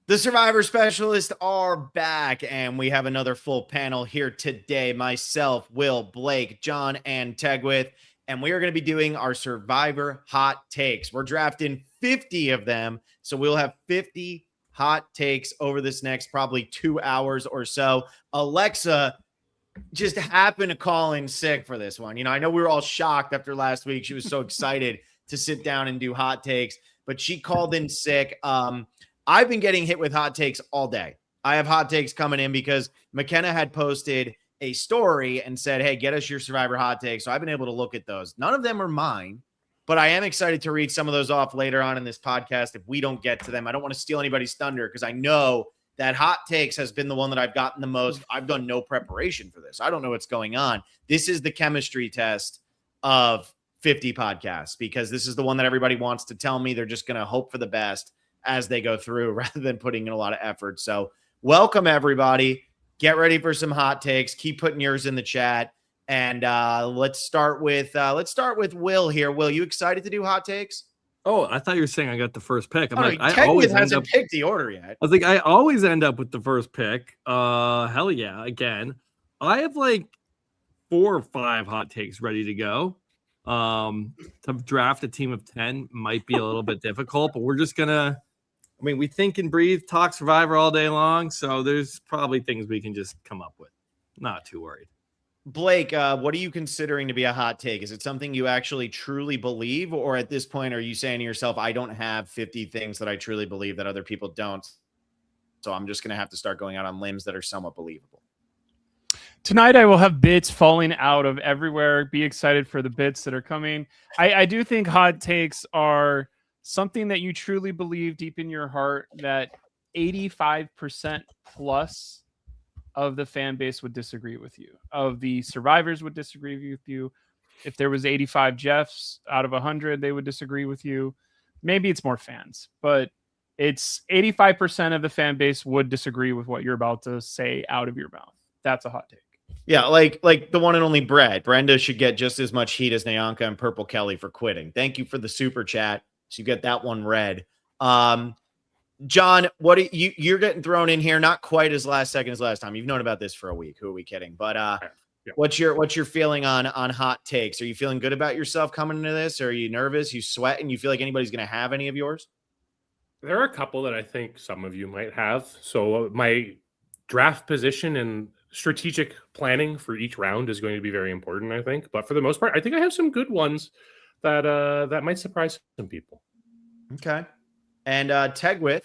The Survivor Specialists are back, and we have another full panel here today. Myself, Will, Blake, John, and Tegwith, and we are going to be doing our Survivor hot takes. We're drafting 50 of them, so we'll have 50 hot takes over this next probably 2 hours or so. Alexa just happened to call in sick for this one. I know we were all shocked after last week. She was so excited to sit down and do hot takes, but she called in sick. I've been getting hit with hot takes all day. I have hot takes coming in because McKenna had posted a story and said, hey, get us your Survivor hot takes. So I've been able to look at those. None of them are mine, but I am excited to read some of those off later on in this podcast if we don't get to them. I don't want to steal anybody's thunder because I know that hot takes has been the one that I've gotten the most. I've done no preparation for this. I don't know what's going on. This is the chemistry test of 50 podcasts because this is the one that everybody wants to tell me. They're just going to hope for the best as they go through rather than putting in a lot of effort. So welcome everybody. Get ready for some hot takes. Keep putting yours in the chat. And let's start with Will here. Will, you excited to do hot takes? Oh, I thought you were saying I got the first pick. I always hasn't picked the order yet. I was like, I always end up with the first pick. Hell yeah. Again, I have like 4 or 5 hot takes ready to go. To draft a team of 10 might be a little bit difficult, but we're just gonna, we think and breathe, talk Survivor all day long. So there's probably things we can just come up with. Not too worried. Blake, what are you considering to be a hot take? Is it something you actually truly believe? Or at this point, are you saying to yourself, I don't have 50 things that I truly believe that other people don't, so I'm just going to have to start going out on limbs that are somewhat believable? Tonight, I will have bits falling out of everywhere. Be excited for the bits that are coming. I do think hot takes are something that you truly believe deep in your heart that 85% plus of the fan base would disagree with you. Of the survivors would disagree with you. If there was 85 Jeffs out of 100, they would disagree with you. Maybe it's more fans, but it's 85% of the fan base would disagree with what you're about to say out of your mouth. That's a hot take. Yeah, like the one and only Brenda should get just as much heat as Nyanka and Purple Kelly for quitting. Thank you for the super chat. So you get that one read. John, what are you're getting thrown in here? Not quite as last second as last time. You've known about this for a week. Who are we kidding? But yeah. What's your feeling on hot takes? Are you feeling good about yourself coming into this? Or are you nervous? You sweating? You feel like anybody's going to have any of yours? There are a couple that I think some of you might have. So my draft position and strategic planning for each round is going to be very important, I think. But for the most part, I think I have some good ones that might surprise some people. Okay. And Tegwith,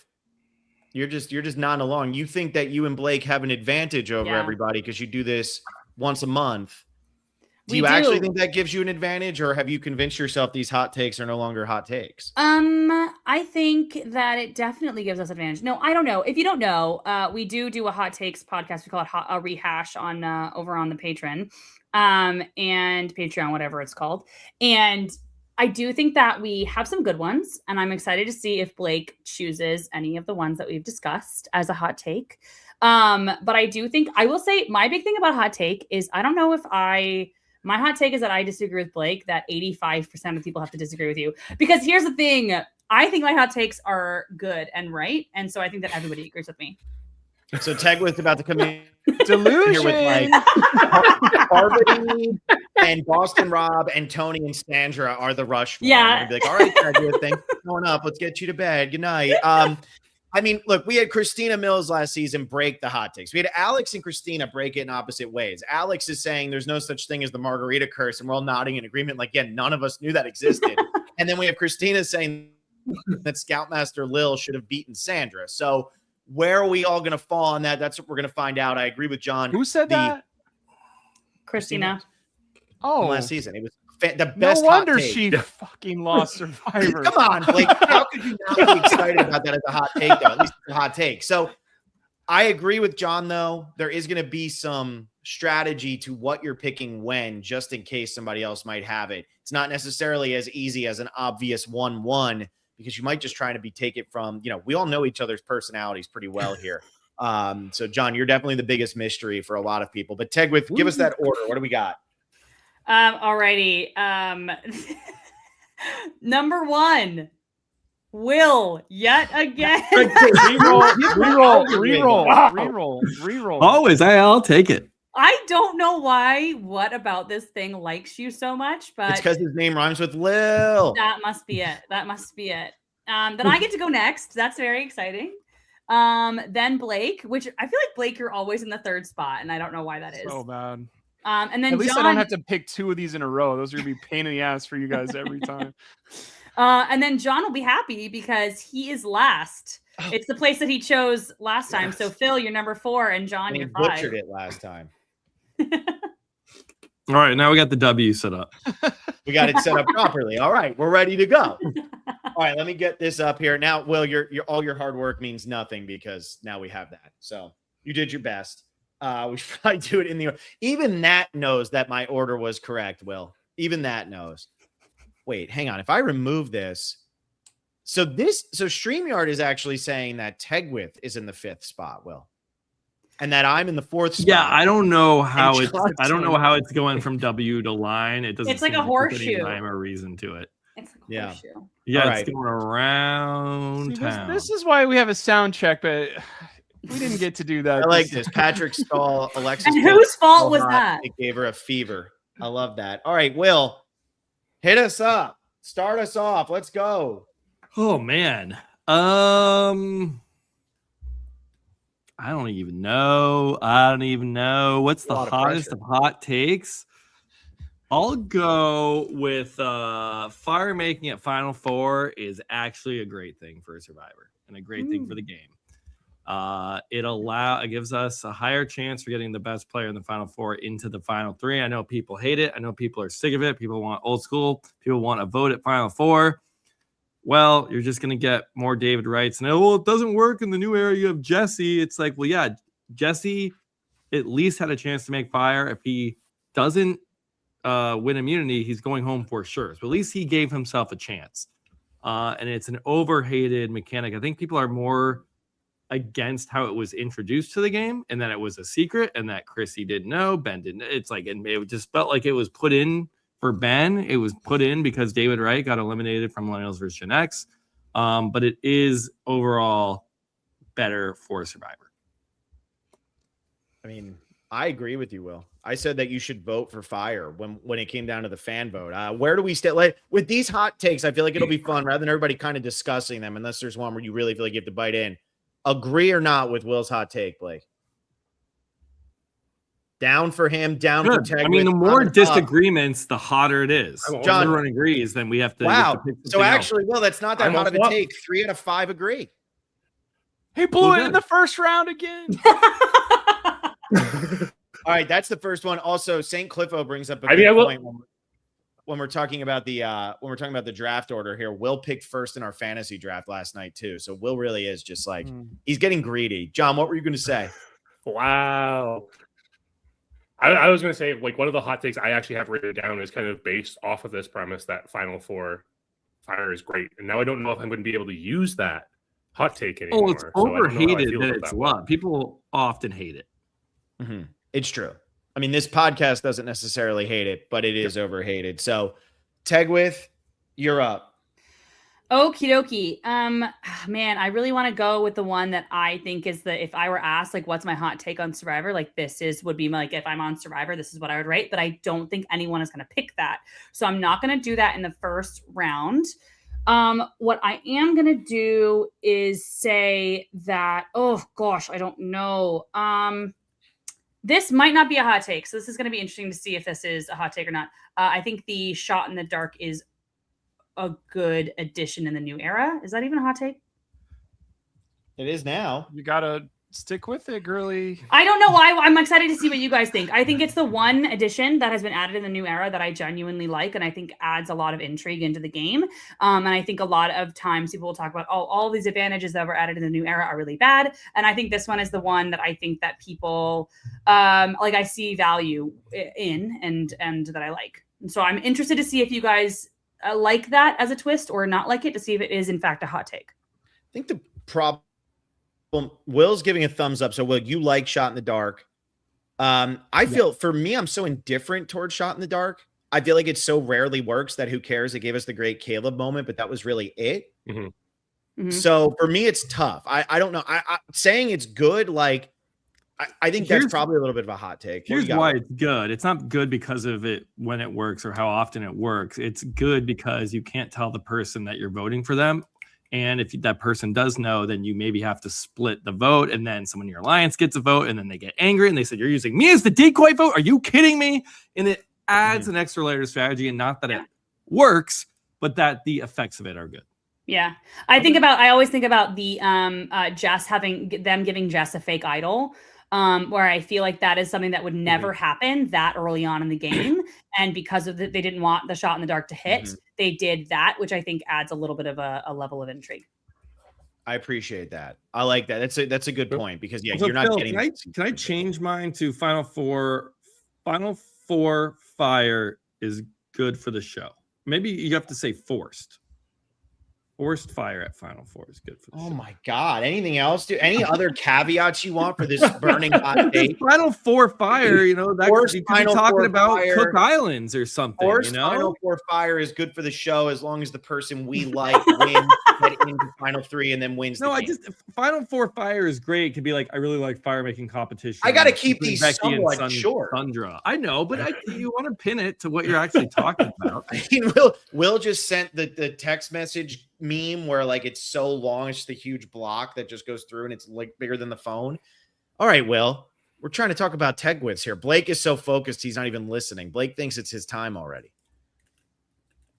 you're just nodding along. You think that you and Blake have an advantage over everybody because you do this once a month. Do you actually think that gives you an advantage, or have you convinced yourself these hot takes are no longer hot takes? I think that it definitely gives us advantage. No, I don't know. If you don't know, we do a hot takes podcast. We call it a rehash on over on the Patreon, and Patreon, whatever it's called. And I do think that we have some good ones, and I'm excited to see if Blake chooses any of the ones that we've discussed as a hot take. But I do think, I will say, my big thing about hot take is I don't know if my hot take is that I disagree with Blake, that 85% of people have to disagree with you. Because here's the thing, I think my hot takes are good and right, and so I think that everybody agrees with me. So Tegwith's about to come in Delusion here with like Harvey and Boston Rob and Tony and Sandra are the rush. Yeah. Be like, all right, Tegwith, thanks for going up. Let's get you to bed. Good night. I mean, look, we had Christina Mills last season break the hot takes. We had Alex and Christina break it in opposite ways. Alex is saying there's no such thing as the margarita curse, and we're all nodding in agreement. Like, again, none of us knew that existed. And then we have Christina saying that Scoutmaster Lil should have beaten Sandra. So where are we all going to fall on that? That's what we're going to find out. I agree with John. Who said that? Christina. Oh, last season. It was the best. No wonder she fucking lost Survivor. Come on, Blake. How could you not be excited about that as a hot take, though? At least it's a hot take. So I agree with John, though. There is going to be some strategy to what you're picking when, just in case somebody else might have it. It's not necessarily as easy as an obvious 1-1, because you might just try to take it from, we all know each other's personalities pretty well here. So John, you're definitely the biggest mystery for a lot of people, but Tegwith, give us that order. What do we got? Alrighty. Number 1, Will yet again. Reroll. Always, I'll take it. I don't know why. What about this thing likes you so much? But It's because his name rhymes with Lil. that must be it. Then I get to go next. That's very exciting. Then Blake, which I feel like Blake, you're always in the third spot, and I don't know why that is. So bad. And then At least John, I don't have to pick 2 of these in a row. Those are gonna be pain in the ass for you guys every time. and then John will be happy because he is last. It's the place that he chose last time. So Phil, you're number 4, and John, He you're 5. butchered it last time. All right, now we got the W set up. We got it set up properly. All right, we're ready to go. All right, let me get this up here. Now, Will, your all your hard work means nothing because now we have that. So you did your best. We should probably do it in the order. Even that knows that my order was correct, Will. Even that knows. Wait, hang on. If I remove this, so StreamYard is actually saying that Tegwith is in the 5th spot, Will. And that I'm in the 4th spot. Yeah, I don't know how it's. John's I don't know how it's going from W to line. It doesn't. It's like seem a there's any horseshoe. rhyme or reason to it. It's like a Yeah. horseshoe. Yeah, All it's right. going around See, town. this is why we have a sound check, but we didn't get to do that. I like this. Patrick Stahl, Alexis. And Pitt, whose fault so was hot, that? It gave her a fever. I love that. All right, Will, hit us up. Start us off. Let's go. Oh man. I don't even know. What's A the lot of hottest pressure. of hot takes? I'll go with Fire making it Final Four is actually a great thing for a Survivor and a great thing for the game. It gives us a higher chance for getting the best player in the Final Four into the Final 3. I know people hate it. I know people are sick of it. People want old school. People want a vote at Final Four. Well, you're just going to get more David Wrights. And, it doesn't work in the new era. You have Jesse. It's like, well, yeah, Jesse at least had a chance to make Fire. If he doesn't win immunity, he's going home for sure. So at least he gave himself a chance. And it's an overhated mechanic. I think people are more against how it was introduced to the game and that it was a secret and that Chrissy didn't know, Ben didn't. It's like, and it just felt like it was put in for Ben. It was put in because David Wright got eliminated from Millennials vs. Gen X. But it is overall better for Survivor. I mean, I agree with you, Will. I said that you should vote for Fire when it came down to the fan vote. Where do we stand? Like, with these hot takes, I feel like it'll be fun rather than everybody kind of discussing them, unless there's one where you really feel like you have to bite in. Agree or not with Will's hot take, Blake? Down for him, down for Good. Tegwith. I mean, the more on top. disagreements, the hotter it is. I'm If John- everyone agrees, then we have to. we have Wow. to pick So something else. actually, Will, that's not that I'm hot of a up. take. 3 out of 5 agree. Hey, blew Well it in the first round again. All right, that's the first one. Also, St. Cliffo brings up a I mean, good I will- point when we're talking about the draft order here. Will picked first in our fantasy draft last night too. So Will really is just like he's getting greedy. John, what were you going to say? Wow. I was going to say, like, one of the hot takes I actually have written down is kind of based off of this premise that Final Four Fire is great. And now I don't know if I'm going to be able to use that hot take anymore. Oh, it's So I don't know how I overhated feel that about it's that one. loved. People often hate it. It's true. I mean, this podcast doesn't necessarily hate it, but it is overhated. So, Tegwith, you're up. Okie dokie. Man, I really want to go with the one that I think is if I were asked, like, what's my hot take on Survivor? Like, would be like, if I'm on Survivor, this is what I would write. But I don't think anyone is going to pick that. So I'm not going to do that in the first round. What I am going to do is say that, oh gosh, I don't know. This might not be a hot take. So this is going to be interesting to see if this is a hot take or not. I think the Shot in the Dark is a good addition in the new era. Is that even a hot take? It is now. You gotta stick with it, girly. I don't know why. I'm excited to see what you guys think. I think it's the one addition that has been added in the new era that I genuinely like, and I think adds a lot of intrigue into the game. And I think a lot of times people will talk about, all these advantages that were added in the new era are really bad. And I think this one is the one that I think that people like I see value in and that I like. And so I'm interested to see if you guys like that as a twist or not like it, to see if it is in fact a hot take. I think the problem, Will's giving a thumbs up. So, Will, you like Shot in the Dark. I feel, for me, I'm so indifferent towards Shot in the Dark. I feel like it so rarely works that who cares? It gave us the great Caleb moment, but that was really it. Mhm. So for me, it's tough. I don't know. I saying it's good, like I think that's Here's- probably a little bit of a hot take. What do you Here's got, why Will? it's good. It's not good because of it when it works or how often it works. It's good because you can't tell the person that you're voting for them. And if that person does know, then you maybe have to split the vote. And then someone in your alliance gets a vote and then they get angry and they said, you're using me as the decoy vote. Are you kidding me? And it adds an extra layer of strategy. And not that it works, but that the effects of it are good. Yeah. I always think about the Jess giving Jess a fake idol. Where I feel like that is something that would never happen that early on in the game. And because of they didn't want the shot in the dark to hit, they did that, which I think adds a little bit of a level of intrigue. I appreciate that. I like that. That's a good point because So you're not Phil, getting. Can I change mine to Final Four? Final Four fire is good for the show. Maybe you have to say forced. Forced fire at Final Four is good for the show. Oh my God. Anything else? Any other caveats you want for this burning hot take? Final Four fire, that Forced you could be Final talking Four about fire. Cook Islands or something, Forced Final Four fire is good for the show as long as the person we like wins, get into Final Three, and then wins. No, the game. Final Four fire is great. It could be like, I really like fire making competition. I got to keep between these Becky and somewhat short. Sundra. I know, but you want to pin it to what you're actually talking about. I mean, Will just sent the text message meme where like it's so long, it's just a huge block that just goes through and it's like bigger than the phone. All right, Will, we're trying to talk about Tegwitz here. Blake is so focused, he's not even listening. Blake thinks it's his time already.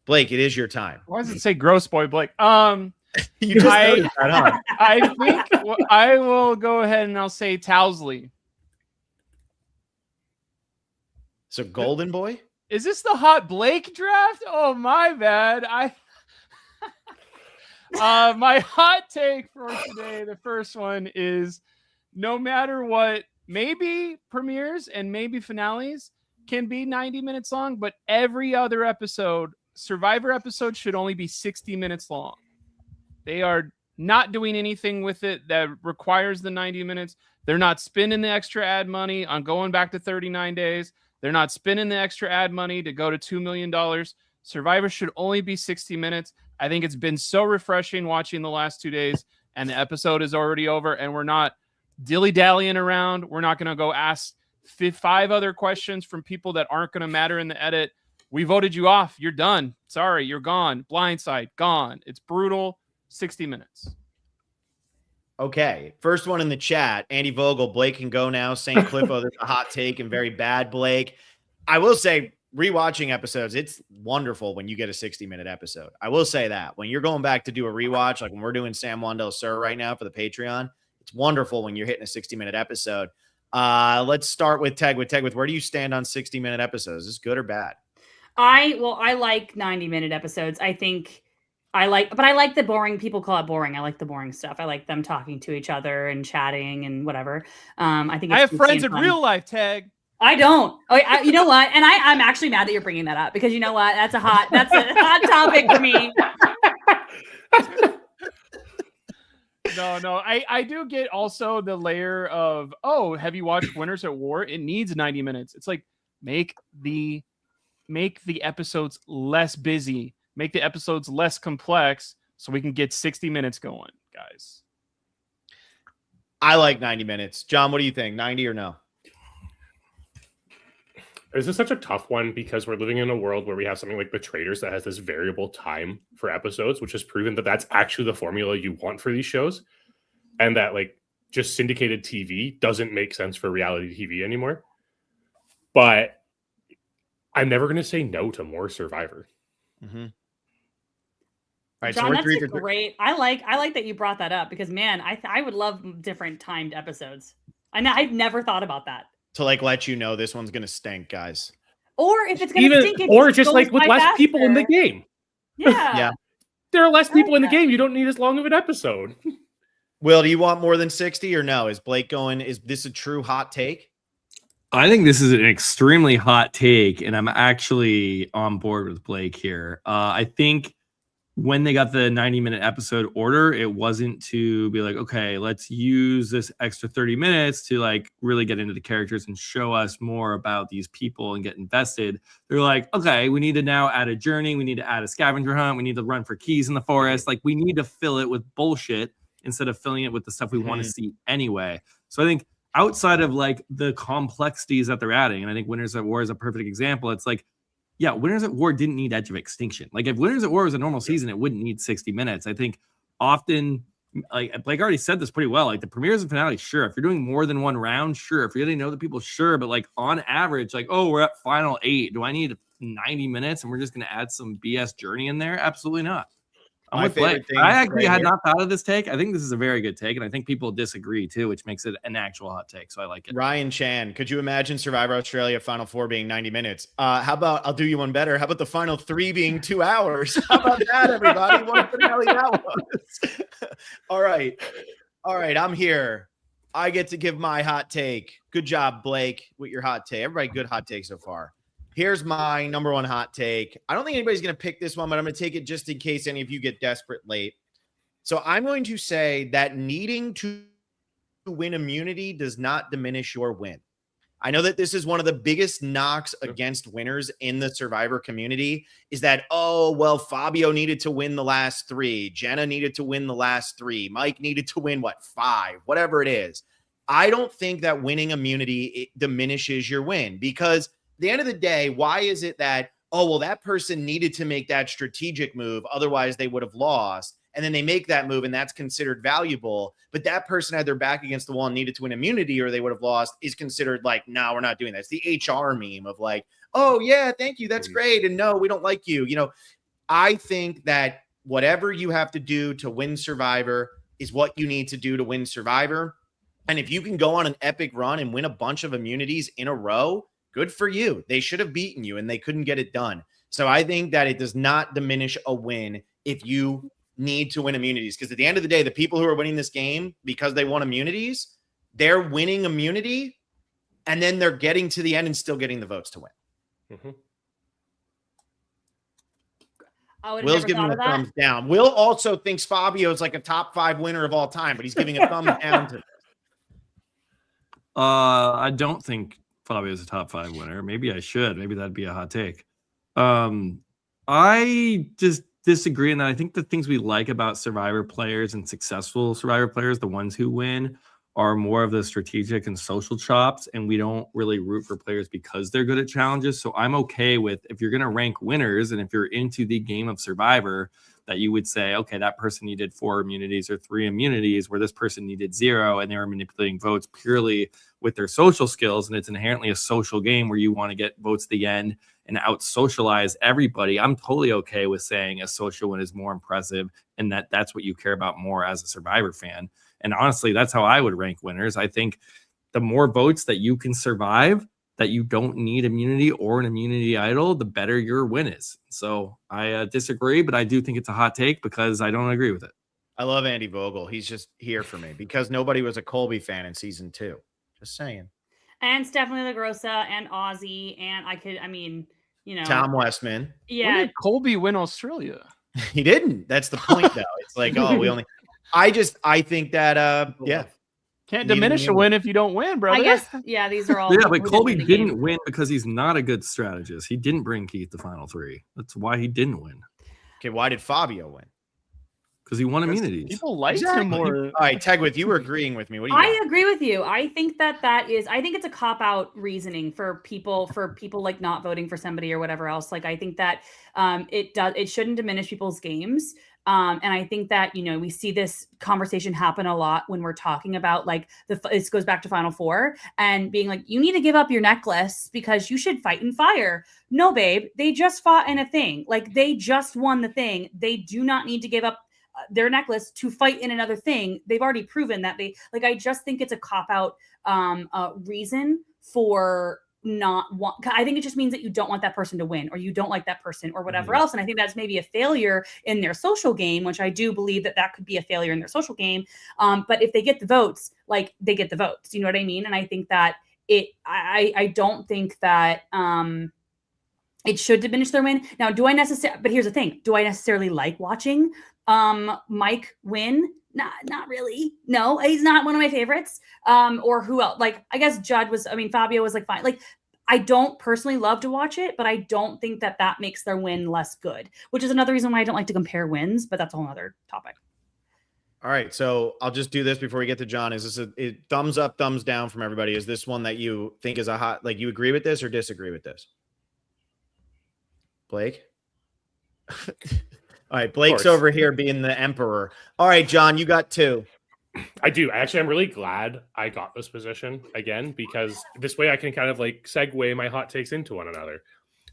Blake, it is your time. Why does it say gross boy Blake? You just noticed that, huh? I think I will go ahead and I'll say Towsley. So Golden Boy? Is this the hot Blake draft? Oh, my bad. My hot take for today, the first one is no matter what, maybe premieres and maybe finales can be 90 minutes long, but every other episode, Survivor episode, should only be 60 minutes long. They are not doing anything with it that requires the 90 minutes. They're not spending the extra ad money on going back to 39 days. They're not spending the extra ad money to go to $2 million. Survivor should only be 60 minutes. I think it's been so refreshing watching the last 2 days, and the episode is already over, and we're not dilly-dallying around. We're not going to go ask 5 other questions from people that aren't going to matter in the edit. We voted you off. You're done. Sorry, you're gone. Blindside, gone. It's brutal. 60 minutes. Okay. First one in the chat, Andy Vogel, Blake can go now. St. Cliffo, there's a hot take and very bad Blake. I will say, rewatching episodes, it's wonderful when you get a 60-minute episode. I will say that when you're going back to do a rewatch, like when we're doing San Juan del Sur right now for the Patreon, it's wonderful when you're hitting a 60-minute episode. Let's start with Tegwith. Tegwith, where do you stand on 60-minute episodes? Is this good or bad? I like 90-minute episodes. I like the boring. People call it boring. I like the boring stuff. I like them talking to each other and chatting and whatever. I think I have juicy friends and in fun. real life, Tag. I don't. Oh, you know what? And I'm actually mad that you're bringing that up because you know what? That's a hot topic for me. No. I do get also the layer of, oh, have you watched Winners at War? It needs 90 minutes. It's like make the episodes less busy, make the episodes less complex so we can get 60 minutes going, guys. I like 90 minutes. John, what do you think? 90 or no? This is such a tough one because we're living in a world where we have something like The Traitors that has this variable time for episodes, which has proven that that's actually the formula you want for these shows. And that like just syndicated TV doesn't make sense for reality TV anymore. But I'm never going to say no to more Survivor. Mm-hmm. All right, John, so we're that's 3 a for 3. great. I like that you brought that up because man, I would love different timed episodes. I've never thought about that. To like let you know this one's gonna stink, guys. Or if it's gonna stink, it or just goes like with by less people in the faster. game. Yeah. Yeah. There are less people in the that. game. You don't need as long of an episode. Will, do you want more than 60 or no? Is Blake going? Is this a true hot take? I think this is an extremely hot take, and I'm actually on board with Blake here. I think when they got the 90-minute episode order, it wasn't to be like, okay, let's use this extra 30 minutes to like really get into the characters and show us more about these people and get invested. They're like, okay, we need to now add a journey. We need to add a scavenger hunt. We need to run for keys in the forest. Like we need to fill it with bullshit instead of filling it with the stuff we want to see anyway. So I think outside of like the complexities that they're adding, and I think Winners at War is a perfect example. It's like, yeah, Winners at War didn't need Edge of Extinction. Like if Winners at War was a normal season, it wouldn't need 60 minutes. I think often, like Blake already said this pretty well, like the premieres and finales, sure. If you're doing more than one round, sure. If you're getting to know the people, sure. But like on average, like, oh, we're at final 8. Do I need 90 minutes and we're just going to add some BS journey in there? Absolutely not. I'm with Blake. I actually had not thought of this take. I think this is a very good take, and I think people disagree too, which makes it an actual hot take. So I like it. Ryan Chan, could you imagine Survivor Australia Final 4 being 90 minutes? How about, I'll do you one better. How about the Final 3 being 2 hours? How about that, everybody? What a finale that was. All right. I'm here. I get to give my hot take. Good job, Blake, with your hot take. Everybody, good hot take so far. Here's my number one hot take. I don't think anybody's going to pick this one, but I'm going to take it just in case any of you get desperate late. So I'm going to say that needing to win immunity does not diminish your win. I know that this is one of the biggest knocks against winners in the Survivor community is that, oh, well, Fabio needed to win the last 3. Jenna needed to win the last 3. Mike needed to win, 5, whatever it is. I don't think that winning immunity it diminishes your win because at the end of the day, why is it that, oh, well, that person needed to make that strategic move, otherwise they would have lost, and then they make that move and that's considered valuable, but that person had their back against the wall and needed to win immunity or they would have lost is considered like, no, we're not doing that. It's the HR meme of like, oh, yeah, thank you, that's great, and no, we don't like you. You know, I think that whatever you have to do to win Survivor is what you need to do to win Survivor, and if you can go on an epic run and win a bunch of immunities in a row, good for you. They should have beaten you and they couldn't get it done. So I think that it does not diminish a win if you need to win immunities. Because at the end of the day, the people who are winning this game because they won immunities, they're winning immunity and then they're getting to the end and still getting the votes to win. Will's giving a thumbs down. Will also thinks Fabio is like a top 5 winner of all time, but he's giving a thumbs down to this. I don't think Fabio is a top 5 winner. Maybe I should. Maybe that'd be a hot take. I just disagree in that I think the things we like about Survivor players and successful Survivor players, the ones who win, are more of the strategic and social chops, and we don't really root for players because they're good at challenges. So I'm okay with, if you're going to rank winners and if you're into the game of Survivor, that you would say, okay, that person needed 4 immunities or 3 immunities, where this person needed 0, and they were manipulating votes purely with their social skills. And it's inherently a social game where you want to get votes at the end and out socialize everybody. I'm totally okay with saying a social win is more impressive and that's what you care about more as a Survivor fan. And honestly, that's how I would rank winners. I think the more votes that you can survive, that you don't need immunity or an immunity idol, the better your win is. So I disagree, but I do think it's a hot take because I don't agree with it. I love Andy Vogel. He's just here for me because nobody was a Colby fan in season 2. Just saying. And Stephanie LaGrossa and Ozzy. And Tom Westman. Yeah. When did Colby win Australia? He didn't. That's the point, though. It's like, oh, I think that, yeah. Can't diminish a win if you don't win, brother. I guess, yeah, these are all. Yeah, but Colby didn't win because he's not a good strategist. He didn't bring Keith to final 3. That's why he didn't win. Okay, why did Fabio win? Because he won immunities. People liked him more. All right, Tegwith, you were agreeing with me. What do you I agree with you. I think I think it's a cop-out reasoning for people like not voting for somebody or whatever else. Like, I think that it shouldn't diminish people's games. And I think that, we see this conversation happen a lot when we're talking about like this goes back to Final 4 and being like, you need to give up your necklace because you should fight in fire. No, babe, they just fought in a thing. Like, they just won the thing. They do not need to give up their necklace to fight in another thing. They've already proven that I just think it's a cop-out reason for not want. I think it just means that you don't want that person to win, or you don't like that person, or whatever else. And I think that's maybe a failure in their social game, which I do believe that could be a failure in their social game. But if they get the votes, like, they get the votes, you know what I mean? And I think that I don't think that it should diminish their win. Now, but here's the thing. Do I necessarily like watching Mike win? Not really. No, he's not one of my favorites. Or who else? Like, I guess Fabio was like fine. Like, I don't personally love to watch it, but I don't think that makes their win less good, which is another reason why I don't like to compare wins, but that's a whole other topic. All right, so I'll just do this before we get to John. Is this a thumbs up, thumbs down from everybody? Is this one that you think is a hot, like you agree with this or disagree with this? Blake? All right, Blake's over here being the emperor. All right, John, you got 2. I do. Actually, I'm really glad I got this position again, because this way I can kind of like segue my hot takes into one another.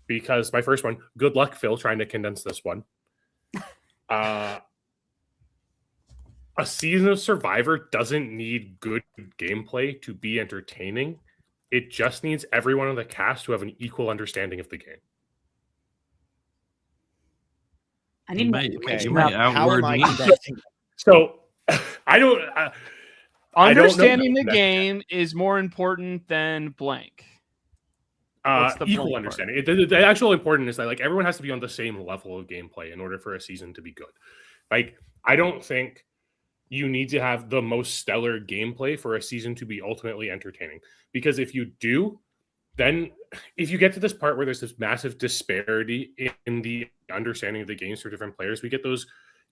Because my first one, good luck, Phil, trying to condense this one. A season of Survivor doesn't need good gameplay to be entertaining. It just needs everyone on the cast to have an equal understanding of the game. I need you might outword me. So I don't. Understanding the game is more important than blank. Equal understanding. The actual important is that like everyone has to be on the same level of gameplay in order for a season to be good. Like, I don't think you need to have the most stellar gameplay for a season to be ultimately entertaining. Because if you do, then if you get to this part where there's this massive disparity in the understanding of the games for different players, we get those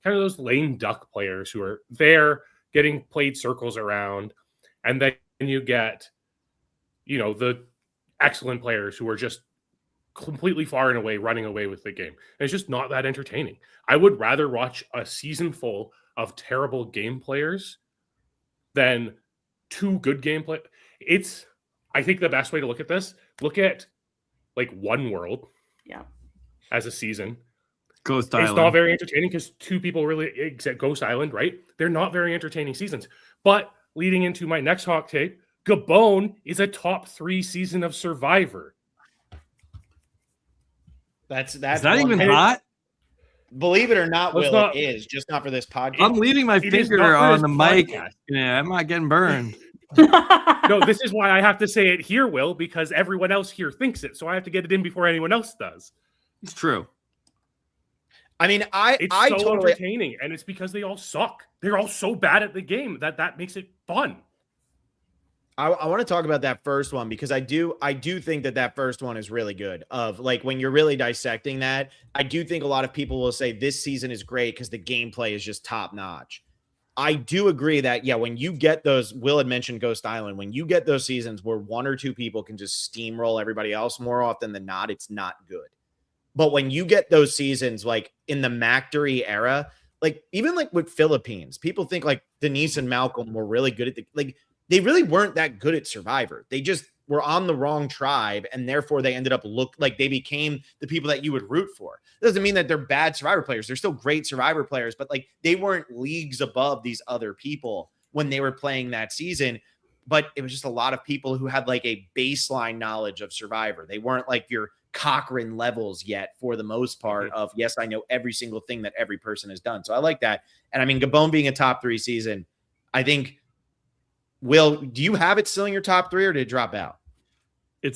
kind of those lame duck players who are there getting played circles around. And then you get, the excellent players who are just completely far and away running away with the game. And it's just not that entertaining. I would rather watch a season full of terrible game players than 2 good gameplay. I think the best way to look at this, look at like One World as a season. Ghost Island. It's not very entertaining because 2 people really, Ghost Island, right? They're not very entertaining seasons. But leading into my next hot take, Gabon is a top 3 season of Survivor. That's is that even hot? Believe it or not, it is just not for this podcast. I'm leaving my finger on the mic. Yeah, I'm not getting burned. No, this is why I have to say it here, Will, because everyone else here thinks it. So I have to get it in before anyone else does. It's true. I mean, it's so totally entertaining, and it's because they all suck. They're all so bad at the game that makes it fun. I want to talk about that first one because I do think that first one is really good. Of like when you're really dissecting that, I do think a lot of people will say this season is great because the gameplay is just top notch. I do agree that when you get those, Will had mentioned Ghost Island, when you get those seasons where 1 or 2 people can just steamroll everybody else, more often than not, it's not good. But when you get those seasons like in the Mactory era, like even like with Philippines, people think like Denise and Malcolm were really good at they really weren't that good at Survivor. They just were on the wrong tribe, and therefore they ended up they became the people that you would root for. It doesn't mean that they're bad Survivor players. They're still great Survivor players, but like they weren't leagues above these other people when they were playing that season. But it was just a lot of people who had like a baseline knowledge of Survivor. They weren't like your Cochrane levels yet for the most part of, yes, I know every single thing that every person has done. So I like that. And I mean, Gabon being a top 3 season, I think, Will, do you have it still in your top 3 or did it drop out?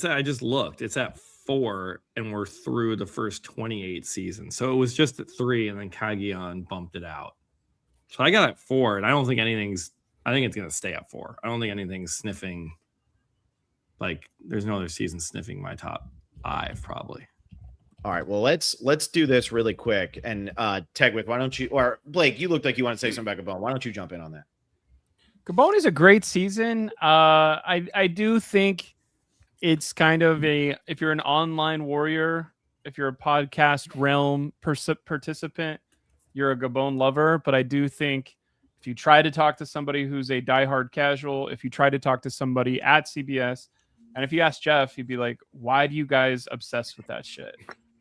I just looked. It's at 4, and we're through the first 28 seasons. So it was just at 3, and then Kagion bumped it out. So I got at 4, and I think it's going to stay at 4. I don't think anything's sniffing. Like, there's no other season sniffing my top 5, probably. All right, well, let's do this really quick. And Tegwith, why don't you, or Blake, you looked like you want to say something about Gabon. Why don't you jump in on that? Gabon is a great season. I do think it's kind of if you're an online warrior, if you're a podcast realm participant, you're a Gabon lover. But I do think if you try to talk to somebody who's a diehard casual, if you try to talk to somebody at CBS, and if you ask Jeff, he'd be like, why do you guys obsess with that shit?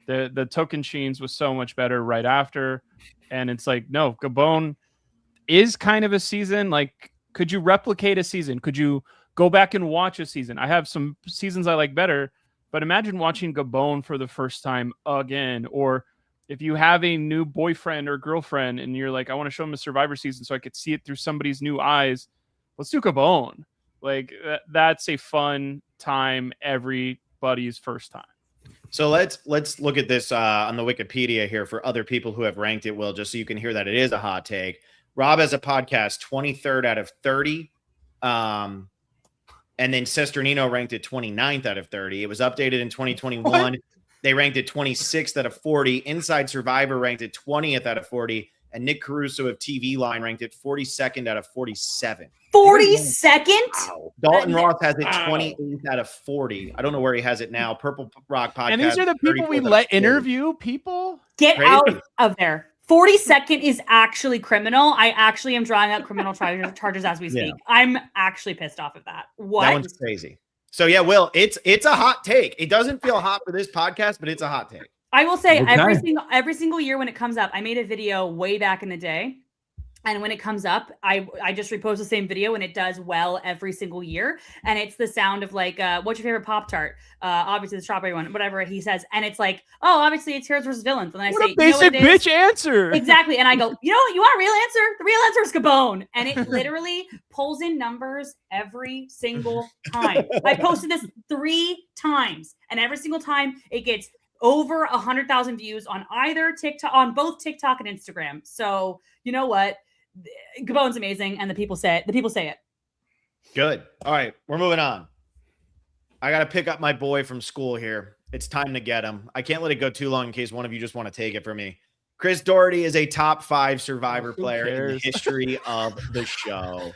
The Tocantins was so much better right after. And it's like, no, Gabon is kind of a season. Like, could you replicate a season? Could you go back and watch a season? I have some seasons I like better, but imagine watching Gabon for the first time again. Or if you have a new boyfriend or girlfriend and you're like, I want to show them a Survivor season so I could see it through somebody's new eyes, let's do Gabon. Like that's a fun time, everybody's first time. So let's look at this on the Wikipedia here for other people who have ranked it, Will, just so you can hear that it is a hot take. Rob has a podcast 23rd out of 30. And then Sesternino ranked it 29th out of 30. It was updated in 2021. What? They ranked it 26th out of 40. Inside Survivor ranked it 20th out of 40. And Nick Caruso of TV Line ranked it 42nd out of 47. 42nd? Wow. Dalton Ross has it 28th out of 40. I don't know where he has it now. Purple Rock Podcast. And these are the people we let interview people? Get out of there. 42nd is actually criminal. I actually am drawing up criminal charges as we speak. Yeah. I'm actually pissed off of that. What? That one's crazy. So yeah, Will, it's a hot take. It doesn't feel hot for this podcast, but it's a hot take. I will say every single year when it comes up, I made a video way back in the day. And when it comes up, I just repost the same video and it does well every single year. And it's the sound of like, what's your favorite Pop-Tart? Obviously the strawberry one, whatever he says. And it's like, oh, obviously it's heroes versus villains. And then I say, basic bitch answer. Exactly. And I go, you know what? You want a real answer? The real answer is Gabon. And it literally pulls in numbers every single time. I posted this 3 times. And every single time it gets over 100,000 views on either TikTok, on both TikTok and Instagram. So you know what? Gabon's amazing, and the people say it. Good. All right, we're moving on. I got to pick up my boy from school here. It's time to get him. I can't let it go too long in case one of you just want to take it from me. Chris Doherty is a top 5 Survivor player in the history of the show.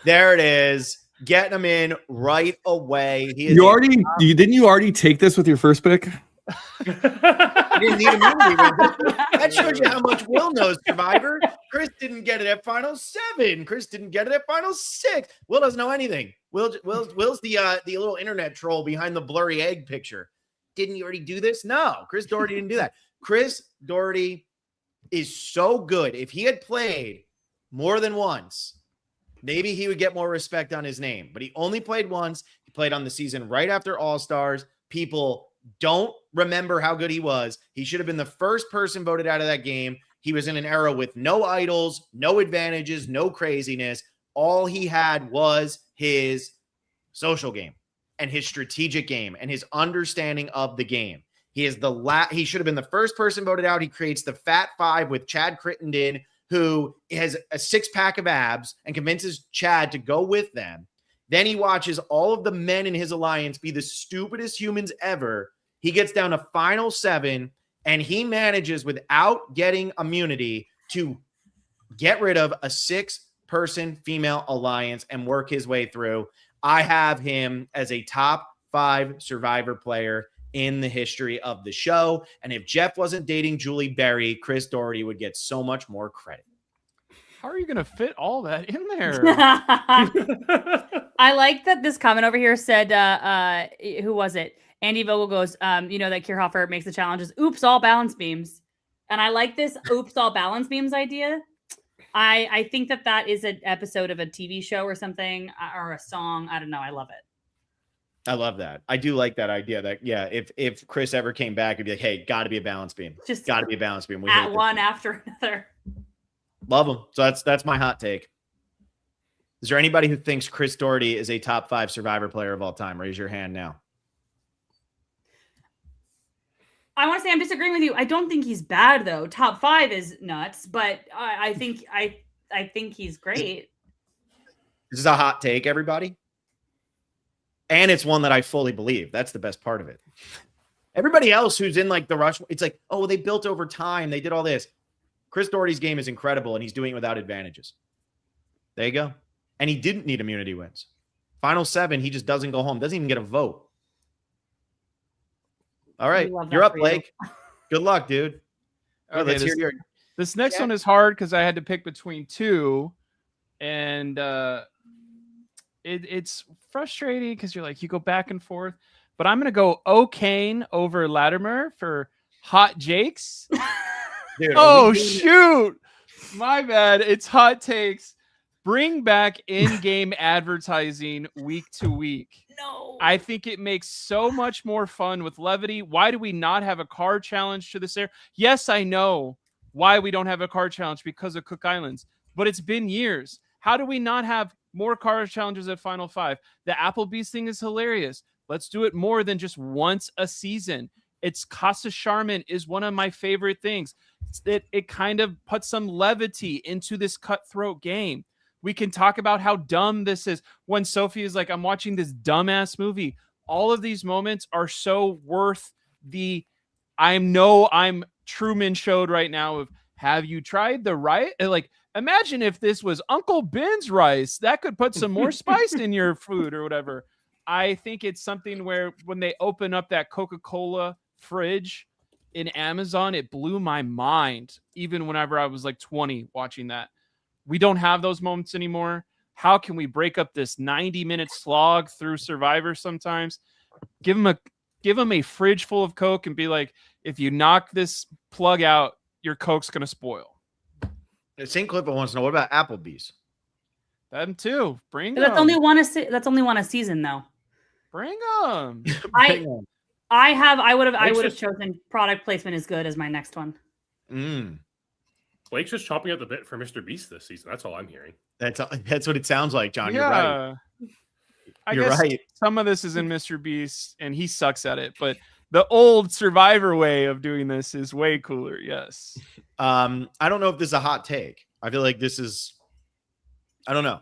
There it is. Getting him in right away. Didn't you already take this with your first pick? You didn't need immunity. That shows you how much Will knows Survivor. Chris didn't get it at final 7. Chris didn't get it at final 6. Will doesn't know anything. Will's the little internet troll behind the blurry egg picture. Didn't you already do this? No, Chris Doherty didn't do that. Chris Doherty is so good. If he had played more than once, maybe he would get more respect on his name. But he only played once. He played on the season right after All-Stars. People don't remember how good he was. He should have been the first person voted out of that game. He was in an era with no idols, no advantages, no craziness. All he had was his social game and his strategic game and his understanding of the game. He should have been the first person voted out. He creates the Fat Five with Chad Crittenden, who has a 6-pack of abs and convinces Chad to go with them. Then he watches all of the men in his alliance be the stupidest humans ever. He gets down to final 7, and he manages, without getting immunity, to get rid of a 6-person female alliance and work his way through. I have him as a top 5 Survivor player in the history of the show. And if Jeff wasn't dating Julie Berry, Chris Doherty would get so much more credit. How are you going to fit all that in there? I like that this comment over here said, who was it? Andy Vogel goes, that Kierhofer makes the challenges. Oops, all balance beams. And I like this oops, all balance beams idea. I think that is an episode of a TV show or something, or a song. I don't know. I love it. I love that. I do like that idea that, yeah, if Chris ever came back, it'd be like, hey, got to be a balance beam. Just got to be a balance beam. At one after another. Love him. So that's my hot take. Is there anybody who thinks Chris Doherty is a top 5 Survivor player of all time? Raise your hand now. I want to say I'm disagreeing with you. I don't think he's bad though. Top 5 is nuts, but I think he's great. This is a hot take, everybody. And it's one that I fully believe. That's the best part of it. Everybody else who's in like the rush, it's like, oh, they built over time. They did all this. Chris Doherty's game is incredible, and he's doing it without advantages. There you go. And he didn't need immunity wins. Final 7, he just doesn't go home. Doesn't even get a vote. All right. You're up, Blake. Good luck, dude. All right, let's hear your... This next one is hard because I had to pick between 2. And it's frustrating because you go back and forth. But I'm going to go O'Kane over Latimer for Hot Jakes. Dude, shoot. My bad. It's hot takes. Bring back in-game advertising week to week. No. I think it makes so much more fun with levity. Why do we not have a card challenge to this era? Yes, I know why we don't have a card challenge because of Cook Islands, but it's been years. How do we not have more card challenges at Final 5? The Applebee's thing is hilarious. Let's do it more than just once a season. It's Casa Charmin is one of my favorite things. It kind of puts some levity into this cutthroat game. We can talk about how dumb this is. When Sophie is like, I'm watching this dumbass movie. All of these moments are so worth the I'm Truman showed right now of, have you tried the rice? Like, imagine if this was Uncle Ben's rice. That could put some more spice in your food or whatever. I think it's something where when they open up that Coca-Cola fridge in Amazon, it blew my mind. Even whenever I was like 20 watching that. We don't have those moments anymore. How can we break up this 90-minute slog through Survivor sometimes? Give them a fridge full of Coke and be like, if you knock this plug out, your Coke's going to spoil. St. Clifford wants to know, what about Applebee's? Them too. Bring But them. that's only one a season though. Bring them. I would have just- chosen product placement is good as my next one. Blake's just chopping at the bit for Mr. Beast this season. That's all I'm hearing. That's what it sounds like, John. You're right. I You're guess right. some of this is in Mr. Beast, and he sucks at it. But the old Survivor way of doing this is way cooler. Yes. I don't know if this is a hot take. I feel like this is. I don't know.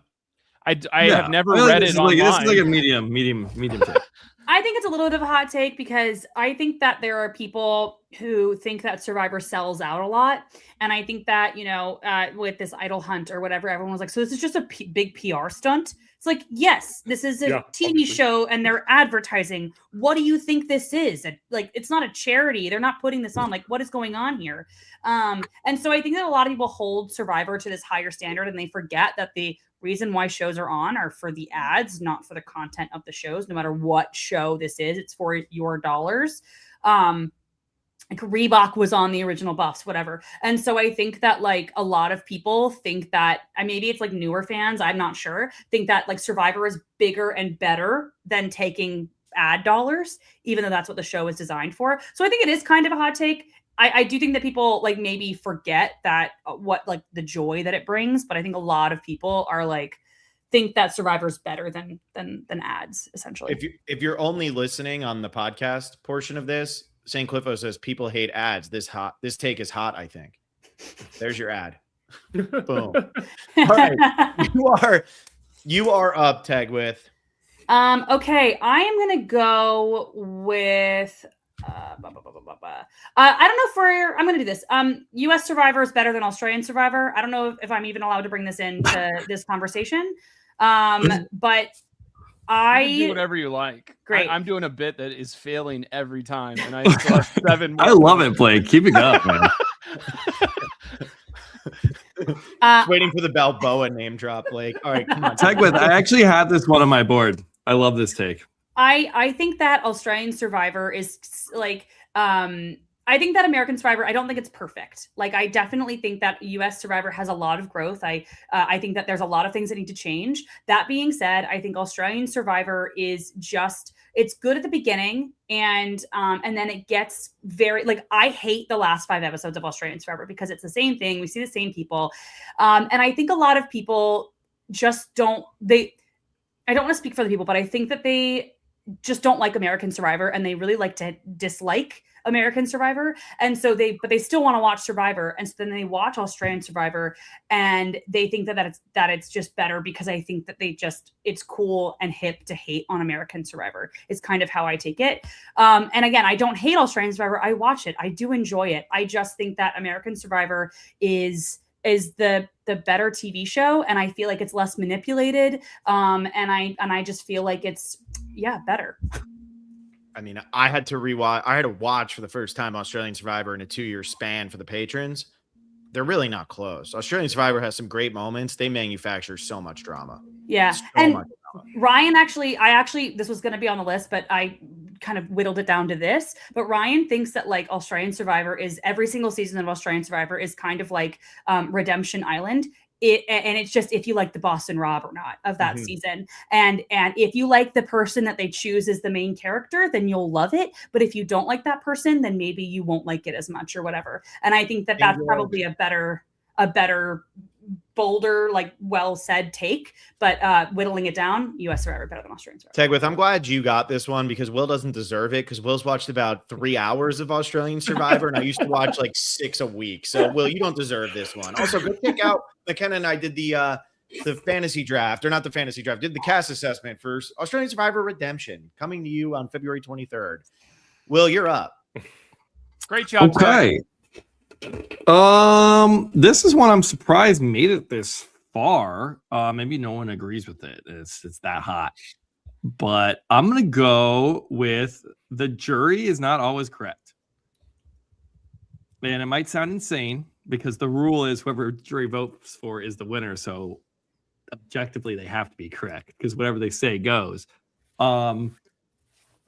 I Yeah. have never I feel like read this it is like, online. this is like a medium take. I think it's a little bit of a hot take because I think that there are people who think that Survivor sells out a lot. And I think that, with this idol hunt or whatever, everyone was like, so this is just a big PR stunt. It's like, yes, this is a TV obviously. show and they're advertising. What do you think this is? Like, it's not a charity. They're not putting this on. Like, what is going on here? And so I think that a lot of people hold Survivor to this higher standard and they forget that the reason why shows are on are for the ads, not for the content of the shows. No matter what show this is, it's for your dollars. Like Reebok was on the original Buffs, whatever. And so I think that like a lot of people think that, maybe it's like newer fans, I'm not sure, think that like Survivor is bigger and better than taking ad dollars, even though that's what the show is designed for. So I think it is kind of a hot take. I do think that people like maybe forget that what like the joy that it brings, but I think a lot of people are like think that Survivor is better than ads essentially. If you're only listening on the podcast portion of this, St. Cliffo says people hate ads. This take is hot, I think. There's your ad. Boom. All right. You are up, Tag with. Okay, I am gonna go with I don't know I'm gonna do this. US Survivor is better than Australian Survivor. I don't know if I'm even allowed to bring this into this conversation. But You do whatever you like. Great. I'm doing a bit that is failing every time, and I still have 7 more. I love it, Blake. Keep it up, man. Waiting for the Balboa name drop, Blake. All right, come on. Tag with. I actually have this one on my board. I love this take. I think that Australian Survivor is like I think that American Survivor, I don't think it's perfect. Like, I definitely think that US Survivor has a lot of growth. I think that there's a lot of things that need to change. That being said, I think Australian Survivor is just, it's good at the beginning. And then it gets very, like, I hate the last 5 episodes of Australian Survivor because it's the same thing. We see the same people. And I think a lot of people just I don't want to speak for the people, but I think that they just don't like American Survivor and they really like to dislike American Survivor. And so they still want to watch Survivor. And so then they watch Australian Survivor and they think that it's just better because I think that it's cool and hip to hate on American Survivor. It's kind of how I take it. And again, I don't hate Australian Survivor. I watch it. I do enjoy it. I just think that American Survivor is the better TV show. And I feel like it's less manipulated. And I just feel like it's, better. I mean, I had to watch for the first time Australian Survivor in a 2-year span for the patrons. They're really not close. Australian Survivor has some great moments. They manufacture so much drama. Yeah. So And much drama. Ryan this was going to be on the list, but I kind of whittled it down to this. But Ryan thinks that like Australian Survivor is every single season of Australian Survivor is kind of like Redemption Island. And it's just if you like the Boston Rob or not of that season. And if you like the person that they choose as the main character, then you'll love it. But if you don't like that person, then maybe you won't like it as much or whatever. And I think that that's probably a better bolder, like well said take, but whittling it down, U.S. Survivor better than Australian Survivor. Tegwith, I'm glad you got this one because Will doesn't deserve it because Will's watched about 3 hours of Australian Survivor and I used to watch like 6 a week. So Will, you don't deserve this one. Also, go check out McKenna and I did the fantasy draft, or not the fantasy draft, did the cast assessment for Australian Survivor Redemption coming to you on February 23rd. Will, you're up. Great job. Tag. Okay. This is one I'm surprised made it this far. Maybe no one agrees with it. It's that hot. But I'm gonna go with the jury is not always correct. And it might sound insane because the rule is whoever jury votes for is the winner. So objectively they have to be correct because whatever they say goes. But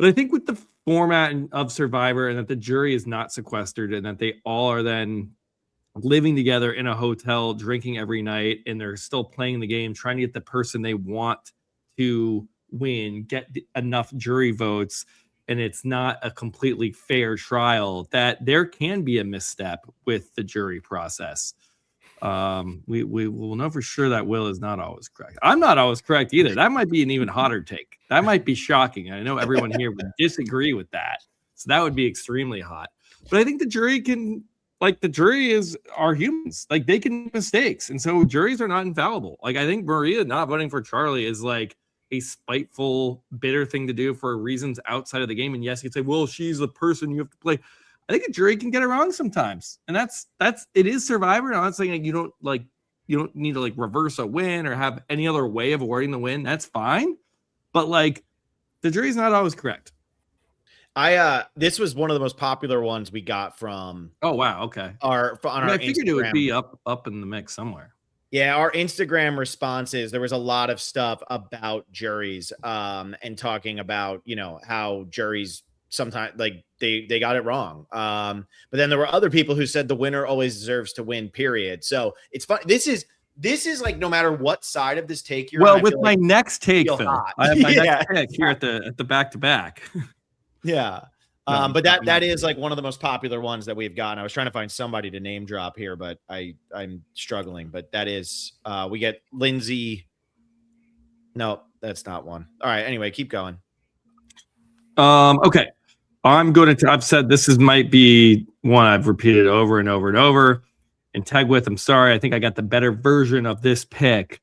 I think with the format of Survivor and that the jury is not sequestered and that they all are then living together in a hotel, drinking every night, and they're still playing the game, trying to get the person they want to win, get enough jury votes, and it's not a completely fair trial, that there can be a misstep with the jury process. We will know for sure that Will is not always correct. I'm not always correct either. That might be an even hotter take. That might be shocking. I know everyone here would disagree with that. So that would be extremely hot. But I think the jury can, like, the jury are humans. Like, they can make mistakes. And so juries are not infallible. Like, I think Maria not voting for Charlie is like a spiteful, bitter thing to do for reasons outside of the game. And yes, you'd say, well, she's the person you have to play. I think a jury can get it wrong sometimes. And it is Survivor. I'm not saying like you don't need to like reverse a win or have any other way of awarding the win. That's fine. But like the jury's not always correct. This was one of the most popular ones we got from. Oh wow, okay. I figured it would be up in the mix somewhere. Yeah, our Instagram responses, there was a lot of stuff about juries and talking about, how juries sometimes like they got it wrong. But then there were other people who said the winner always deserves to win, period. So it's fun. This is like no matter what side of this take you're on. Well, with my next take, Phil, I have my next take here at the back-to-back. Yeah. But that is like one of the most popular ones that we've gotten. I was trying to find somebody to name drop here, but I'm struggling. But that is we get Lindsay. No, that's not one. All right. Anyway, keep going. Okay. I've said this might be one I've repeated over and over and over. And Tegwith, I'm sorry, I think I got the better version of this pick.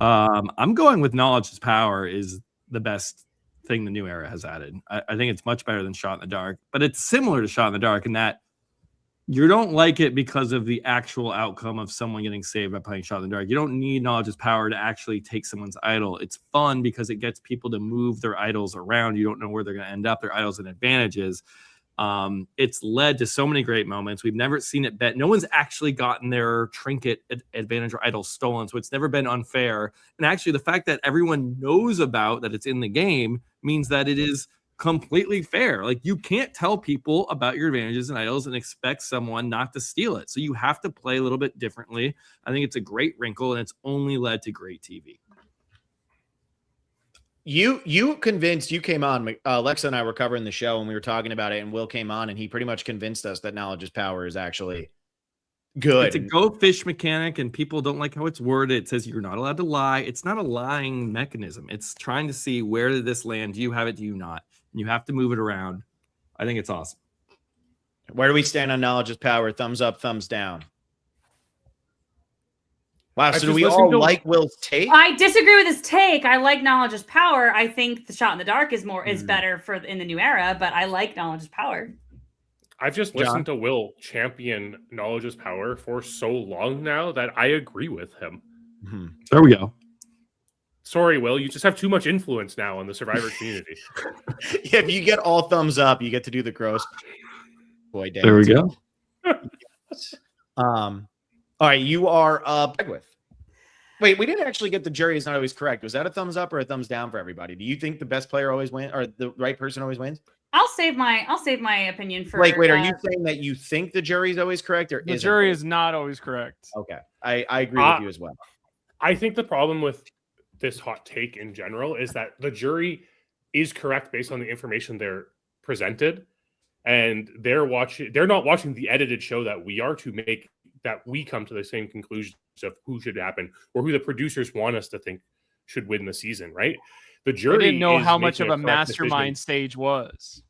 I'm going with Knowledge is Power is the best thing the new era has added. I think it's much better than Shot in the Dark, but it's similar to Shot in the Dark in that you don't like it because of the actual outcome of someone getting saved by playing Shot in the Dark. You don't need Knowledge is Power to actually take someone's idol. It's fun because it gets people to move their idols around. You don't know where they're going to end up, their idols and advantages. It's led to so many great moments. We've never seen it bet. No one's actually gotten their trinket advantage or idol stolen. So it's never been unfair. And actually the fact that everyone knows about that it's in the game means that it is completely fair. Like you can't tell people about your advantages and idols and expect someone not to steal it. So you have to play a little bit differently. I think it's a great wrinkle and it's only led to great TV. You convinced, you came on, Alexa and I were covering the show and we were talking about it and Will came on and he pretty much convinced us that Knowledge is Power is actually good. It's a go fish mechanic and people don't like how it's worded. It says you're not allowed to lie. It's not a lying mechanism. It's trying to see where did this land? Do you have it? Do you not? And you have to move it around. I think it's awesome. Where do we stand on Knowledge is Power? Thumbs up, thumbs down. Wow, so do we all like Will's take? I disagree with his take. I like Knowledge is Power. I think the Shot in the Dark is better in the new era, but I like Knowledge is Power. I've just listened to Will champion Knowledge is Power for so long now that I agree with him. Mm-hmm. There we go. Sorry, Will, you just have too much influence now in the Survivor community. Yeah, if you get all thumbs up, you get to do the gross boy dance. There we go. All right, you are up with. Wait, we didn't actually get the jury is not always correct. Was that a thumbs up or a thumbs down for everybody? Do you think the best player always wins or the right person always wins? I'll save my opinion for. Wait, are you saying that you think the jury is always correct or the jury is not always correct? Okay, I agree with you as well. I think the problem with this hot take in general is that the jury is correct based on the information they're presented, and they're not watching the edited show that we are to make that we come to the same conclusions of who should happen or who the producers want us to think should win the season, right? The I jury didn't know is how much of making a correct decision. mastermind Sage was.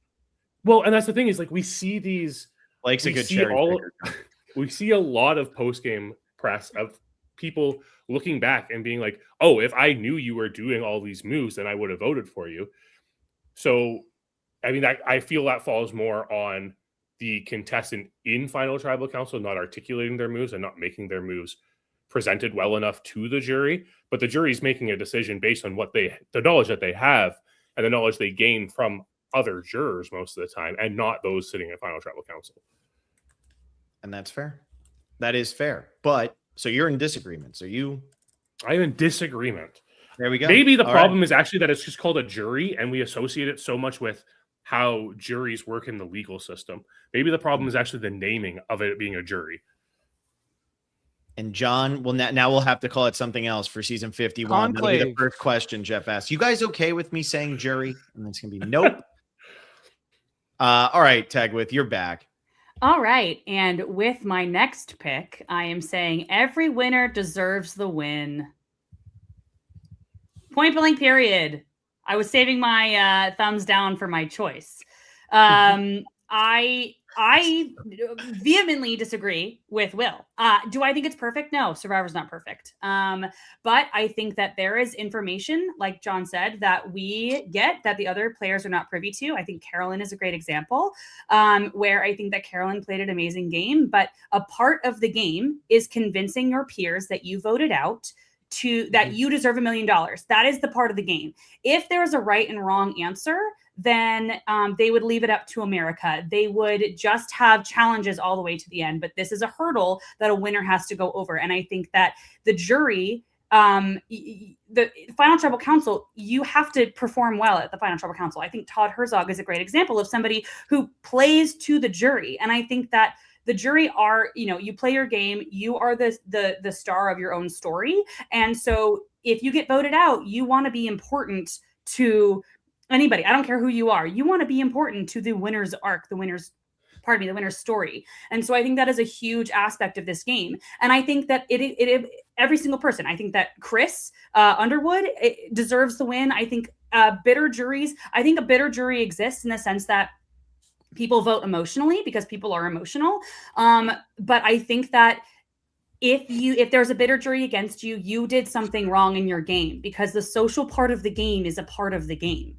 Well, and that's the thing is like we see these. Blake's a We good see cherry all. picker. We see a lot of post-game press of people looking back and being like, "Oh, if I knew you were doing all these moves, then I would have voted for you." So, I mean, I feel that falls more on the contestant in Final Tribal Council not articulating their moves and not making their moves presented well enough to the jury. But the jury's making a decision based on the knowledge that they have and the knowledge they gain from other jurors most of the time, and not those sitting at Final Tribal Council. And that's fair. That is fair. But so you're in disagreement. So I'm in disagreement. there we go. Maybe the All problem is actually that it's just called a jury and we associate it so much with how juries work in the legal system. Maybe the problem is actually the naming of it being a jury. And John, well, now we'll have to call it something else for season 51. That'll be the Conclave. first question Jeff asked. You guys okay with me saying jury? And it's going to be nope. All right, Tagwith, you're back. All right. And with my next pick, I am saying every winner deserves the win. Point blank, period. I was saving my thumbs down for my choice. I vehemently disagree with Will. Do I think it's perfect? No, Survivor's not perfect. But I think that there is information, like John said, that we get that the other players are not privy to. I think Carolyn is a great example, where I think that Carolyn played an amazing game. But a part of the game is convincing your peers that you voted out that you deserve $1 million. That is the part of the game. If there is a right and wrong answer, then they would leave it up to America. They would just have challenges all the way to the end. But this is a hurdle that a winner has to go over. And I think that the jury, the Final Tribal Council, you have to perform well at the Final Tribal Council. I think Todd Herzog is a great example of somebody who plays to the jury. And I think that the jury are, you play your game, you are the star of your own story. And so if you get voted out, you want to be important to anybody. I don't care who you are. You want to be important to the winner's arc, the winner's story. And so I think that is a huge aspect of this game. And I think that it every single person, I think that Chris Underwood deserves the win. I think a bitter jury exists in the sense that people vote emotionally because people are emotional. But I think that if there's a bitter jury against you, you did something wrong in your game, because the social part of the game is a part of the game.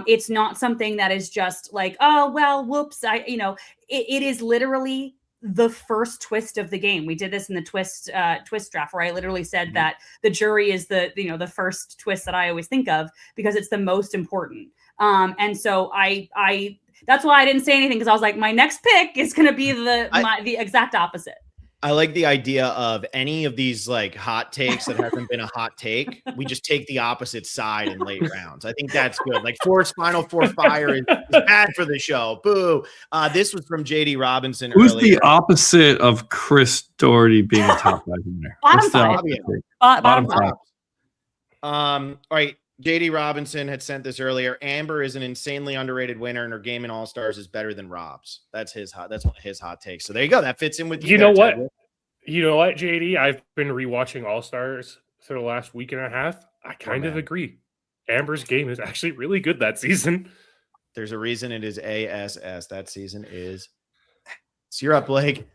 It's not something that is just like, oh, well, whoops. It is literally the first twist of the game. We did this in the twist draft, where I literally said that the jury is the first twist that I always think of, because it's the most important. And so I that's why I didn't say anything, because I was like, my next pick is going to be the exact opposite. I like the idea of any of these like hot takes that hasn't been a hot take. We just take the opposite side in late rounds. I think that's good. Like Force Final Four Fire is bad for the show. Boo. This was from JD Robinson. Who's earlier. the opposite of Chris Doherty being a top 5 winner? Bottom What's the five. opposite? Bottom five. All right. JD Robinson had sent this earlier. Amber is an insanely underrated winner, and her game in All Stars is better than Rob's. That's one of his hot takes. So there you go. That fits in with you. You know what, JD? I've been rewatching All Stars for the last week and a half. I kind of agree. Amber's game is actually really good that season. There's a reason it is ASS. That season is. So you're up, Blake.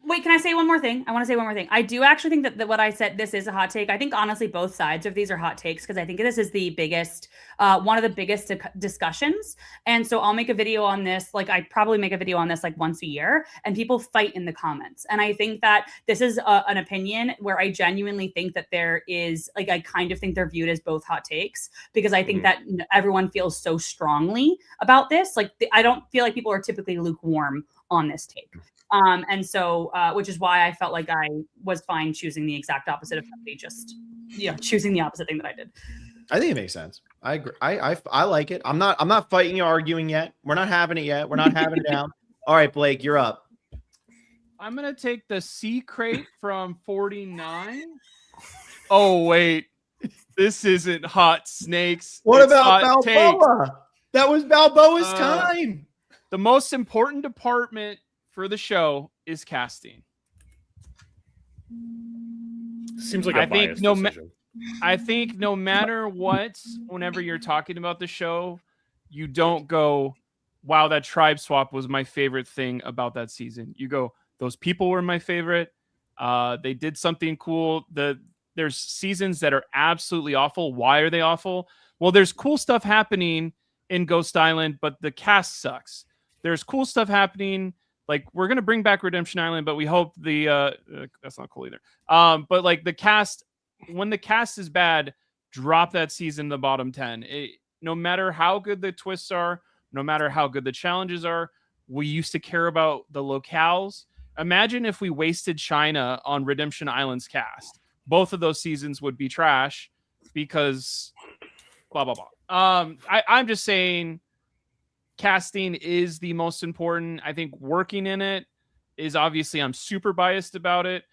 Wait, can I say one more thing? I want to say one more thing. I do actually think that what I said, this is a hot take. I think honestly both sides of these are hot takes, because I think this is the biggest, one of the biggest discussions. And so I'll make a video on this. Like I probably make a video on this like once a year, and people fight in the comments. And I think that this is an opinion where I genuinely think that there is like, I kind of think they're viewed as both hot takes, because I think that everyone feels so strongly about this. Like I don't feel like people are typically lukewarm on this take. And so, which is why I felt like I was fine choosing the exact opposite of somebody just, choosing the opposite thing that I did. I think it makes sense. I agree. I like it. I'm not fighting you, arguing yet. We're not having it yet. We're not having it down. All right, Blake, you're up. I'm going to take the C crate from 49. Oh, wait. This isn't hot snakes. What It's about hot Balboa? takes. That was Balboa's time. The most important department for the show is casting. Seems like I a think biased no decision. I think no matter what, whenever you're talking about the show, you don't go, wow, that tribe swap was my favorite thing about that season. You go, those people were my favorite. They did something cool. There's seasons that are absolutely awful. Why are they awful? Well, there's cool stuff happening in Ghost Island, but the cast sucks. There's cool stuff happening. Like, we're gonna bring back Redemption Island, but we hope that's not cool either. But like the cast, when the cast is bad, drop that season in the bottom 10. No matter how good the twists are, no matter how good the challenges are, we used to care about the locales. Imagine if we wasted China on Redemption Island's cast. Both of those seasons would be trash because blah, blah, blah. I'm just saying casting is the most important. I think working in it is obviously, I'm super biased about it,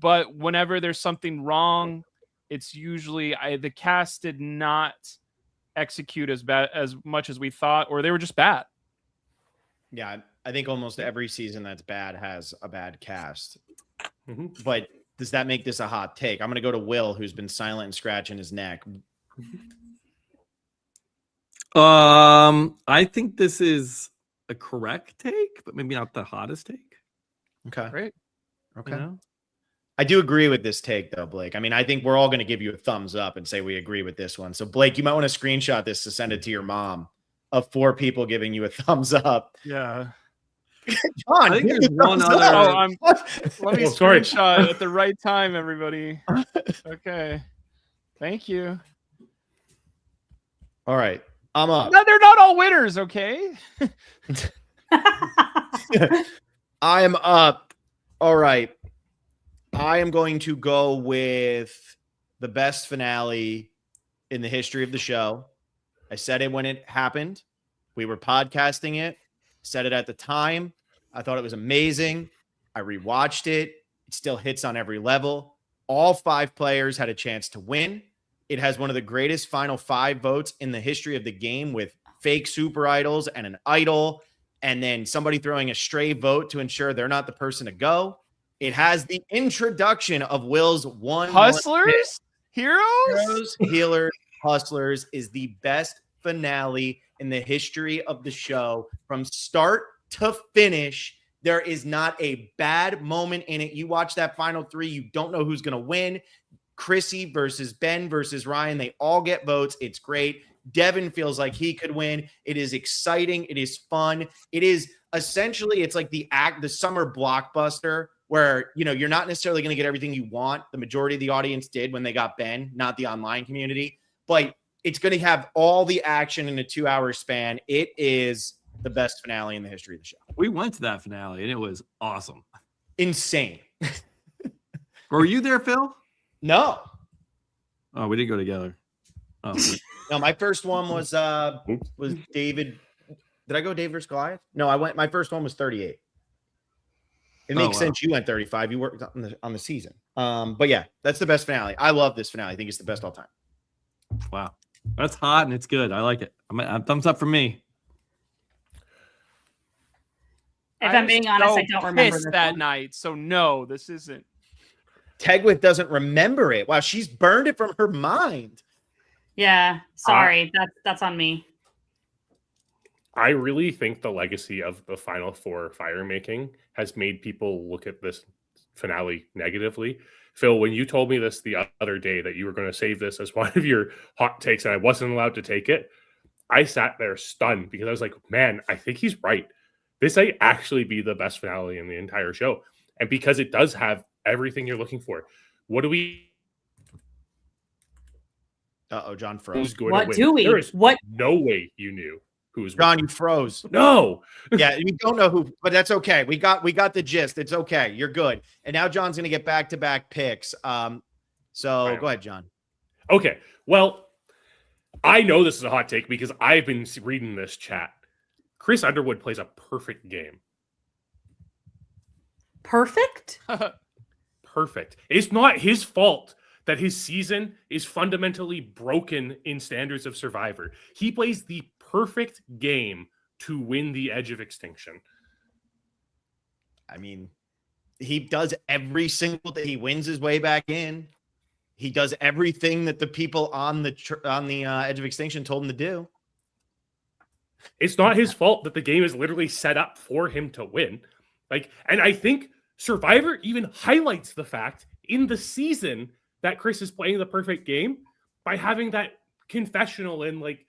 but whenever there's something wrong, it's usually the cast did not execute as much as we thought, or they were just bad. Yeah, I think almost every season that's bad has a bad cast. Mhm. But does that make this a hot take? I'm going to go to Will, who's been silent and scratching his neck. I think this is a correct take, but maybe not the hottest take. Okay. Great. Okay. You know? I do agree with this take, though, Blake. I mean, I think we're all going to give you a thumbs up and say we agree with this one. So, Blake, you might want to screenshot this to send it to your mom of 4 people giving you a thumbs up. Yeah. John, I think give there's me one thumbs other- up. Let me Oh, sorry. screenshot at the right time, everybody. Okay. Thank you. All right. I'm up. No, they're not all winners, okay? I am up. All right. I am going to go with the best finale in the history of the show. I said it when it happened. We were podcasting it. Said it at the time. I thought it was amazing. I rewatched it. It still hits on every level. All 5 players had a chance to win. It has one of the greatest final 5 votes in the history of the game, with fake super idols and an idol, and then somebody throwing a stray vote to ensure they're not the person to go. It has the introduction of Will's one Hustlers? Heroes? Healers, Hustlers is the best finale in the history of the show. From start to finish, there is not a bad moment in it. You watch that final 3, you don't know who's going to win. Chrissy versus Ben versus Ryan, they all get votes. It's great. Devin feels like he could win. It is exciting. It is fun. It is essentially, it's like the summer blockbuster where, you know, you're not necessarily going to get everything you want. The majority of the audience did when they got Ben, not the online community, but it's going to have all the action in a 2-hour span. It is the best finale in the history of the show. We went to that finale and it was awesome. Insane. Were you there, Phil? No, Oh, we didn't go together. Oh, no, my first one was David. Did I go David versus Goliath? No, I went. My first one was 38. It makes sense. You went 35. You worked on the season. But yeah, that's the best finale. I love this finale. I think it's the best all time. wow. That's hot and it's good. I like it. I'm thumbs up for me. If I'm being honest, I don't remember pissed this that one. night. So no, this isn't. Tegwith doesn't remember it. Wow, she's burned it from her mind. Yeah, sorry. That's on me. I really think the legacy of the Final Four fire making has made people look at this finale negatively. Phil, when you told me this the other day that you were going to save this as one of your hot takes and I wasn't allowed to take it, I sat there stunned because I was like, man, I think he's right. This might actually be the best finale in the entire show. And because it does have everything you're looking for. What do we... Uh-oh, John froze. Who's going What to win? do we? There is What? no way you knew who was John, you froze. No. Yeah, we don't know who, but that's okay. We got the gist. It's okay. You're good. And now John's going to get back-to-back picks. So go ahead, John. Okay. Well, I know this is a hot take because I've been reading this chat. Chris Underwood plays a perfect game. Perfect? Perfect. It's not his fault that his season is fundamentally broken in standards of Survivor. He plays the perfect game to win the Edge of Extinction. I mean, he does every single day. He wins his way back in. He does everything that the people on the Edge of Extinction told him to do. It's not his fault that the game is literally set up for him to win. Like, and I think Survivor even highlights the fact in the season that Chris is playing the perfect game by having that confessional in like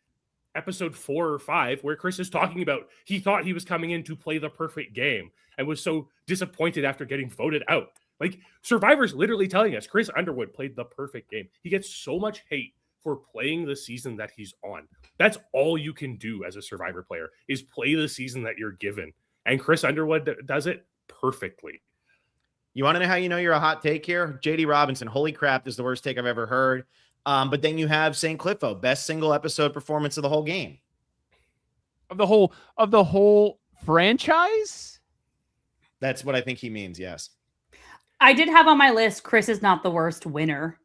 episode 4 or 5 where Chris is talking about he thought he was coming in to play the perfect game and was so disappointed after getting voted out. Like, Survivor's literally telling us Chris Underwood played the perfect game. He gets so much hate for playing the season that he's on. That's all you can do as a Survivor player is play the season that you're given. And Chris Underwood does it perfectly. You want to know how you know you're a hot take here? JD Robinson, holy crap, this is the worst take I've ever heard. But then you have St. Cliffo, best single episode performance of the whole game. Of the whole franchise? That's what I think he means, yes. I did have on my list, Chris is not the worst winner.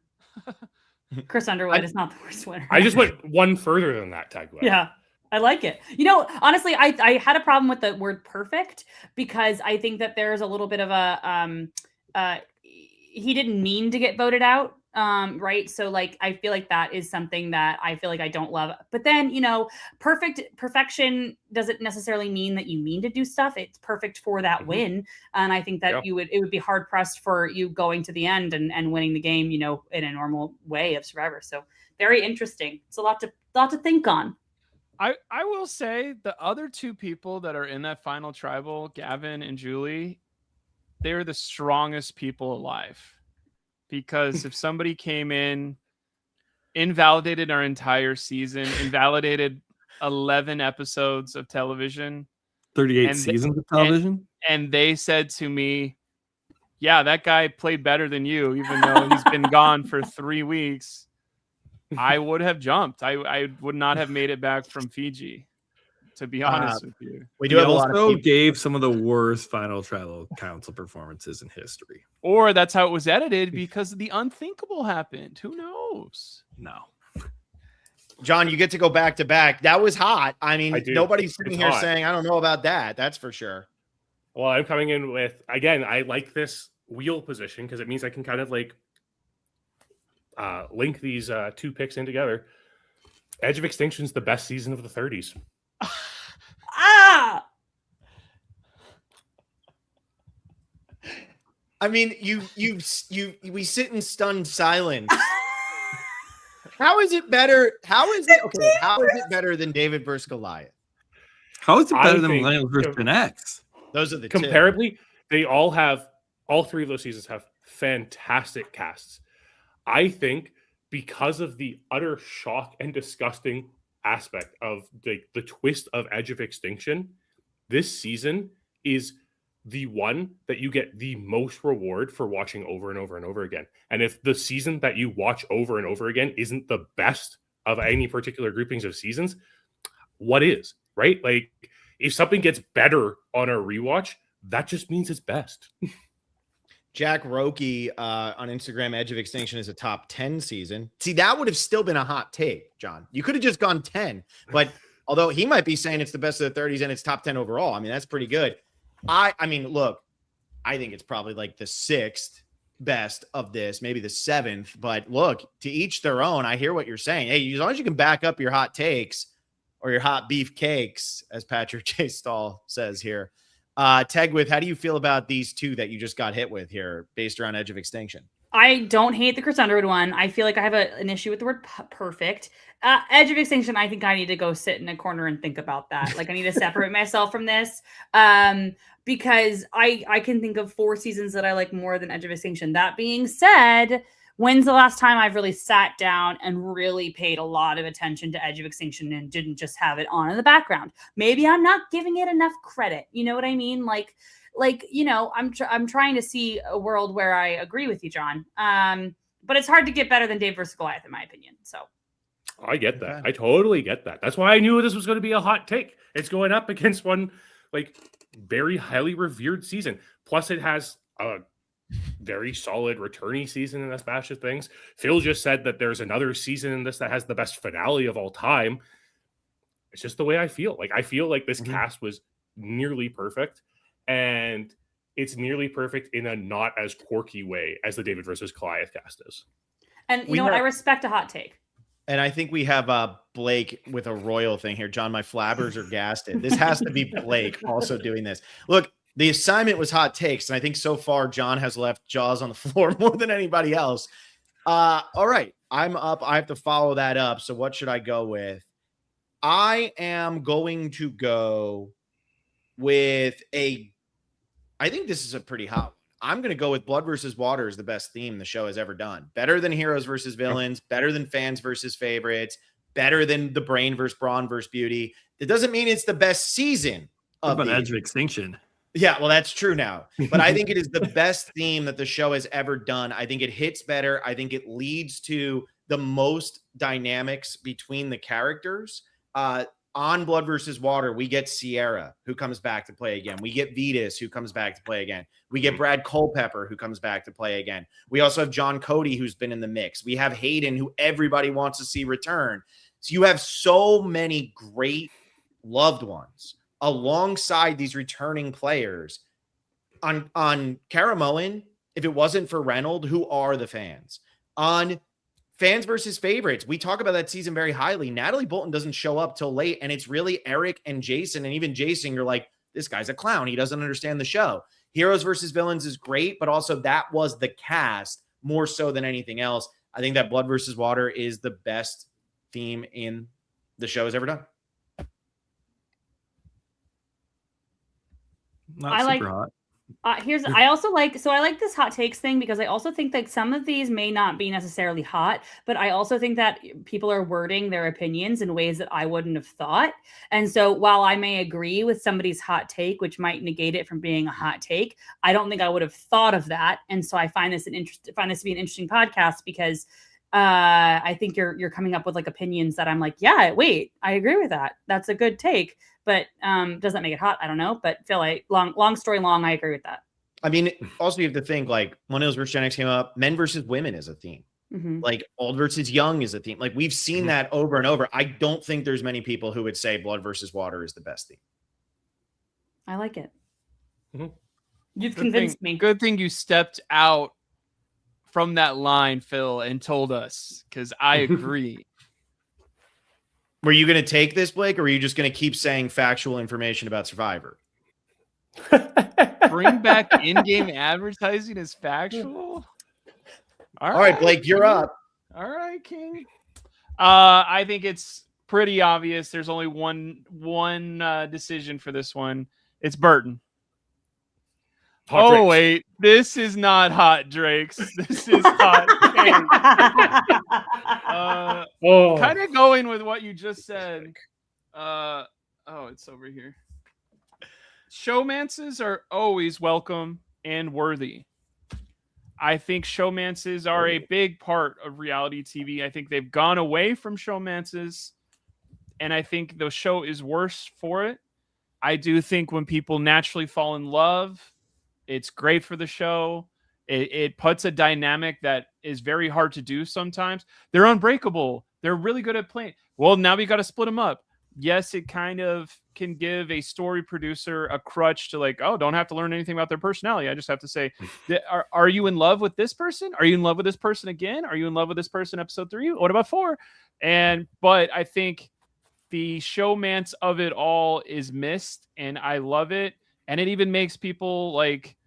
Chris Underwood is not the worst winner. I just went one further than that, Tagway. Yeah, I like it. You know, honestly, I had a problem with the word perfect because I think that there's a little bit of a he didn't mean to get voted out. Right. So like, I feel like that is something that I feel like I don't love. But then, you know, perfection doesn't necessarily mean that you mean to do stuff. It's perfect for that win. And I think that it would be hard pressed for you going to the end and winning the game, you know, in a normal way of Survivor. So very interesting. It's a lot to think on. I will say the other two people that are in that final tribal, Gavin and Julie, they're the strongest people alive. Because if somebody came in, invalidated our entire season, invalidated 11 episodes of television, 38 seasons of television, and they said to me, yeah, that guy played better than you, even though he's been gone for 3 weeks, I would have jumped. I would not have made it back from Fiji, to be honest with you. We do have a lot of people. Gave some of the worst final tribal council performances in history. Or that's how it was edited because the unthinkable happened. Who knows? No. John, you get to go back to back. That was hot. I mean, nobody's sitting here hot. saying, I don't know about that. That's for sure. Well, I'm coming in with, again, I like this wheel position because it means I can kind of like link these two picks in together. Edge of Extinction's the best season of the 30s. I mean, we sit in stunned silence. How is it better? How is it better than David versus Goliath? How is it better than Lions versus Gen X? Those are the comparably, they all three of those seasons have fantastic casts. I think because of the utter shock and disgusting aspect of the twist of Edge of Extinction, this season is the one that you get the most reward for watching over and over and over again. And if the season that you watch over and over again isn't the best of any particular groupings of seasons, what is, right? Like, if something gets better on a rewatch, that just means it's best. Jack Roki on Instagram, Edge of Extinction is a top 10 season. See, that would have still been a hot take, John. You could have just gone 10, but although he might be saying it's the best of the 30s and it's top 10 overall, I mean, that's pretty good. I mean, look, I think it's probably like the 6th best of this, maybe the 7th, but look, to each their own. I hear what you're saying. Hey, as long as you can back up your hot takes or your hot beef cakes, as Patrick J. Stahl says here. Tegwith, how do you feel about these two that you just got hit with here based around Edge of Extinction? I don't hate the Chris Underwood one. I feel like I have an issue with the word perfect. Edge of Extinction, I think I need to go sit in a corner and think about that. Like, I need to separate myself from this because I can think of 4 seasons that I like more than Edge of Extinction. That being said, when's the last time I've really sat down and really paid a lot of attention to Edge of Extinction and didn't just have it on in the background? Maybe I'm not giving it enough credit. You know what I mean? Like, you know, I'm trying to see a world where I agree with you, John. But it's hard to get better than Dave versus Goliath, in my opinion. So I get that. I totally get that. That's why I knew this was going to be a hot take. It's going up against one like very highly revered season. Plus, it has a very solid returnee season in this batch of things. Phil just said that there's another season in this that has the best finale of all time. It's just the way I feel. Like, I feel like this cast was nearly perfect. And it's nearly perfect in a not as quirky way as the David versus Goliath cast is. And you We know what? I have- respect a hot take. And I think we have Blake with a royal thing here. John, my flabbers are gasted. This has to be Blake also doing this. Look, the assignment was hot takes, and I think so far John has left jaws on the floor more than anybody else. All right, I'm up. I have to follow that up. So what should I go with? I am going to go with I think this is a pretty hot one. I'm going to go with Blood versus Water is the best theme the show has ever done. Better than Heroes versus Villains, better than Fans versus Favorites, better than The Brain versus Brawn versus Beauty. It doesn't mean it's the best season What of about the Edge of Extinction? Yeah, well, that's true now. But I think it is the best theme that the show has ever done. I think it hits better. I think it leads to the most dynamics between the characters. On Blood versus Water, we get Sierra, who comes back to play again. We get Vetus, who comes back to play again. We get Brad Culpepper, who comes back to play again. We also have John Cody, who's been in the mix. We have Hayden, who everybody wants to see return. So you have so many great loved ones alongside these returning players. On Caramoan, if it wasn't for Reynolds, who are the fans? On Fans versus Favorites, we talk about that season very highly. Natalie Bolton doesn't show up till late, and it's really Eric and Jason, and even Jason, you're like, this guy's a clown. He doesn't understand the show. Heroes versus Villains is great, but also that was the cast more so than anything else. I think that Blood versus Water is the best theme in the show has ever done. Not I super like- hot. I also like this hot takes thing because I also think that some of these may not be necessarily hot, but I also think that people are wording their opinions in ways that I wouldn't have thought. And so while I may agree with somebody's hot take, which might negate it from being a hot take, I don't think I would have thought of that. And so I find this to be an interesting podcast because I think you're coming up with like opinions that I'm like, yeah, wait, I agree with that. That's a good take. But does that make it hot? I don't know. But feel like long story long, I agree with that. I mean, also you have to think like Millennials versus Gen X came up, men versus women is a theme. Mhm. Like old versus young is a theme. Like we've seen that over and over. I don't think there's many people who would say Blood versus Water is the best theme. I like it. Mhm. You've Good convinced thing, me. Good thing you stepped out from that line, Phil, and told us because I agree. Were you going to take this, Blake, or were you just going to keep saying factual information about Survivor? Bring back in-game advertising as factual. All right, Blake, you're up. All right, King. I think it's pretty obvious. There's only one decision for this one. It's Burton. Hot Oh drinks. wait, this is not hot Drakes. This is hot King. Oh, Kind of going with what you just said. Oh, it's over here. Showmances are always welcome and worthy. I think showmances are a big part of reality TV. I think they've gone away from showmances, and I think the show is worse for it. I do think when people naturally fall in love, it's great for the show. It puts a dynamic that is very hard to do sometimes. They're unbreakable. They're really good at playing. Well, now we got to split them up. Yes, it kind of can give a story producer a crutch to like, oh, don't have to learn anything about their personality. I just have to say, are you in love with this person? Are you in love with this person again? Are you in love with this person episode 3? What about 4? But I think the showmance of it all is missed, and I love it. And it even makes people like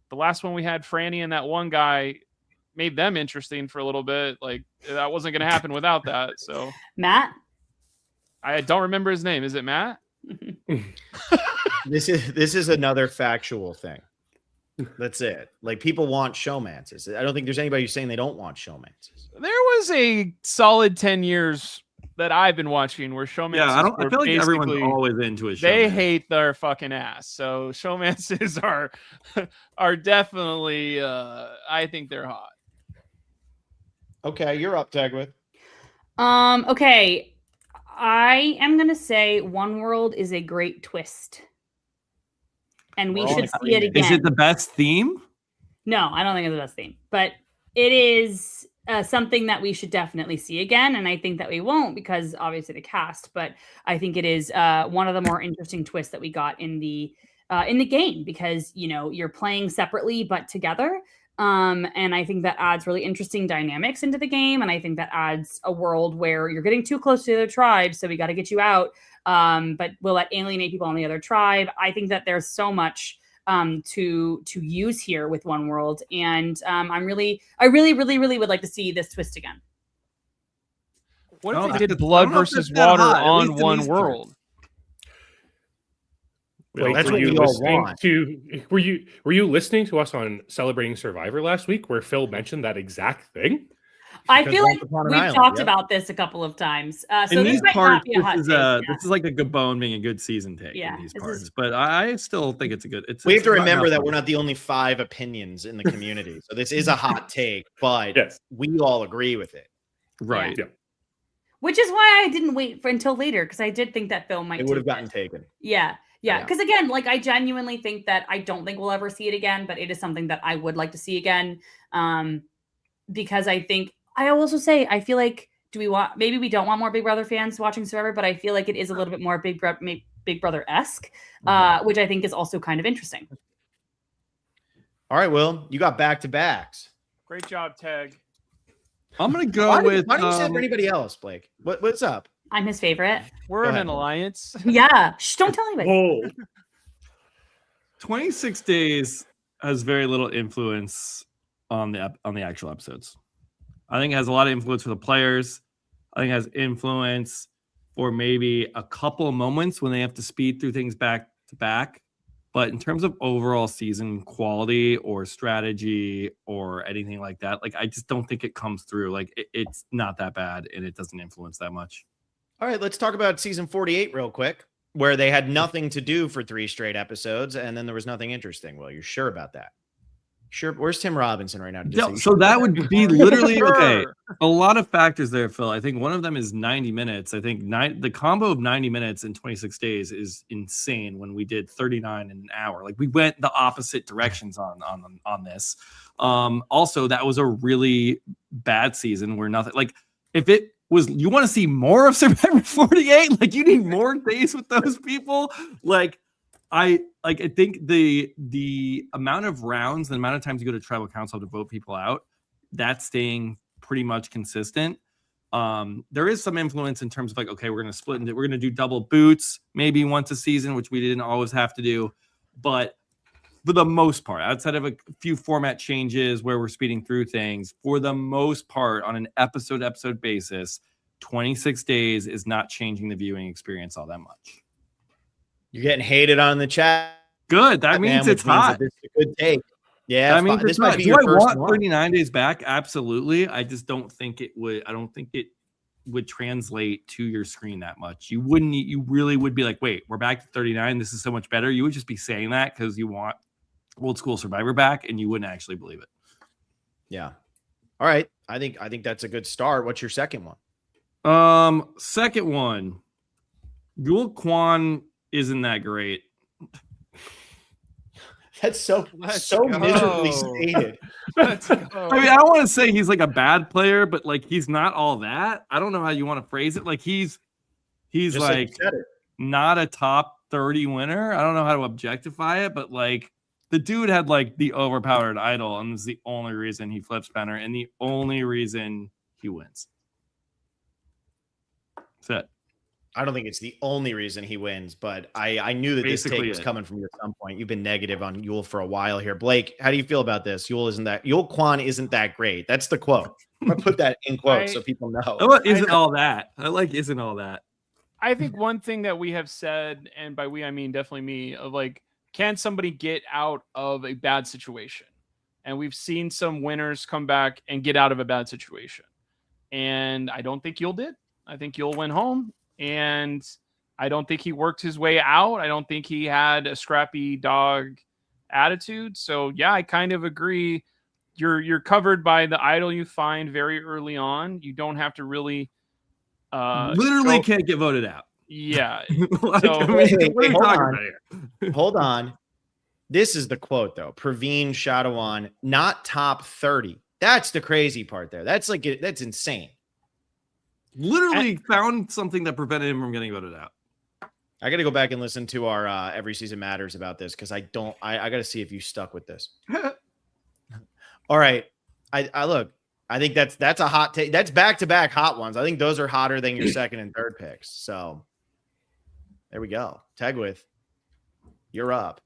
the last one we had, Franny and that one guy, made them interesting for a little bit. Like that wasn't going to happen without that. So Matt? I don't remember his name. Is it Matt? This is another factual thing. That's it. Like people want showmances. I don't think there's anybody who's saying they don't want showmances. There was a solid 10 years that I've been watching where showmances I were feel like everyone's basically- always into a show. they hate their fucking ass. So showmances are definitely I think they're hot. Okay, you're up, Tegwith. Okay. I am gonna say One World is a great twist. And we We're all should in see it agreement. again. Is it the best theme? No, I don't think it's the best theme, but it is something that we should definitely see again. And I think that we won't because obviously the cast, but I think it is one of the more interesting twists that we got in the game because, you know, you're playing separately, but together. And I think that adds really interesting dynamics into the game. And I think that adds a world where you're getting too close to the other tribe, so we got to get you out. But will that alienate people on the other tribe? I think that there's so much to use here with One World, and I really would like to see this twist again. What I if don't they did think blood that's versus that water hot, at least on in One these parts. World? Blake, That's were what you we all listening want. were you listening to us on Celebrating Survivor last week where Phil mentioned that exact thing? I Because feel Once like Upon an we've Island, talked yep. about this a couple of times. So In this these might parts, not be a hot take. this is like a Gabon being a good season take Yeah, in these this parts. is- But I still think it's a good. We have to it's remember that fun. we're not the only 5 opinions in the community. So this is a hot take, but Yes. we all agree with it. right. Yeah. Which is why I didn't wait for until later, because I did think that Phil might. It would have take gotten it. taken. Yeah. Yeah. Because again, like I genuinely think that I don't think we'll ever see it again, but it is something that I would like to see again. Because I think I also say I feel like maybe we don't want more Big Brother fans watching Survivor, but I feel like it is a little bit more Big Brother-esque, which I think is also kind of interesting. All right, Will, you got back-to-backs. Great job, Tag. I'm gonna go Why with. don't you say it for anybody else, Blake? What's up? I'm his favorite. We're Go in ahead. an alliance. Yeah. Shh, don't tell anybody. Oh, 26 days has very little influence on the actual episodes. I think it has a lot of influence for the players. I think it has influence for maybe a couple of moments when they have to speed through things back to back. But in terms of overall season quality or strategy or anything like that, like I just don't think it comes through. Like it's not that bad and it doesn't influence that much. All right, let's talk about season 48 real quick, where they had nothing to do for 3 straight episodes, and then there was nothing interesting. Well, you're sure about that? Sure. Where's Tim Robinson right now? Yeah, so that would be literally okay. Sure. A lot of factors there, Phil. I think one of them is 90 minutes. I think the combo of 90 minutes and 26 days is insane when we did 39 in an hour. Like we went the opposite directions on this. Also, that was a really bad season where nothing like if it was you want to see more of Survivor 48, like you need more days with those people. I think the amount of rounds, the amount of times you go to tribal council to vote people out, that's staying pretty much consistent. There is some influence in terms of like, okay, we're going to split into, we're going to do double boots maybe once a season, which we didn't always have to do. But for the most part, outside of a few format changes where we're speeding through things, for the most part, on an episode basis, 26 days is not changing the viewing experience all that much. You're getting hated on in the chat. Good. That means which it's hot. that this is a good take. Yeah, I mean, this might be do your I first want one. 39 days back? Absolutely. I just don't think it would. I don't think it would translate to your screen that much. You wouldn't. You really would be like, wait, we're back to 39. This is so much better. You would just be saying that because you want old school Survivor back, and you wouldn't actually believe it. Yeah. All right. I think that's a good start. What's your second one? Second one, Yul Kwan isn't that great. That's so Let's so go. miserably stated. Let's go. I mean, I don't want to say he's like a bad player, but like he's not all that. I don't know how you want to phrase it. Like he's Just like you said it. not a top 30 winner. I don't know how to objectify it, but like the dude had like the overpowered idol, and it's the only reason he flips banner and the only reason he wins. That's it. I don't think it's the only reason he wins, but I knew that this Basically take was it. coming from you at some point. You've been negative on Yul for a while here. Blake, how do you feel about this? Yul Kwan isn't that great. That's the quote. I'm gonna put that in quotes so people know. Oh, isn't all that. I like isn't all that. I think one thing that we have said, and by we I mean definitely me, of like, can somebody get out of a bad situation? And we've seen some winners come back and get out of a bad situation. And I don't think Yul did. I think Yul went home, and I don't think he worked his way out. I don't think he had a scrappy dog attitude. So yeah, I kind of agree. You're covered by the idol you find very early on. You don't have to really Literally go- can't get voted out. Yeah. Like, So- I mean, Wait, what are you hold talking on. about here? Hold on. This is the quote though. Praveen Shadawan, not top 30. That's the crazy part there. That's that's insane. Literally found something that prevented him from getting voted out. I got to go back and listen to our Every Season Matters about this because I got to see if you stuck with this. All All right. I look. I think that's a hot take. That's back-to-back hot ones. I think those are hotter than your second and third picks. So there we go. Tegwith, you're up.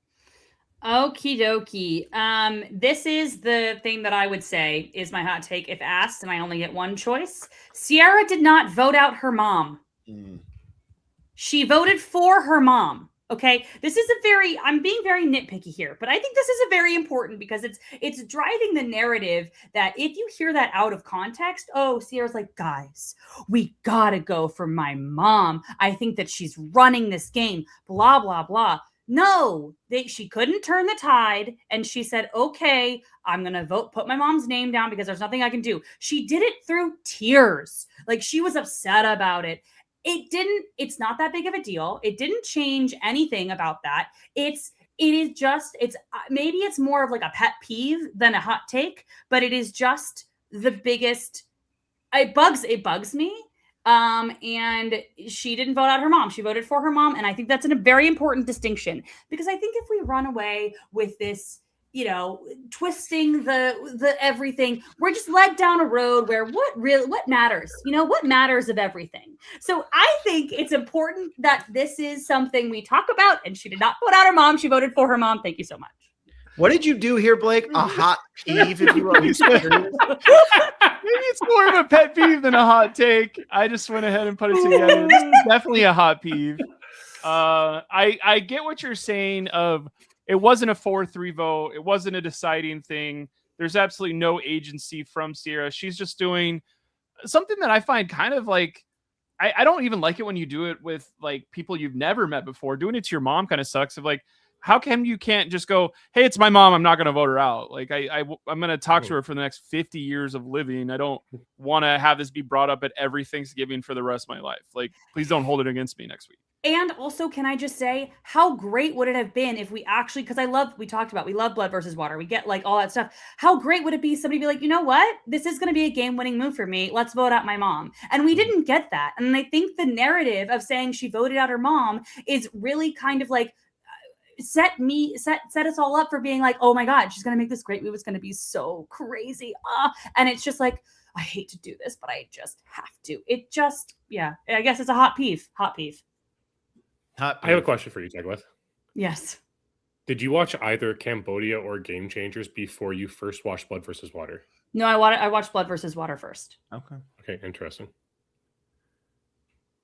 Okie dokie. This is the thing that I would say is my hot take if asked, and I only get one choice. Ciara did not vote out her mom. She voted for her mom. Okay, this is I'm being very nitpicky here, but I think this is a very important because it's driving the narrative that if you hear that out of context, oh, Ciara's like, guys, we gotta go for my mom. I think that she's running this game, blah, blah, blah. No, she couldn't turn the tide. And she said, okay, I'm going to put my mom's name down because there's nothing I can do. She did it through tears. Like she was upset about it. It's not that big of a deal. It didn't change anything about that. Maybe it's more of like a pet peeve than a hot take, but it is just the biggest, it bugs me. And she didn't vote out her mom. She voted for her mom. And I think that's a very important distinction because I think if we run away with this, twisting the everything, we're just led down a road where what matters, what matters of everything. So I think it's important that this is something we talk about, and she did not vote out her mom. She voted for her mom. Thank you so much. What did you do here, Blake? A hot peeve, if you will. Maybe it's more of a pet peeve than a hot take. I just went ahead and put it together. It's definitely a hot peeve. I get what you're saying of it wasn't a 4-3 vote. It wasn't a deciding thing. There's absolutely no agency from Ciara. She's just doing something that I find kind of like, I don't even like it when you do it with like people you've never met before. Doing it to your mom kind of sucks. Of like, how come you can't just go, hey, it's my mom, I'm not going to vote her out. Like I'm going to talk to her for the next 50 years of living. I don't want to have this be brought up at every Thanksgiving for the rest of my life. Like, please don't hold it against me next week. And also, can I just say, how great would it have been if we actually, because we love Blood versus Water. We get like all that stuff. How great would it be somebody be like, you know what? This is going to be a game-winning move for me. Let's vote out my mom. And we didn't get that. And I think the narrative of saying she voted out her mom is really kind of like, set us all up for being like, oh my God, she's going to make this great move. It's going to be so crazy. And it's just like, I hate to do this, but I just have to. It just, I guess it's a hot peeve. I have a question for you, Tegwith. Yes. Did you watch either Cambodia or Game Changers before you first watched Blood versus Water? No, I watched Blood versus Water first. Okay, interesting.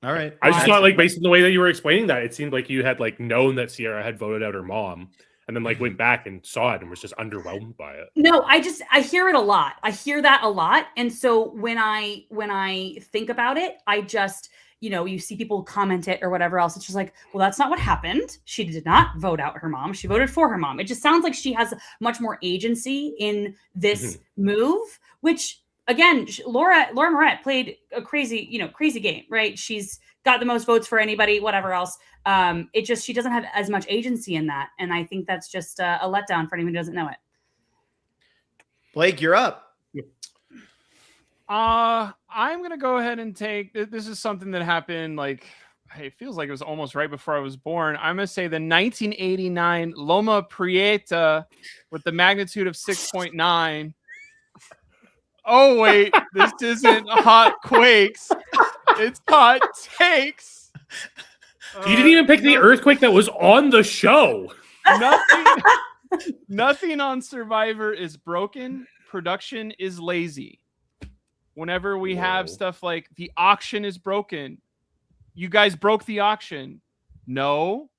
All right. I just thought, like, based on the way that you were explaining that, it seemed like you had like known that Ciara had voted out her mom, and then like went back and saw it and was just underwhelmed by it. No, I hear it a lot. I hear that a lot, and so when I think about it, I just, you see people comment it or whatever else. It's just like, well, that's not what happened. She did not vote out her mom. She voted for her mom. It just sounds like she has much more agency in this move, which. Again, Laura Moret played a crazy game, right? She's got the most votes for anybody, whatever else. She doesn't have as much agency in that. And I think that's just a letdown for anyone who doesn't know it. Blake, you're up. I'm going to go ahead and take, this is something that happened like, it feels like it was almost right before I was born. I'm going to say the 1989 Loma Prieta with the magnitude of 6.9. Oh, wait, this isn't hot quakes. It's hot takes. He didn't even pick the earthquake that was on the show. Nothing on Survivor is broken. Production is lazy. Whenever we have stuff like the auction is broken, you guys broke the auction. No.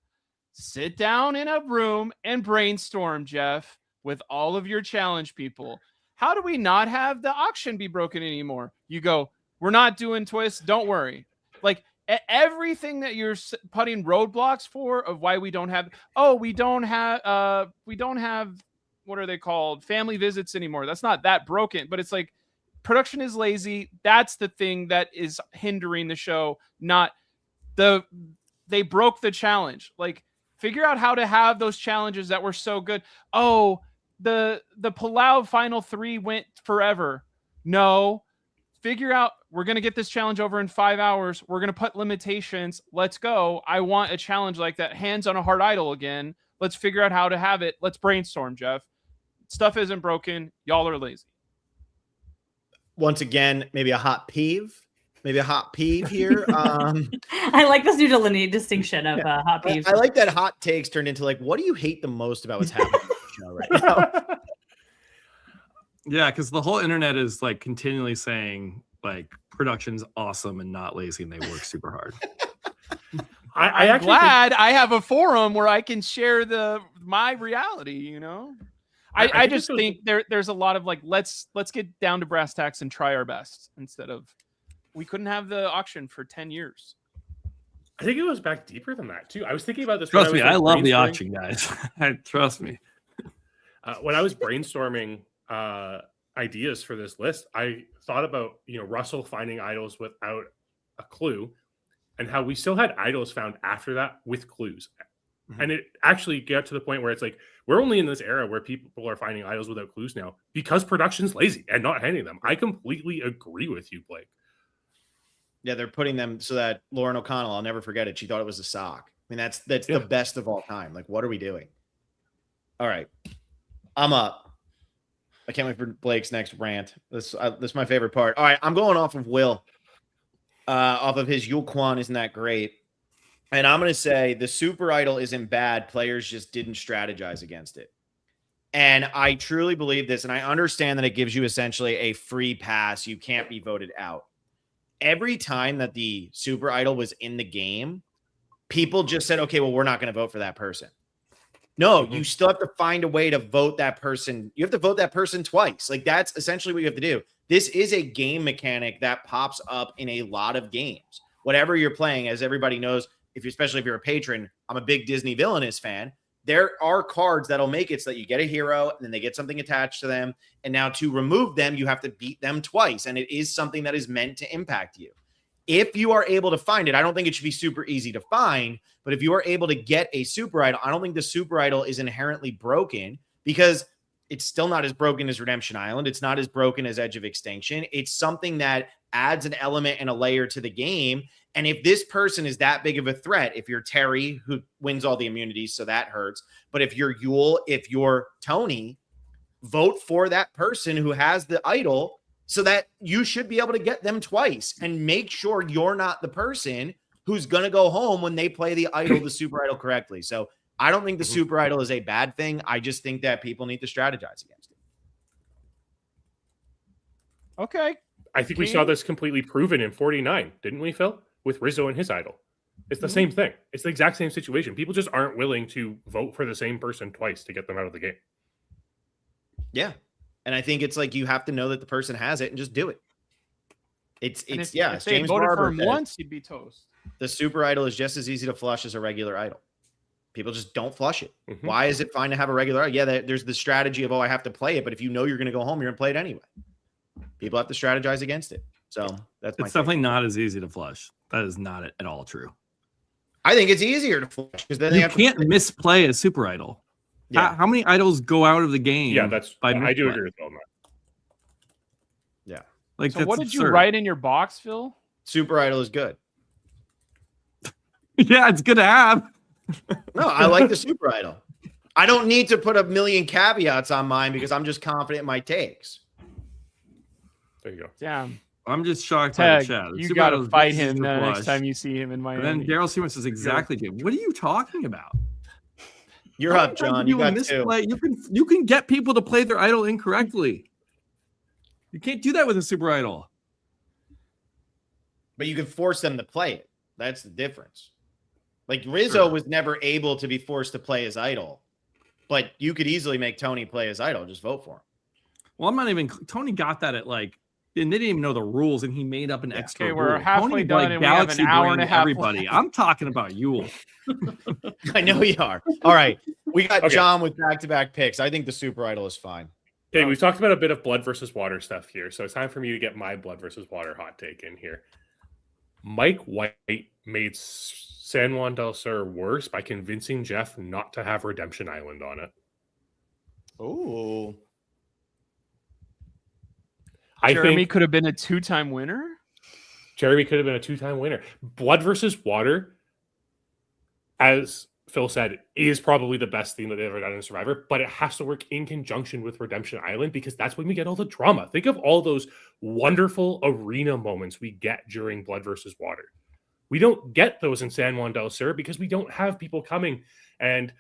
Sit down in a room and brainstorm, Jeff, with all of your challenge people. How do we not have the auction be broken anymore? You go, we're not doing twists. Don't worry. Like everything that you're putting roadblocks for of why we don't have, we don't have, what are they called? Family visits anymore. That's not that broken, but it's like production is lazy. That's the thing that is hindering the show. Not they broke the challenge. Like figure out how to have those challenges that were so good. The Palau final 3 went forever. No, figure out, we're going to get this challenge over in 5 hours. We're going to put limitations. Let's go. I want a challenge like that. Hands on a hard idol again. Let's figure out how to have it. Let's brainstorm, Jeff. Stuff isn't broken. Y'all are lazy. Once again, maybe a hot peeve. Maybe a hot peeve here. I like this new delineate distinction of hot peeves. I like that hot takes turned into like, what do you hate the most about what's happening on the show right now? Yeah, because the whole internet is like continually saying like production's awesome and not lazy, and they work super hard. I I'm actually glad I have a forum where I can share my reality. You know, I think just this was- think there's a lot of like let's get down to brass tacks and try our best instead of we couldn't have the auction for 10 years. I think it goes back deeper than that too. I was thinking about this. when Trust me, was, I like, love the brainstorming. auction, guys. Trust me. When I was brainstorming ideas for this list, I thought about Russell finding idols without a clue, and how we still had idols found after that with clues. And it actually got to the point where it's like we're only in this era where people are finding idols without clues now because production's lazy and not handing them. I completely agree with you, Blake. Yeah, they're putting them so that Lauren O'Connell, I'll never forget it. She thought it was a sock. I mean, that's the best of all time. Like, what are we doing? All right, I'm up. I can't wait for Blake's next rant. This is my favorite part. All right, I'm going off of Will. Off of his Yul Kwan isn't that great. And I'm going to say the super idol isn't bad. Players just didn't strategize against it. And I truly believe this. And I understand that it gives you essentially a free pass. You can't be voted out. Every time that the super idol was in the game, people just said, okay, well, we're not going to vote for that person. No, you still have to find a way to vote that person. You have to vote that person twice. Like, that's essentially what you have to do. This is a game mechanic that pops up in a lot of games. Whatever you're playing, as everybody knows, especially if you're a patron, I'm a big Disney Villainous fan. There are cards that'll make it so that you get a hero and then they get something attached to them. And now to remove them, you have to beat them twice. And it is something that is meant to impact you. If you are able to find it, I don't think it should be super easy to find, but if you are able to get a super idol, I don't think the super idol is inherently broken because it's still not as broken as Redemption Island. It's not as broken as Edge of Extinction. It's something that adds an element and a layer to the game. And if this person is that big of a threat, if you're Terry, who wins all the immunities, so that hurts. But if you're Yul, if you're Tony, vote for that person who has the idol so that you should be able to get them twice and make sure you're not the person who's going to go home when they play the idol, the super idol correctly. So I don't think the super idol is a bad thing. I just think that people need to strategize against it. Okay. I think we saw this completely proven in 49, didn't we, Phil? With Rizzo and his idol. It's the same thing. It's the exact same situation. People just aren't willing to vote for the same person twice to get them out of the game. Yeah. And I think it's like you have to know that the person has it and just do it. It's If it's they James voted for Barber him said, once, he'd be toast. the super idol is just as easy to flush as a regular idol. People just don't flush it. Why is it fine to have a regular idol? Yeah, there's the strategy of, I have to play it. But if you know you're going to go home, you're going to play it anyway. People have to strategize against it. So that's my It's definitely not as easy to flush. That is not at all true. I think it's easier to flush because then they You have can't misplay a super idol. Yeah. How many idols go out of the game? Yeah, that's by I do misplay? agree with Phil on that. Yeah. Like, So that's what did you absurd. write in your box, Phil? Super idol is good. Yeah, it's good to have. No, I like the super idol. I don't need to put a million caveats on mine because I'm just confident in my takes. There you go. Damn. I'm just shocked by the Tag, chat. you Super got to idol is fight just him as the next flush. time you see him in And Miami. then Daryl Seaman says exactly, Jim. What are you talking about? You're How up, many times John. do You got two. misplay? You can get people to play their idol incorrectly. You can't do that with a super idol. But you can force them to play it. That's the difference. Like Rizzo was never able to be forced to play his idol, but you could easily make Tony play his idol. Just vote for him. Well, I'm not even. Tony got that at like, and they didn't even know the rules, and he made up an extra. Okay, we're rule. halfway Tony, done, like, and we have an galaxy hour and a brained half everybody. left. I'm talking about Yule. I know you are. All right. We got Okay. John with back-to-back picks. I think the super idol is fine. Hey, we've talked about a bit of blood versus water stuff here, so it's time for me to get my blood versus water hot take in here. Mike White made San Juan del Sur worse by convincing Jeff not to have Redemption Island on it. Oh. I Jeremy think could have been a two-time winner. Jeremy could have been a two-time winner. Blood versus water, as Phil said, is probably the best thing that they've ever done in Survivor, but it has to work in conjunction with Redemption Island because that's when we get all the drama. Think of all those wonderful arena moments we get during Blood versus Water. We don't get those in San Juan del Sur because we don't have people coming and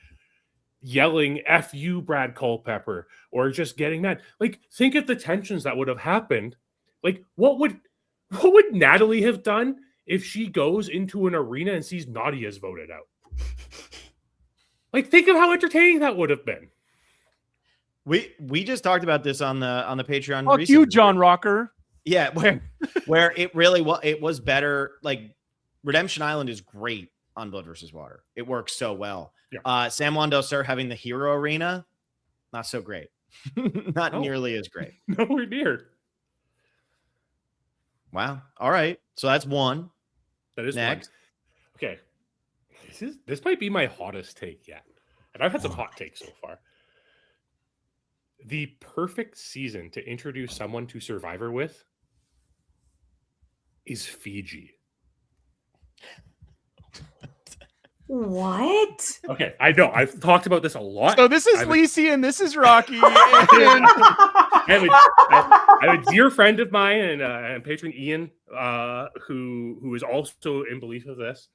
yelling "F you, Brad Culpepper," or just getting mad. Like, think of the tensions that would have happened. Like, what would Natalie have done if she goes into an arena and sees Nadia's voted out? Like, think of how entertaining that would have been. We just talked about this on the Patreon. Fuck you, John Rocker. Yeah, where it really was better. Like, Redemption Island is great on Blood versus Water. It works so well. Yeah. San Juan del Sur having the hero arena, not so great. Not nearly as great. Nowhere near. Wow. All right. So that's one. That is Next. One. Okay. This might be my hottest take yet. And I've had some hot takes so far. The perfect season to introduce someone to Survivor with is Fiji. What? Okay, I know. I've talked about this a lot. So this is Lisi and this is Rocky. And I have a dear friend of mine and patron Ian, who is also in belief of this.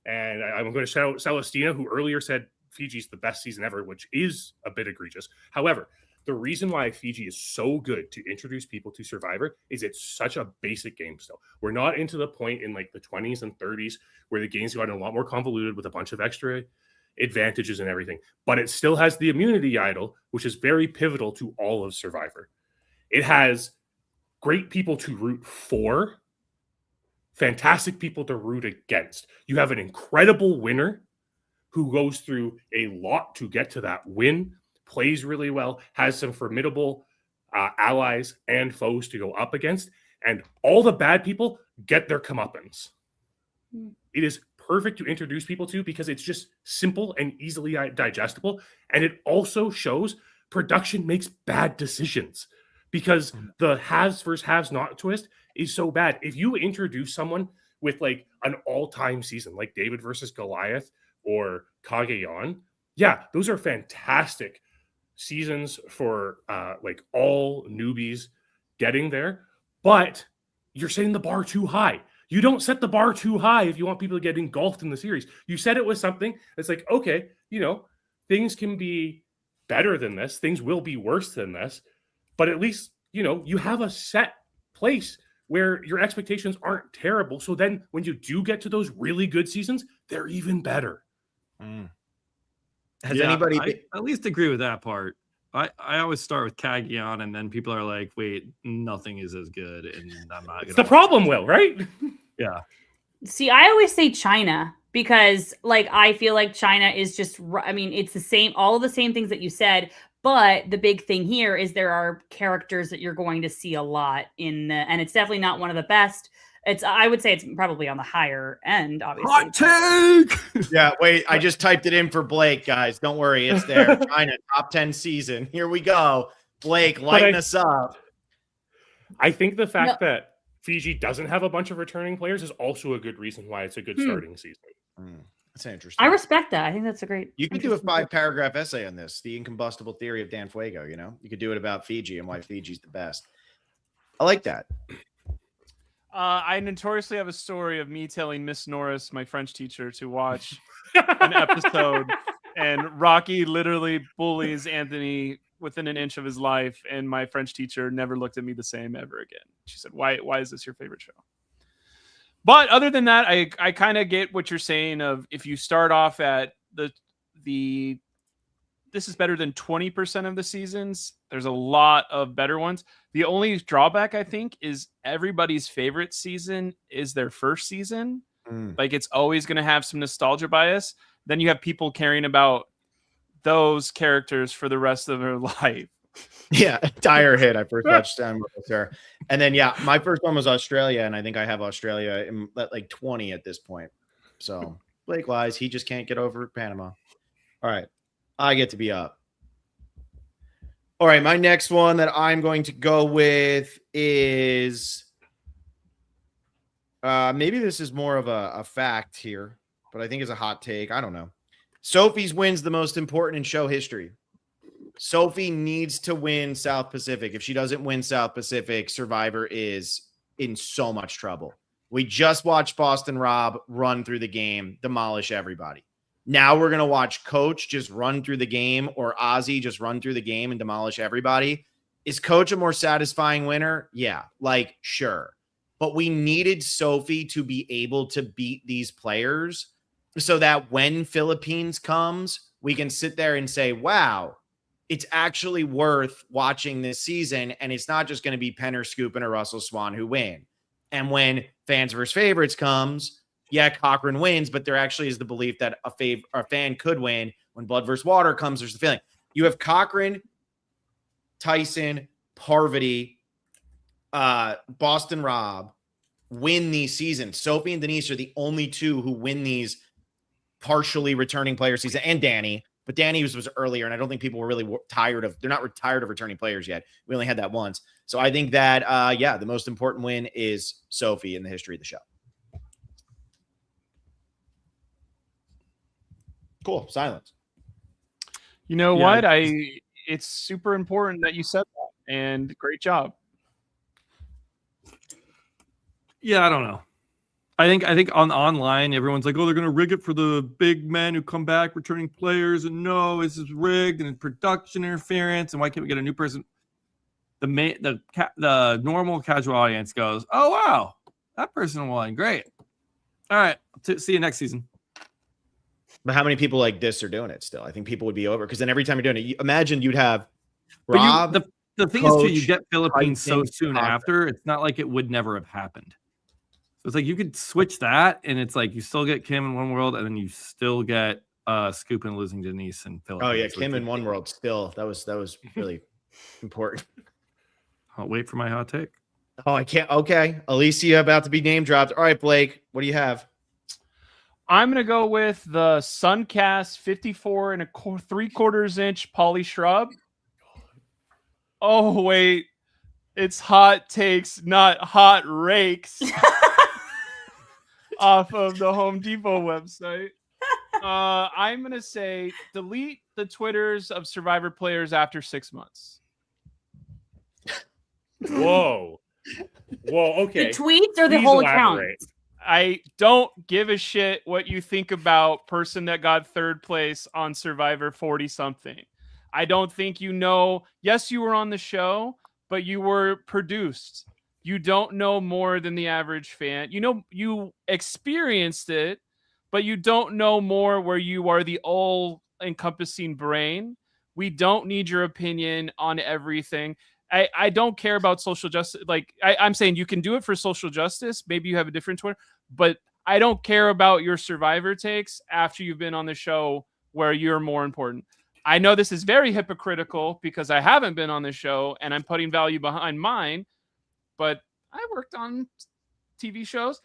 And I'm going to shout out Celestina, who earlier said Fiji's the best season ever, which is a bit egregious. However, the reason why Fiji is so good to introduce people to Survivor is it's such a basic game still. We're not into the point in like the 20s and 30s where the game's gotten a lot more convoluted with a bunch of extra advantages and everything. But it still has the immunity idol, which is very pivotal to all of Survivor. It has great people to root for, fantastic people to root against. You have an incredible winner who goes through a lot to get to that win, plays really well, has some formidable allies and foes to go up against, and all the bad people get their comeuppance. It is perfect to introduce people to because it's just simple and easily digestible, and it also shows production makes bad decisions because the haves versus haves not twist is so bad. If you introduce someone with like an all-time season, like David versus Goliath or Cagayan, yeah, those are fantastic seasons for like all newbies getting there, but you're setting the bar too high. You don't set the bar too high if you want people to get engulfed in the series. You set it with something that's like, okay, you know, things can be better than this, things will be worse than this, but at least, you know, you have a set place where your expectations aren't terrible. So then when you do get to those really good seasons, they're even better. Has anybody I at least agree with that part. I always start with Cagayan, and then people are like, wait, nothing is as good, and I'm not It's the problem, Will, right? Yeah. See, I always say China because, like, I feel like China is just, I mean, it's the same, all of the same things that you said, but the big thing here is there are characters that you're going to see a lot in the, and it's definitely not one of the best. It's, I would say it's probably on the higher end, obviously. Hot take! Yeah, wait, I just typed it in for Blake, guys. Don't worry, it's there. China top 10 season. Here we go. Blake, lighten us up. I think the fact that Fiji doesn't have a bunch of returning players is also a good reason why it's a good starting season. That's interesting. I respect that. I think that's a great. You could do a 5-paragraph essay on this, the incombustible theory of Dan Fuego, you know? You could do it about Fiji and why Fiji's the best. I like that. I notoriously have a story of me telling Miss Norris, my French teacher, to watch an episode, and Rocky literally bullies Anthony within an inch of his life, and my French teacher never looked at me the same ever again. She said, why is this your favorite show? But other than that, I kind of get what you're saying of if you start off at the this is better than 20% of the seasons. There's a lot of better ones. The only drawback, I think, is everybody's favorite season is their first season. Like, it's always going to have some nostalgia bias. Then you have people caring about those characters for the rest of their life. Yeah, dire hit. I first watched with her. And then, yeah, my first one was Australia, and I think I have Australia in like 20 at this point. So, Blake lies. He just can't get over Panama. All right. I get to be up. All right, my next one that I'm going to go with is maybe this is more of a fact here, but I think it's a hot take. I don't know. Sophie's win's the most important in show history. Sophie needs to win South Pacific. If she doesn't win South Pacific, Survivor is in so much trouble. We just watched Boston Rob run through the game, demolish everybody. Now we're going to watch Coach just run through the game, or Ozzy just run through the game and demolish everybody. Is Coach a more satisfying winner? Yeah, like, sure. But we needed Sophie to be able to beat these players so that when Philippines comes, we can sit there and say, wow, it's actually worth watching this season. And it's not just going to be Penner, Scoop, and a Russell Swan who win. And when Fans vs. Favorites comes, yeah, Cochran wins, but there actually is the belief that a fan could win. When Blood vs. Water comes, there's the feeling. You have Cochran, Tyson, Parvati, Boston Rob win these seasons. Sophie and Denise are the only two who win these partially returning player season, and Danny. But Danny was earlier, and I don't think people were really they're not tired of returning players yet. We only had that once. So I think that, the most important win is Sophie in the history of the show. Cool. Silence. You know Yeah, what? It's super important that you said that, and great job. Yeah, I don't know. I think on online, everyone's like, oh, they're going to rig it for the big men who come back, returning players. And no, this is rigged and it's production interference. And why can't we get a new person? The normal casual audience goes, oh, wow, that person won. Great. All right. See you next season. But how many people like this are doing it still? I think people would be over, because then every time you're doing it, imagine you'd have Rob. The thing is, too, you Coach, get Philippines so Tyson, soon Cochran. after. It's not like it would never have happened. So it's like you could switch that, and it's like you still get Kim in one world, and then you still get Scoop and losing Denise and Philippines. Oh yeah, Kim in one world still. That was really important. I'll wait for my hot take. Oh, I can't. Okay, Alicia about to be name dropped. All right, Blake, what do you have? I'm gonna go with the Suncast 54 and 3/4 inch poly shrub. Oh wait, it's hot takes, not hot rakes. Off of the Home Depot website. I'm gonna say delete the Twitters of Survivor players after 6 months. Whoa. Okay. The tweets or the Please whole account? elaborate. I don't give a shit what you think about person that got third place on Survivor 40 something. I don't think you know. Yes, you were on the show, but you were produced. You don't know more than the average fan. You know, you experienced it, but you don't know more where you are the all-encompassing brain. We don't need your opinion on everything. I don't care about social justice. Like, I'm saying you can do it for social justice. Maybe you have a different Twitter, but I don't care about your Survivor takes after you've been on the show where you're more important. I know this is very hypocritical because I haven't been on the show and I'm putting value behind mine, but I worked on TV shows.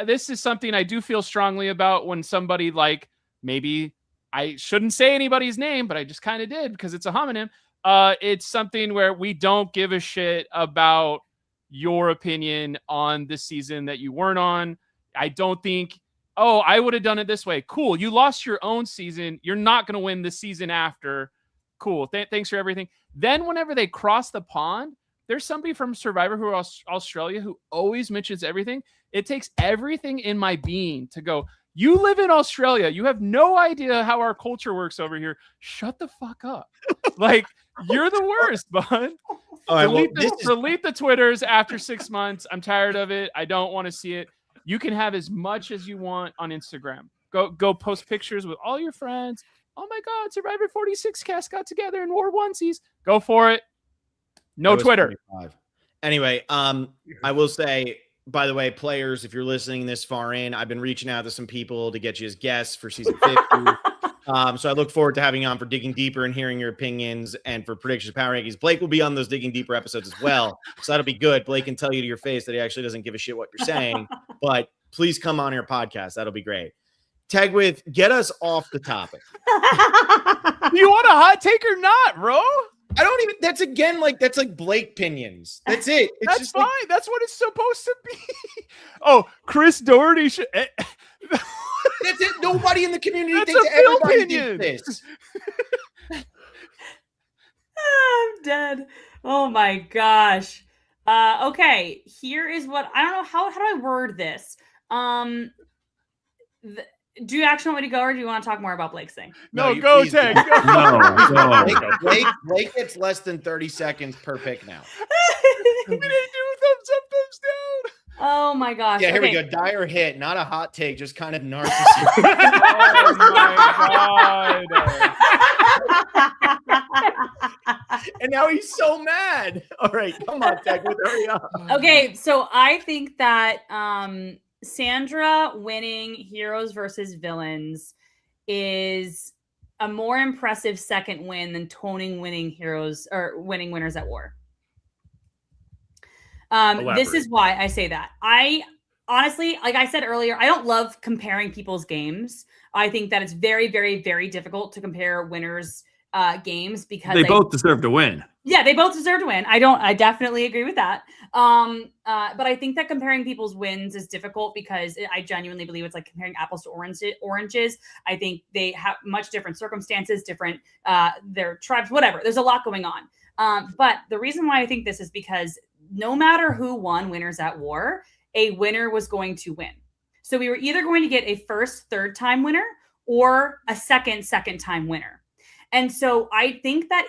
This is something I do feel strongly about when somebody, like, maybe I shouldn't say anybody's name, but I just kind of did because it's a homonym. It's something where we don't give a shit about your opinion on the season that you weren't on. I don't think, oh, I would have done it this way. Cool. You lost your own season. You're not going to win the season after. Cool. Thanks for everything. Then whenever they cross the pond, there's somebody from Survivor who are Australia who always mentions everything. It takes everything in my being to go, you live in Australia. You have no idea how our culture works over here. Shut the fuck up. Like, you're the worst, bud. All right, Delete the Twitters after 6 months. I'm tired of it. I don't want to see it. You can have as much as you want on Instagram. Go post pictures with all your friends. Oh my God, Survivor 46 cast got together and wore onesies. Go for it. No Twitter. 45. Anyway, I will say, by the way, players, if you're listening this far in, I've been reaching out to some people to get you as guests for season 50. So I look forward to having you on for Digging Deeper and hearing your opinions, and for Predictions Power Rankings. Blake will be on those Digging Deeper episodes as well. So that'll be good. Blake can tell you to your face that he actually doesn't give a shit what you're saying, but please come on your podcast. That'll be great. Tegwith, get us off the topic. You want a hot take or not, bro? I don't even, that's like Blake pinions. That's it. It's That's just fine. like, That's what it's supposed to be. Oh, Chris Doherty should. that's it. No, Everybody in the community That's thinks a Phil everybody opinion. thinks this. I'm dead. Oh my gosh. Okay, here is what I don't know how do I word this. Do you actually want me to go, or do you want to talk more about Blake's thing? No, you go, please Tag. do. Go. No, Blake gets less than 30 seconds per pick now. We didn't do thumbs up, thumbs down. Oh my gosh. Yeah, here okay. we go. Dire hit, not a hot take, just kind of narcissistic. Oh my god. And now he's so mad. All right, come on, Tech, hurry up. Okay, so I think that Sandra winning Heroes versus Villains is a more impressive second win than Tony winning Heroes or winning Winners at War. This is why I say that. I honestly, like I said earlier, I don't love comparing people's games. I think that it's very, very, very difficult to compare winners' games because they both deserve to win. Yeah, they both deserve to win. I definitely agree with that. But I think that comparing people's wins is difficult because I genuinely believe it's like comparing apples to oranges. I think they have much different circumstances, different their tribes, whatever. There's a lot going on. But the reason why I think this is because no matter who won Winners at War, a winner was going to win. So we were either going to get a first, third time winner or a second time winner. And so I think that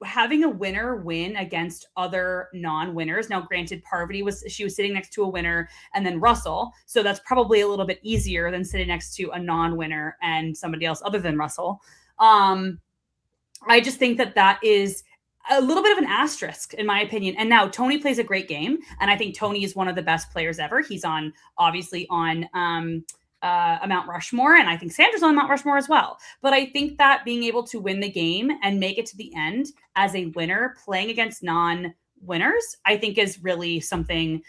having a winner win against other non-winners, now granted, Parvati was sitting next to a winner and then Russell. So that's probably a little bit easier than sitting next to a non-winner and somebody else other than Russell. I just think that is a little bit of an asterisk in my opinion. And now Tony plays a great game. And I think Tony is one of the best players ever. He's obviously on a Mount Rushmore, and I think Sandra's on Mount Rushmore as well. But I think that being able to win the game and make it to the end as a winner, playing against non-winners, I think is really something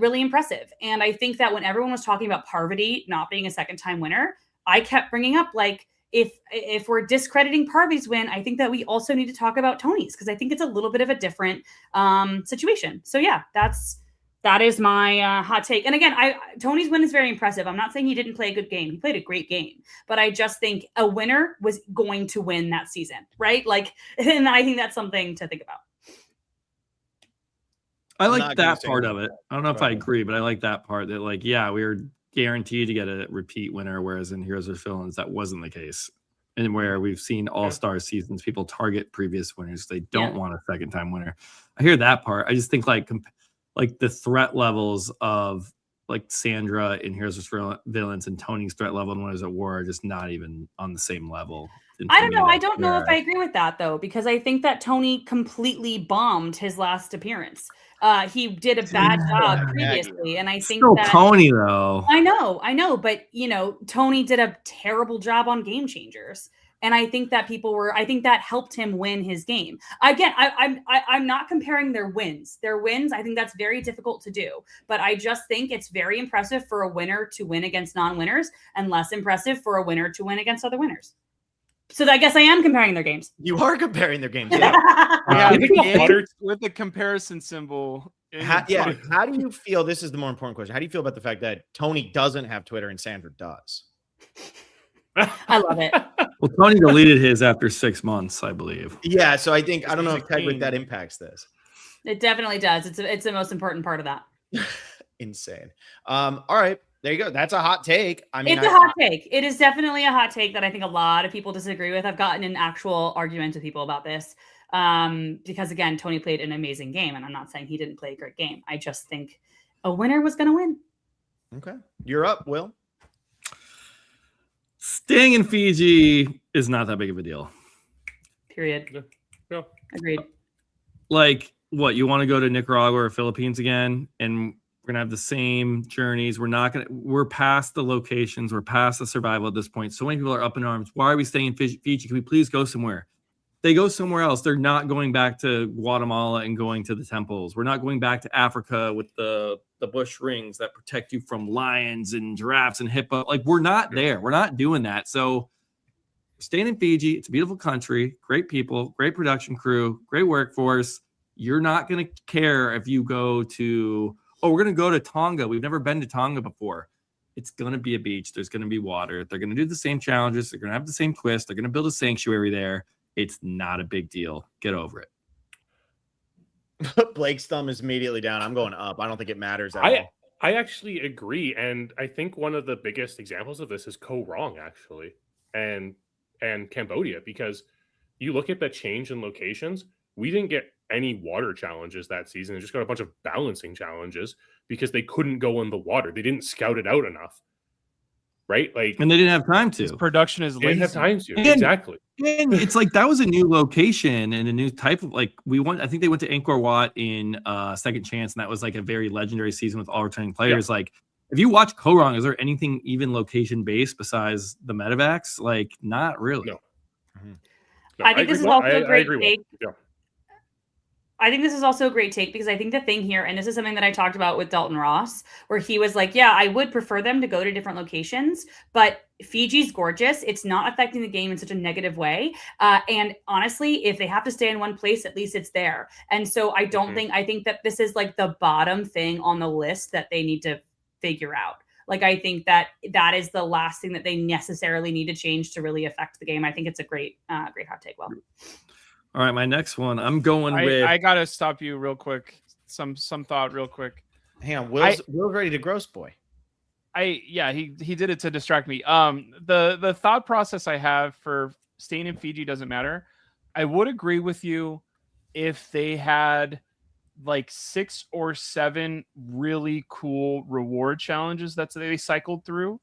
really impressive. And I think that when everyone was talking about Parvati not being a second-time winner, I kept bringing up like, if we're discrediting Parvati's win, I think that we also need to talk about Tony's because I think it's a little bit of a different situation. So yeah, that is my hot take. And again, Tony's win is very impressive. I'm not saying he didn't play a good game. He played a great game. But I just think a winner was going to win that season, right? Like, and I think that's something to think about. I like that part of it. I don't know if I agree, but I like that part that, like, yeah, we were guaranteed to get a repeat winner, whereas in Heroes vs. Villains, that wasn't the case. And where we've seen all-star seasons, people target previous winners. They don't want a second-time winner. I hear that part. I just think, like the threat levels of like Sandra in Heroes vs. Villains and Tony's threat level in Winners at War are just not even on the same level. I don't know. I don't know if I agree with that though, because I think that Tony completely bombed his last appearance. He did a bad job previously, and I think still that Tony though. I know, but Tony did a terrible job on Game Changers. And I think that I think that helped him win his game. Again, I'm not comparing their wins. Their wins, I think that's very difficult to do. But I just think it's very impressive for a winner to win against non-winners and less impressive for a winner to win against other winners. So I guess I am comparing their games. You are comparing their games. Yeah. Yeah, you think about with the comparison symbol. How do you feel? This is the more important question. How do you feel about the fact that Tony doesn't have Twitter and Sandra does? I love it. Well, Tony deleted his after 6 months, I believe. Yeah, so I don't know if technically that impacts this. It definitely does. It's the most important part of that. Insane. All right, there you go. That's a hot take. I mean, it's a hot take. It is definitely a hot take that I think a lot of people disagree with. I've gotten in actual arguments with people about this because again, Tony played an amazing game, and I'm not saying he didn't play a great game. I just think a winner was going to win. Okay, you're up, Will. Staying in Fiji is not that big of a deal. Period. Yeah. Agreed. Like, what, you want to go to Nicaragua or Philippines again, and we're gonna have the same journeys. We're past the locations, we're past the survival at this point. So many people are up in arms. Why are we staying in Fiji? Can we please go somewhere? They go somewhere else. They're not going back to Guatemala and going to the temples. We're not going back to Africa with the bush rings that protect you from lions and giraffes and hippo. Like, we're not there. We're not doing that. So staying in Fiji, it's a beautiful country, great people, great production crew, great workforce. You're not going to care if you go to, we're going to go to Tonga. We've never been to Tonga before. It's going to be a beach. There's going to be water. They're going to do the same challenges. They're going to have the same quests. They're going to build a sanctuary there. It's not a big deal. Get over it. Blake's thumb is immediately down. I'm going up. I don't think it matters at all. I actually agree, and I think one of the biggest examples of this is Koh Rong, actually, and Cambodia, because you look at the change in locations. We didn't get any water challenges that season. They just got a bunch of balancing challenges because they couldn't go in the water. They didn't scout it out enough, right? Like, And they didn't have time His to. production is they didn't have lazy. time to. And- Exactly. And it's like that was a new location and a new type of I think they went to Angkor Wat in Second Chance, and that was like a very legendary season with all returning players. Like, if you watch Koh Rong, is there anything even location based besides the medevacs? Like, not really. No. No, I think this is agree. also I a great agree with- take. Yeah. I think this is also a great take because I think the thing here, and this is something that I talked about with Dalton Ross, where he was like, yeah, I would prefer them to go to different locations, but Fiji's gorgeous. It's not affecting the game in such a negative way. And honestly, if they have to stay in one place, at least it's there. And so I don't I think that this is like the bottom thing on the list that they need to figure out. Like, I think that is the last thing that they necessarily need to change to really affect the game. I think it's a great hot take. Well, All right, my next one. I'm going with. I gotta stop you real quick. Some thought real quick. Hang on. Will's ready to gross boy. He did it to distract me. The thought process I have for staying in Fiji doesn't matter. I would agree with you if they had like 6 or 7 really cool reward challenges that they cycled through.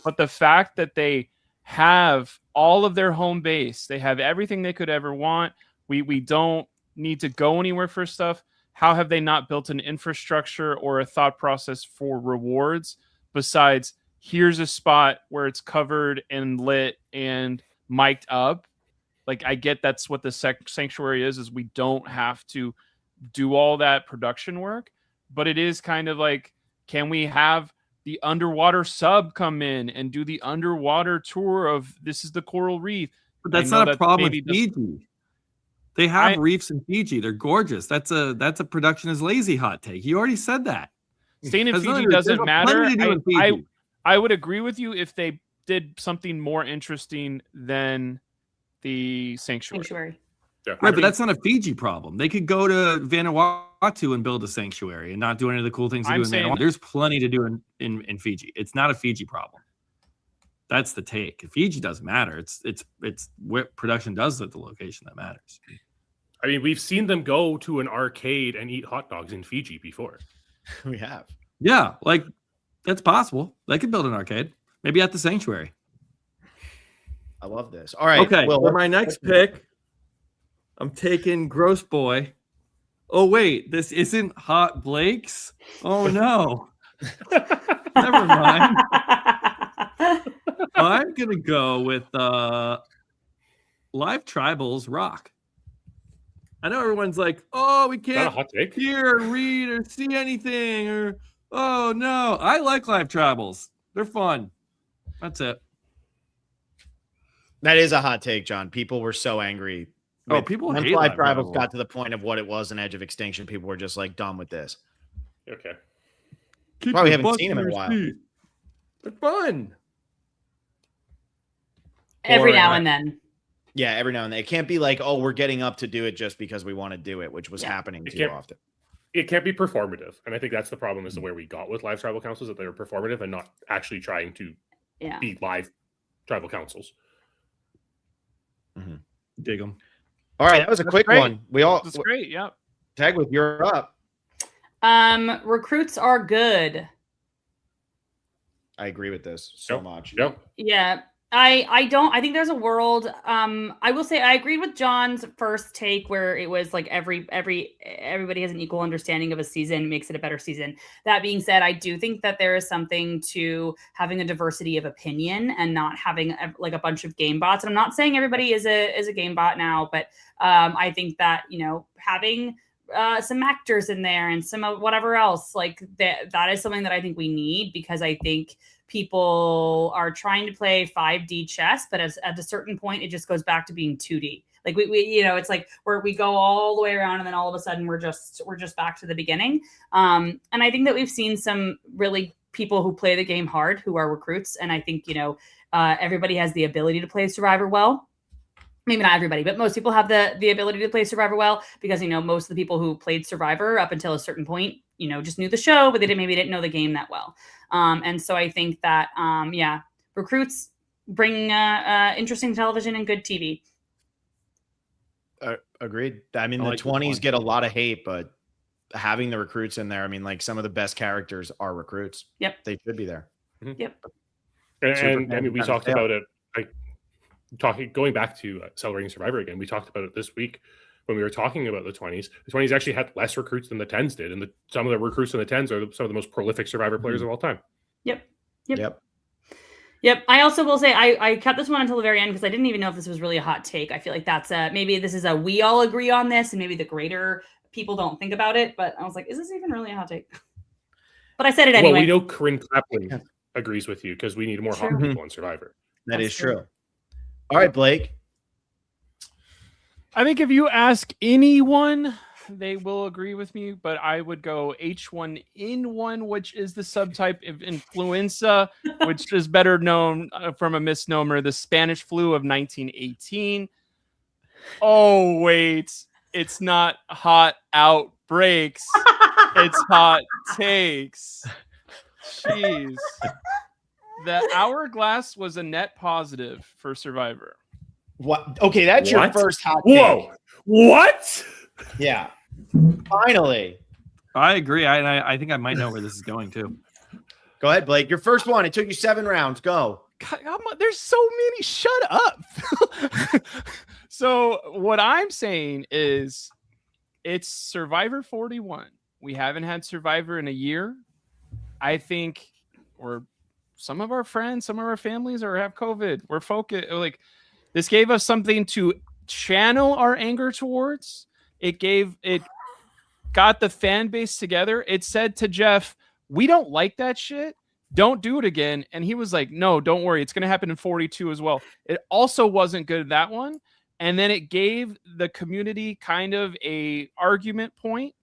But the fact that they have all of their home base, they have everything they could ever want. We don't need to go anywhere for stuff. How have they not built an infrastructure or a thought process for rewards besides here's a spot where it's covered and lit and mic'd up? Like, I get that's what the sanctuary is we don't have to do all that production work, but it is kind of like, can we have the underwater sub come in and do the underwater tour of this is the coral reef? But that's I know not a that problem with maybe Fiji. They have reefs in Fiji. They're gorgeous. That's a production is lazy hot take. You already said that. Staying in Has nothing Fiji to do- doesn't there's matter. plenty to do in Fiji. I would agree with you if they did something more interesting than the sanctuary. Yeah. Right, but that's not a Fiji problem. They could go to Vanuatu and build a sanctuary and not do any of the cool things they I'm do in saying- Vanuatu. There's plenty to do in Fiji. It's not a Fiji problem. That's the take. Fiji doesn't matter. It's what production does at the location that matters. I mean, we've seen them go to an arcade and eat hot dogs in Fiji before. We have. Yeah, like that's possible. They could build an arcade, maybe at the sanctuary. I love this. All right. Okay, Will, for my next pick, I'm taking Gross Boy. Oh wait, this isn't Hot Blake's. Oh no. Never mind. I'm gonna go with Live Tribals Rock. I know everyone's like, oh, we Not a can't hot take. hear, read, or see anything, or oh no. I like Live Tribals. They're fun. That's it. that is a hot take, John. People were so angry. Oh, people Once hate Live Live Rivals Rivals. got to the point of what it was an Edge of Extinction, people were just like done with this. Okay. Keep Why we your haven't butts seen 'em in a your while. seat. They're fun. Every Or, now and then. Yeah, every now and then. It can't be like, oh, we're getting up to do it just because we want to do it, which was Yeah. happening It too can't- often. It can't be performative. And I think that's the problem is the where we got with live tribal councils, that they were performative and not actually trying to Yeah. be live tribal councils. Dig them. All right, that was a That's quick great. one. We all That's great. Yeah. tag with you're up. Recruits are good. I agree with this so Yep. much. Yep. Yeah. I think there's a world. I will say I agreed with John's first take where it was like everybody has an equal understanding of a season, makes it a better season. That being said, I do think that there is something to having a diversity of opinion and not having like a bunch of game bots. And I'm not saying everybody is a game bot now, but I think that, having some actors in there and some of whatever else, like that is something that I think we need, because I think people are trying to play 5D chess, but at a certain point, it just goes back to being 2D. Like we it's like where we go all the way around and then all of a sudden we're just back to the beginning. And I think that we've seen some really people who play the game hard, who are recruits. And I think, everybody has the ability to play Survivor well. Maybe not everybody, but most people have the ability to play Survivor well because, most of the people who played Survivor up until a certain point, just knew the show, but maybe didn't know the game that well. And so I think that, recruits bring interesting television and good TV. Agreed. I mean, I the like this 20s one. get a lot of hate, but having the recruits in there, I mean, like some of the best characters are recruits. Yep. They should be there. Yep. And I mean, we Super talked fan. about it, going back to Celebrating Survivor again. We talked about it this week when we were talking about the 20s. The 20s actually had less recruits than the 10s did, and some of the recruits in the 10s are some of the most prolific Survivor players of all time. Yep. I also will say I kept this one until the very end because I didn't even know if this was really a hot take. I feel like that's maybe this is we all agree on this, and maybe the greater people don't think about it. But I was like, is this even really a hot take? But I said it anyway. Well, we know Corinne Clapton agrees with you because we need more hot True. people in Survivor. That That's is true. true. All right, Blake. I think if you ask anyone, they will agree with me, but I would go H1N1, which is the subtype of influenza, which is better known from a misnomer, the Spanish flu of 1918. Oh, wait. It's not hot outbreaks. It's hot takes. Jeez. The hourglass was a net positive for Survivor. What? Okay, that's your What? first hot take. Whoa! What? Yeah. Finally. I agree. I think I might know where this is going too. Go ahead, Blake. Your first one. It took you 7 rounds. Go. God, there's so many. Shut up. So what I'm saying is it's Survivor 41. We haven't had Survivor in a year. I think some of our friends, some of our families have COVID. We're focused. Like, this gave us something to channel our anger towards. It got the fan base together. It said to Jeff, we don't like that shit. Don't do it again. And he was like, no, don't worry. It's going to happen in 42 as well. It also wasn't good, that one. And then it gave the community kind of a argument point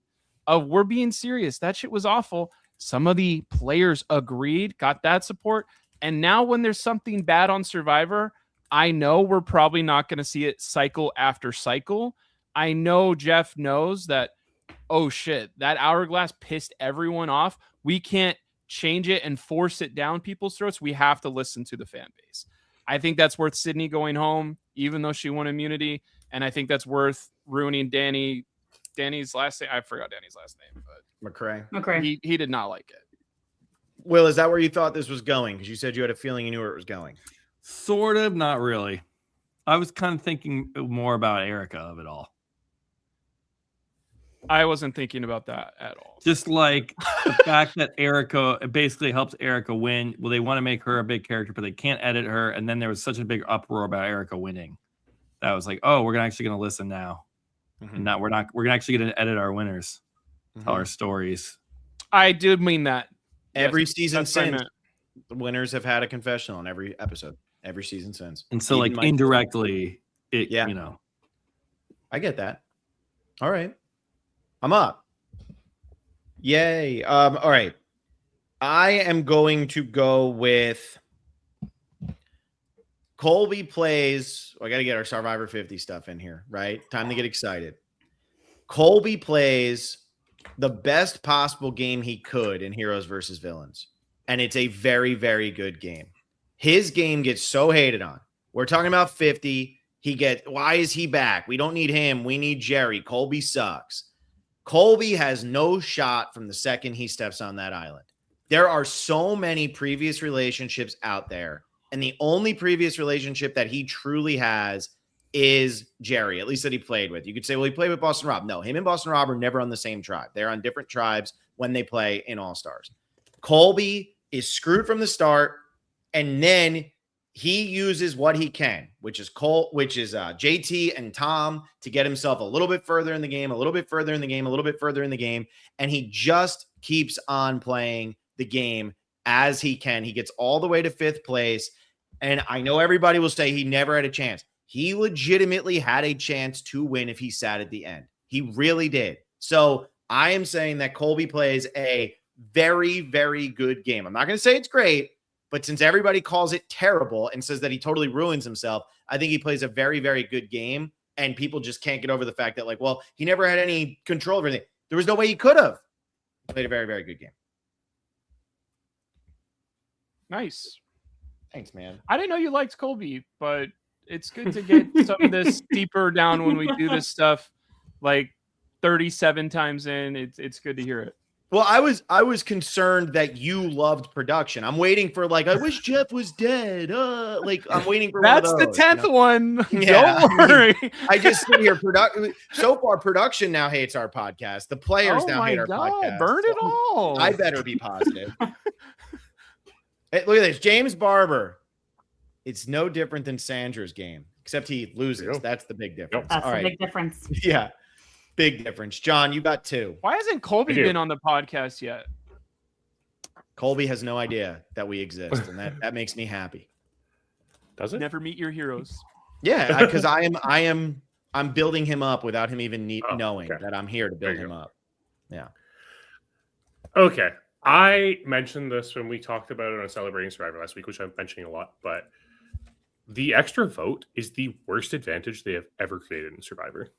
of we're being serious. That shit was awful. Some of the players agreed, got that support. And now when there's something bad on Survivor, I know we're probably not going to see it cycle after cycle. I know Jeff knows that, oh shit, that hourglass pissed everyone off. We can't change it and force it down people's throats. We have to listen to the fan base. I think that's worth Sydney going home, even though she won immunity. And I think that's worth ruining Danny's last name. I forgot Danny's last name, but McCray. he did not like it. Will, is that where you thought this was going? Because you said you had a feeling you knew where it was going. Sort of, not really. I was kind of thinking more about Erica of it all. I wasn't thinking about that at all. Just like the fact that Erica, it basically helps Erica win. Well, they want to make her a big character, but they can't edit her. And then there was such a big uproar about Erica winning. That was like, oh, we're actually going to listen now. Mhm. And now we're actually going to edit our winners, tell Mhm. our stories. I did mean that. Every Yes, season that's what I since, meant. the winners have had a confessional on every episode. Every season since. And so, Even like, Mike- indirectly, it, Yeah. you know. I get that. All right. I'm up. Yay. All right. I am going to go with Colby plays. I got to get our Survivor 50 stuff in here, right? Time to get excited. Colby plays the best possible game he could in Heroes versus Villains. And it's a very, very good game. His game gets so hated on. We're talking about 50. Why is he back? We don't need him. We need Jerry. Colby sucks. Colby has no shot from the second he steps on that island. There are so many previous relationships out there, and the only previous relationship that he truly has is Jerry, at least that he played with. You could say, well, he played with Boston Rob. No, him and Boston Rob are never on the same tribe. They're on different tribes when they play in All-Stars. Colby is screwed from the start, and then he uses what he can, which is JT and Tom, to get himself a little bit further in the game, a little bit further in the game, a little bit further in the game. And he just keeps on playing the game as he can. He gets all the way to 5th place. And I know everybody will say he never had a chance. He legitimately had a chance to win if he sat at the end. He really did. So I am saying that Colby plays a very, very good game. I'm not going to say it's great, but since everybody calls it terrible and says that he totally ruins himself, I think he plays a very, very good game. And people just can't get over the fact that, like, well, he never had any control over anything. There was no way he could have. Played a very, very good game. Nice. Thanks, man. I didn't know you liked Colby, but it's good to get some of this deeper down when we do this stuff like 37 times in. It's good to hear it. Well, I was concerned that you loved production. I'm waiting for, like, I wish Jeff was dead. Like, I'm waiting for That's one the of those, 10th one. Yeah, Don't worry. I just sit here. So far, production now hates our podcast. The players Oh now my hate our God, podcast. burn it all. I better be positive. Hey, look at this, James Barber. It's no different than Sandra's game, except he loses. Yeah. That's the big difference. That's All the right. big difference. Yeah, big difference. John, you got 2. Why hasn't Colby I do. been on the podcast yet? Colby has no idea that we exist, and that makes me happy. Does it? Never meet your heroes. Yeah, because I'm building him up without him even knowing okay. that I'm here to There build you him go. up. Yeah. Okay. I mentioned this when we talked about it on Celebrating Survivor last week, which I'm mentioning a lot, but the extra vote is the worst advantage they have ever created in Survivor.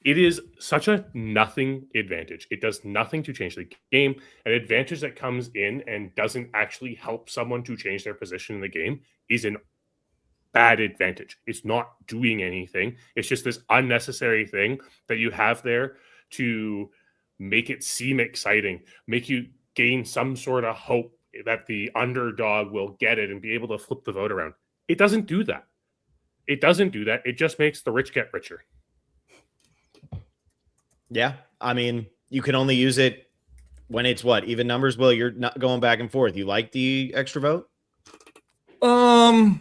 It is such a nothing advantage. It does nothing to change the game. An advantage that comes in and doesn't actually help someone to change their position in the game is an bad advantage. It's not doing anything. It's just this unnecessary thing that you have there to make it seem exciting, make you gain some sort of hope that the underdog will get it and be able to flip the vote around. It doesn't do that. It doesn't do that. It just makes the rich get richer. Yeah. I mean, you can only use it when it's what? Even numbers? Well, you're not going back and forth. You like the extra vote? I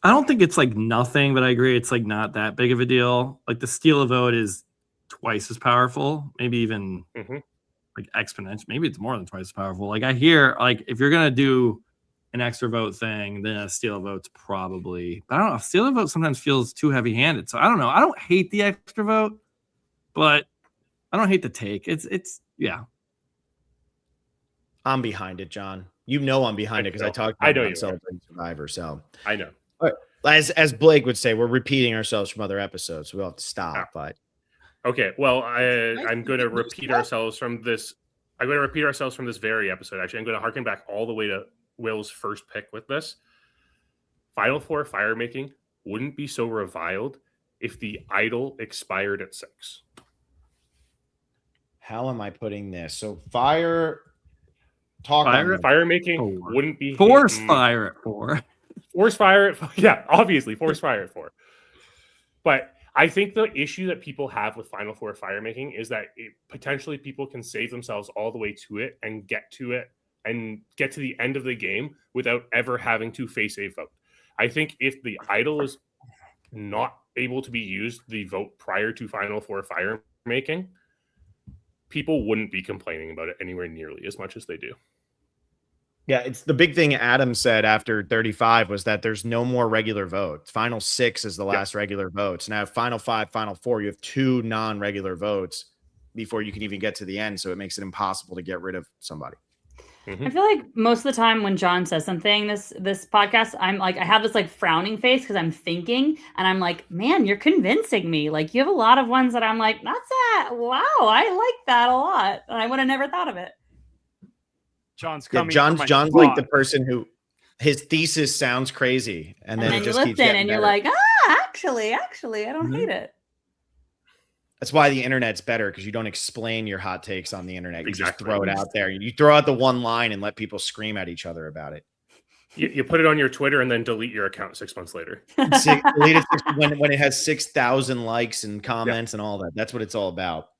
don't think it's like nothing, but I agree it's like not that big of a deal. Like the steal a vote is twice as powerful, maybe even like exponential. Maybe it's more than twice as powerful. Like I hear, like if you're gonna do an extra vote thing, then a steal a vote's probably. But I don't know. Steal a vote sometimes feels too heavy-handed. So I don't know. I don't hate the extra vote, but I don't hate the take. It's yeah. I'm behind it, John. You know I'm behind it because I talked I about know it you on Celebrating Survivor. So I know. as Blake would say, we're repeating ourselves from other episodes. So we'll have to stop. But Okay, well, I'm going to repeat ourselves from this. I'm going to repeat ourselves from this very episode. Actually, I'm going to harken back all the way to Will's first pick with this. Final Four fire making wouldn't be so reviled if the idol expired at 6. how am I putting this? So fire on Fire making 4. wouldn't be Force fire at 4. Force fire at yeah, obviously force fire at 4. But I think the issue that people have with Final Four fire making is that potentially people can save themselves all the way to it and get to it and get to the end of the game without ever having to face a vote. I think if the idol is not able to be used, the vote prior to Final Four fire making, people wouldn't be complaining about it anywhere nearly as much as they do. Yeah, it's the big thing Adam said after 35 was that there's no more regular votes. Final 6 is the last regular votes. Now, Final 5, Final 4, you have 2 non-regular votes before you can even get to the end. So it makes it impossible to get rid of somebody. I feel like most of the time when John says something this podcast, I'm like, I have this like frowning face because I'm thinking and I'm like, man, you're convincing me. Like you have a lot of ones that I'm like, that's that. Wow, I like that a lot. And I would have never thought of it. John's Yeah, coming. John's for my like the spot. person who his thesis sounds crazy. And then it you just keeps listen getting and you're better. like, actually, I don't hate it. That's why the internet's better because you don't explain your hot takes on the internet. You Exactly. just throw it out there. You throw out the one line and let people scream at each other about it. You put it on your Twitter and then delete your account 6 months later. Delete it when it has 6,000 likes and comments and all that. That's what it's all about.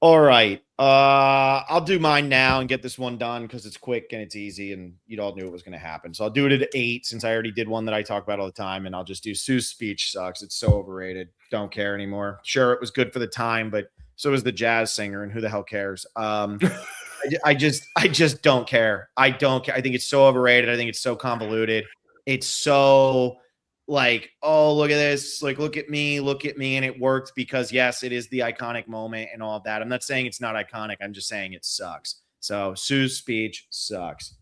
All right. I'll do mine now and get this one done because it's quick and it's easy and you all knew it was going to happen. So I'll do it at 8 since I already did one that I talk about all the time. And I'll just do Sue's speech sucks. It's so overrated. Don't care anymore. Sure, it was good for the time, but so was the jazz singer and who the hell cares? I just don't care. I don't care. I think it's so overrated. I think it's so convoluted. It's so like, oh, look at this, like, look at me, and it worked because yes, it is the iconic moment and all of that. I'm not saying it's not iconic. I'm just saying it sucks. So Sue's speech sucks.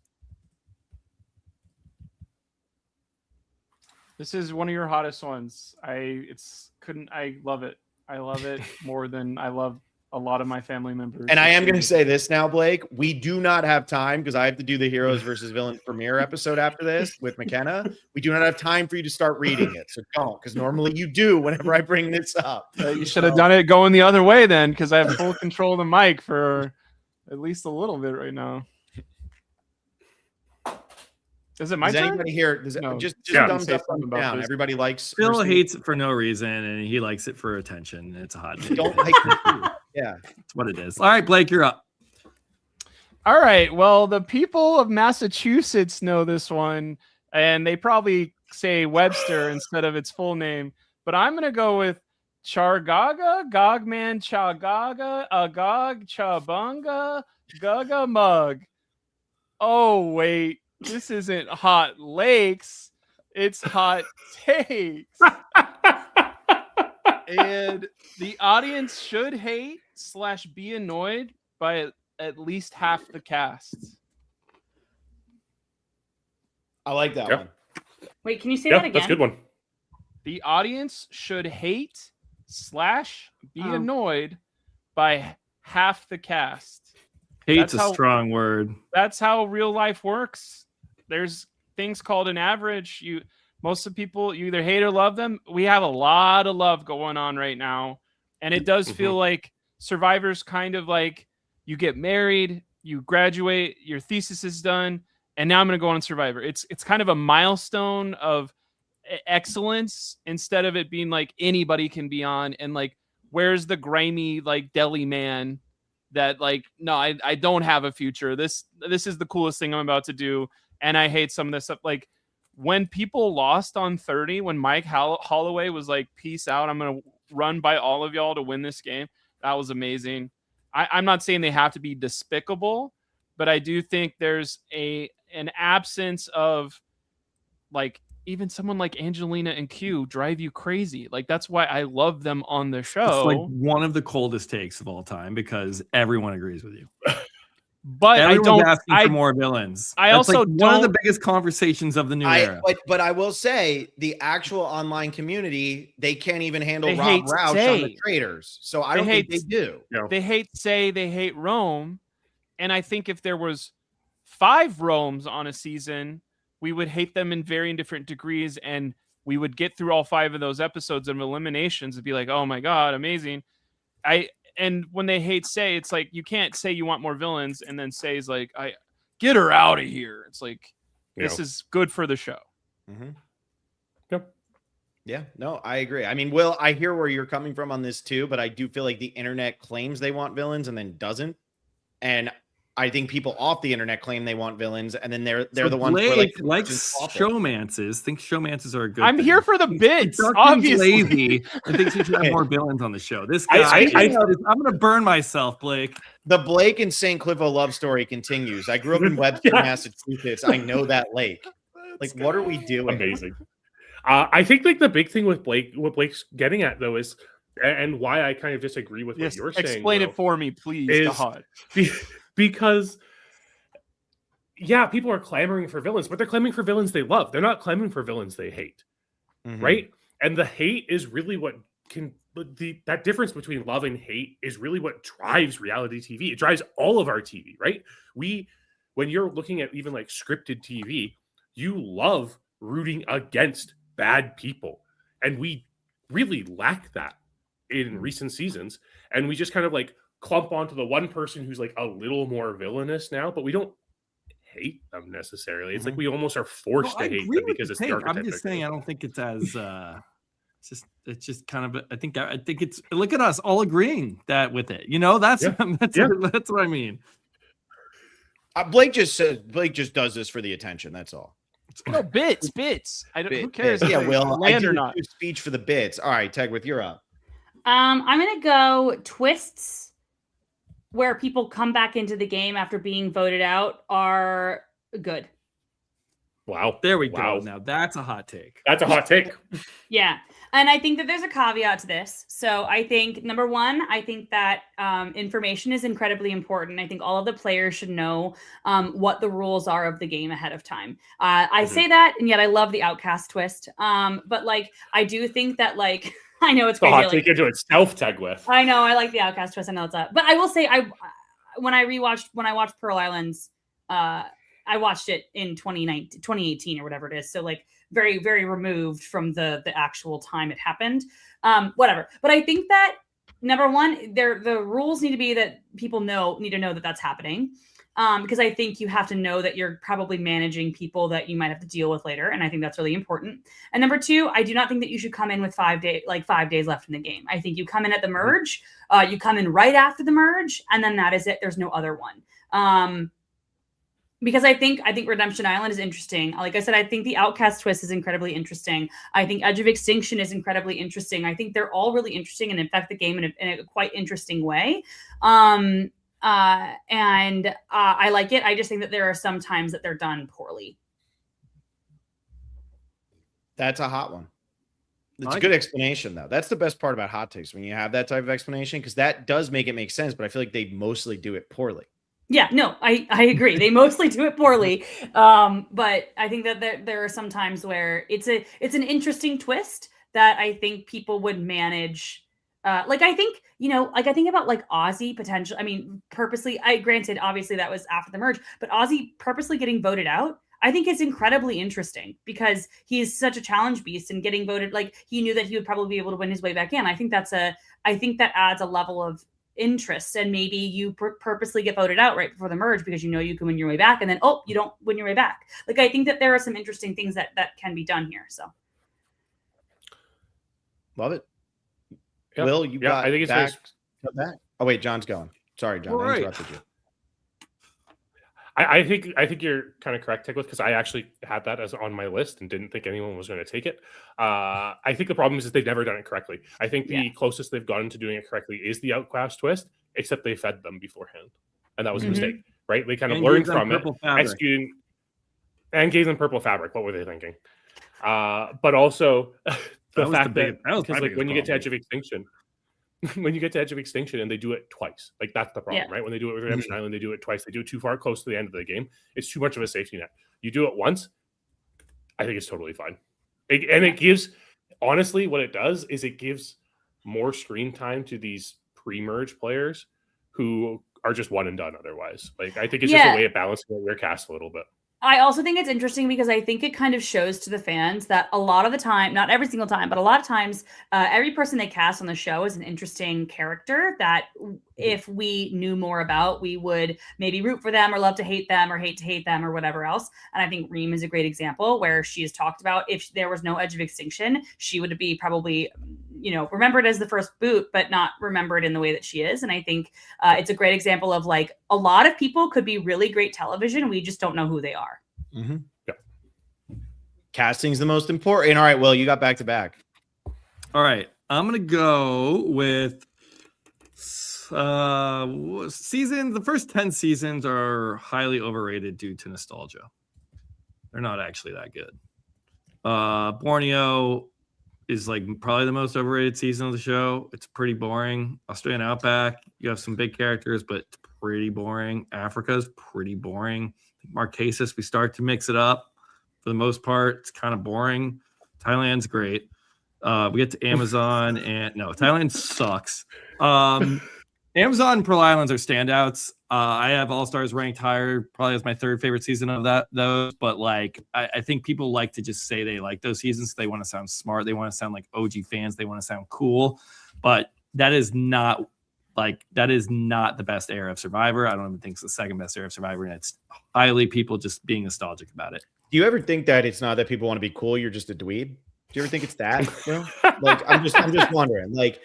This is one of your hottest ones. I love it. I love it more than I love a lot of my family members. And I am going to say this now, Blake. We do not have time because I have to do the Heroes versus Villains premiere episode after this with McKenna. We do not have time for you to start reading it. So don't, because normally you do whenever I bring this up. You should have done it going the other way then, because I have full control of the mic for at least a little bit right now. Is it my Does turn? anybody here? Does No. just Yeah. thumbs Say up, something thumbs about down. this. Everybody likes. Phil Mercy. hates it for no reason, and he likes it for attention. It's a hot take. Don't like it too. Yeah. That's what it is. All right, Blake, you're up. All right. Well, the people of Massachusetts know this one, and they probably say Webster instead of its full name. But I'm going to go with Chargaga, Gogman, Chagaga, Agog, Chabunga, Gaga Mug. Oh, wait. This isn't Hot Lakes. It's Hot Takes. And the audience should hate / be annoyed by at least half the cast. I like that Yep. one. Wait, can you say Yeah, that again? that's a good one. The audience should hate / be Oh. annoyed by half the cast. Hate's That's a how- strong word. That's how real life works. There's things called an average. Most of the people, you either hate or love them. We have a lot of love going on right now. And it does feel like Survivor's kind of like you get married, you graduate, your thesis is done, and now I'm going to go on Survivor. It's kind of a milestone of excellence instead of it being like anybody can be on, and like where's the grimy like deli man that like, no, I don't have a future. This is the coolest thing I'm about to do, and I hate some of this stuff. Like when people lost on 30, when Mike Holloway was like, peace out, I'm gonna run by all of y'all to win this game. That was amazing. I'm not saying they have to be despicable, but I do think there's an absence of like even someone like Angelina and Q drive you crazy. Like that's why I love them on the show. It's like one of the coldest takes of all time because everyone agrees with you. But Everyone's asking for more villains. I That's also like one of the don't- biggest conversations of the new era. But I will say the actual online community, they can't even handle They Rob hate Roush on the Say. traders. So I They don't think they hate- do. They hate Say, they hate Rome. And I think if there was 5 Romes on a season, we would hate them in varying different degrees, and we would get through all 5 of those episodes of eliminations and be like, oh my God, amazing. And when they hate Say, it's like you can't say you want more villains and then Say's like, I get her out of here. It's like this is good for the show. Mm-hmm. Yep. Yeah, no, I agree. I mean, Will, I hear where you're coming from on this too, but I do feel like the internet claims they want villains and then doesn't. And I think people off the internet claim they want villains, and then they're So the ones who are Blake like likes showmances. Thinks showmances are a good. I'm thing. here for the bits, Dustin's obviously. lazy and thinks we should have more villains on the show. This I- guy, I- I'm going to burn myself, Blake. The Blake and St. Cliffo love story continues. I grew up in Webster, Yes. Massachusetts. I know that lake. Like, what are we doing? Amazing. I think like the big thing with Blake, what Blake's getting at though is, and why I kind of disagree with Yes, what you're saying. explain Will, it for me, please. is- God. because yeah, people are clamoring for villains, but they're clamoring for villains they love. They're not clamoring for villains they hate, Mhm. right? And the hate is really what can that difference between love and hate is really what drives reality TV. It drives all of our TV, right? When you're looking at even like scripted TV, you love rooting against bad people, and we really lack that in recent seasons. And we just kind of like clump onto the one person who's like a little more villainous now, but we don't hate them necessarily. It's like we almost are forced to hate them because it's the archetype. I'm just saying, I don't think it's as. It's just kind of. I think it's. Look at us all agreeing that with it. You know, that's Yeah. that's what I mean. Blake just does this for the attention. That's all. No, bits. I don't. Who cares? Yeah, if they Will. I land do or not? do speech for the bits. All right, Tegwith, you're up. I'm gonna go twists where people come back into the game after being voted out are good. Wow. There we Wow. go. Now that's a hot take. That's a hot take. Yeah. And I think that there's a caveat to this. So I think number one, I think that information is incredibly important. I think all of the players should know what the rules are of the game ahead of time. I say that, and yet I love the Outcast twist. But like, I do think that like, I know it's The crazy. hot take into itself, Tegwith. I know I like the Outcast twist. I know it's up, but I will say when I watched Pearl Islands, I watched it in 2018 or whatever it is. So like very, very removed from the actual time it happened. Whatever. But I think that number one, the rules need to be that people need to know that that's happening. Because I think you have to know that you're probably managing people that you might have to deal with later. And I think that's really important. And number two, I do not think that you should come in with 5 days left in the game. I think you come in at the merge, you come in right after the merge, and then that is it. There's no other one. Because I think Redemption Island is interesting. Like I said, I think the Outcast twist is incredibly interesting. I think Edge of Extinction is incredibly interesting. I think they're all really interesting and affect the game in a quite interesting way. And I like it. I just think that there are some times that they're done poorly. That's a hot one. It's a good explanation, though. That's the best part about hot takes, when you have that type of explanation, because that does make it make sense, but I feel like they mostly do it poorly. Yeah, no, I agree. They mostly do it poorly. But I think that there are some times where it's an interesting twist that I think people would manage. I think about like Ozzy potentially. I mean, purposely, granted, obviously that was after the merge, but Ozzy purposely getting voted out, I think it's incredibly interesting because he's such a challenge beast, and getting voted, like he knew that he would probably be able to win his way back in. I think that adds a level of interest, and maybe you purposely get voted out right before the merge because you know you can win your way back, and then you don't win your way back. Like I think that there are some interesting things that can be done here. So love it. Yep. Will, you got I think it's back. Oh wait, John's going. Sorry, John, I interrupted you. I think you're kind of correct, Tigwith, because I actually had that as on my list and didn't think anyone was going to take it. I think the problem is they've never done it correctly. I think the closest they've gotten to doing it correctly is the Outcast twist, except they fed them beforehand, and that was a mistake, right? They kind of learned from it, executed, and gave them purple fabric. What were they thinking? But also the fact that because like when you get to Edge of Extinction. When you get to Edge of Extinction and they do it twice, like that's the problem, right? When they do it with Redemption Island, they do it twice. They do it too far close to the end of the game. It's too much of a safety net. You do it once, I think it's totally fine. It gives, honestly, what it does is it gives more screen time to these pre-merge players who are just one and done otherwise. Like I think it's just a way of balancing their cast a little bit. I also think it's interesting because I think it kind of shows to the fans that a lot of the time, not every single time, but a lot of times, every person they cast on the show is an interesting character that if we knew more about, we would maybe root for them or love to hate them or hate to hate them or whatever else. And I think Reem is a great example where she has talked about if there was no Edge of Extinction, she would be probably, remembered as the first boot, but not remembered in the way that she is. And I think it's a great example of like a lot of people could be really great television. We just don't know who they are. Mm-hmm. Yeah. Casting's the most important. All right, Will, you got back to back. All right, I'm gonna go with season. The first 10 seasons are highly overrated due to nostalgia. They're not actually that good. Borneo is like probably the most overrated season of the show. It's pretty boring. Australian Outback, you have some big characters, but it's pretty boring. Africa's pretty boring. Marquesas, we start to mix it up. For the most part, it's kind of boring. Thailand's great. We get to Amazon, and no, Thailand sucks. Amazon and Pearl Islands are standouts. I have All Stars ranked higher, probably as my third favorite season of those. But like, I think people like to just say they like those seasons. They want to sound smart. They want to sound like OG fans. They want to sound cool. But that is not the best era of Survivor. I don't even think it's the second best era of Survivor, and it's highly people just being nostalgic about it. Do you ever think that it's not that people want to be cool? You're just a dweeb. Do you ever think it's that? Like, I'm just wondering. Like,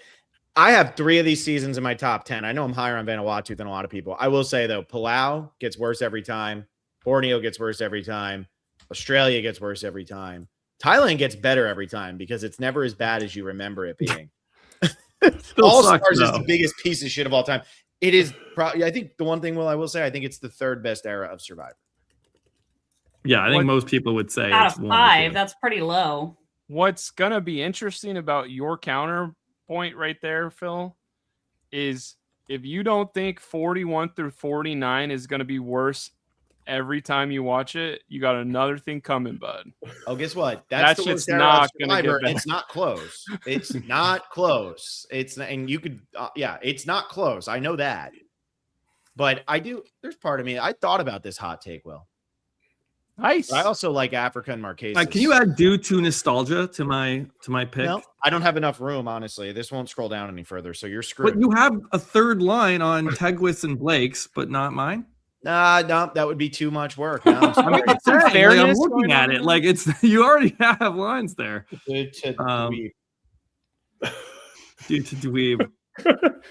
I have 3 of these seasons in my top 10. I know I'm higher on Vanuatu than a lot of people. I will say though, Palau gets worse every time. Borneo gets worse every time. Australia gets worse every time. Thailand gets better every time because it's never as bad as you remember it being. All Stars is the biggest piece of shit of all time. It is probably, I think the one thing, I will say, I think it's the third best era of Survivor. Yeah, I think What- most people would say Out it's of 1 or 5, 2. that's pretty low. What's gonna be interesting about your counterpoint right there, Phil, is if you don't think 41 through 49 is gonna be worse every time you watch it, you got another thing coming, bud. Oh, guess what? That That's the shit's worst era of not gonna get Survivor. better. It's not close. It's not close. It's and you could, it's not close. I know that, but I do. There's part of me. I thought about this hot take, Will. Nice. I also like Africa and Marquesas. Can you add due to nostalgia to my pick? No, I don't have enough room. Honestly, this won't scroll down any further, so you're screwed. But you have a third line on Tegwith's and Blake's, but not mine. No, that would be too much work. No, I'm sorry. I'm saying, like, I'm fairness looking going at on it there? like it's you already have lines there. Good to Due to Dweeb.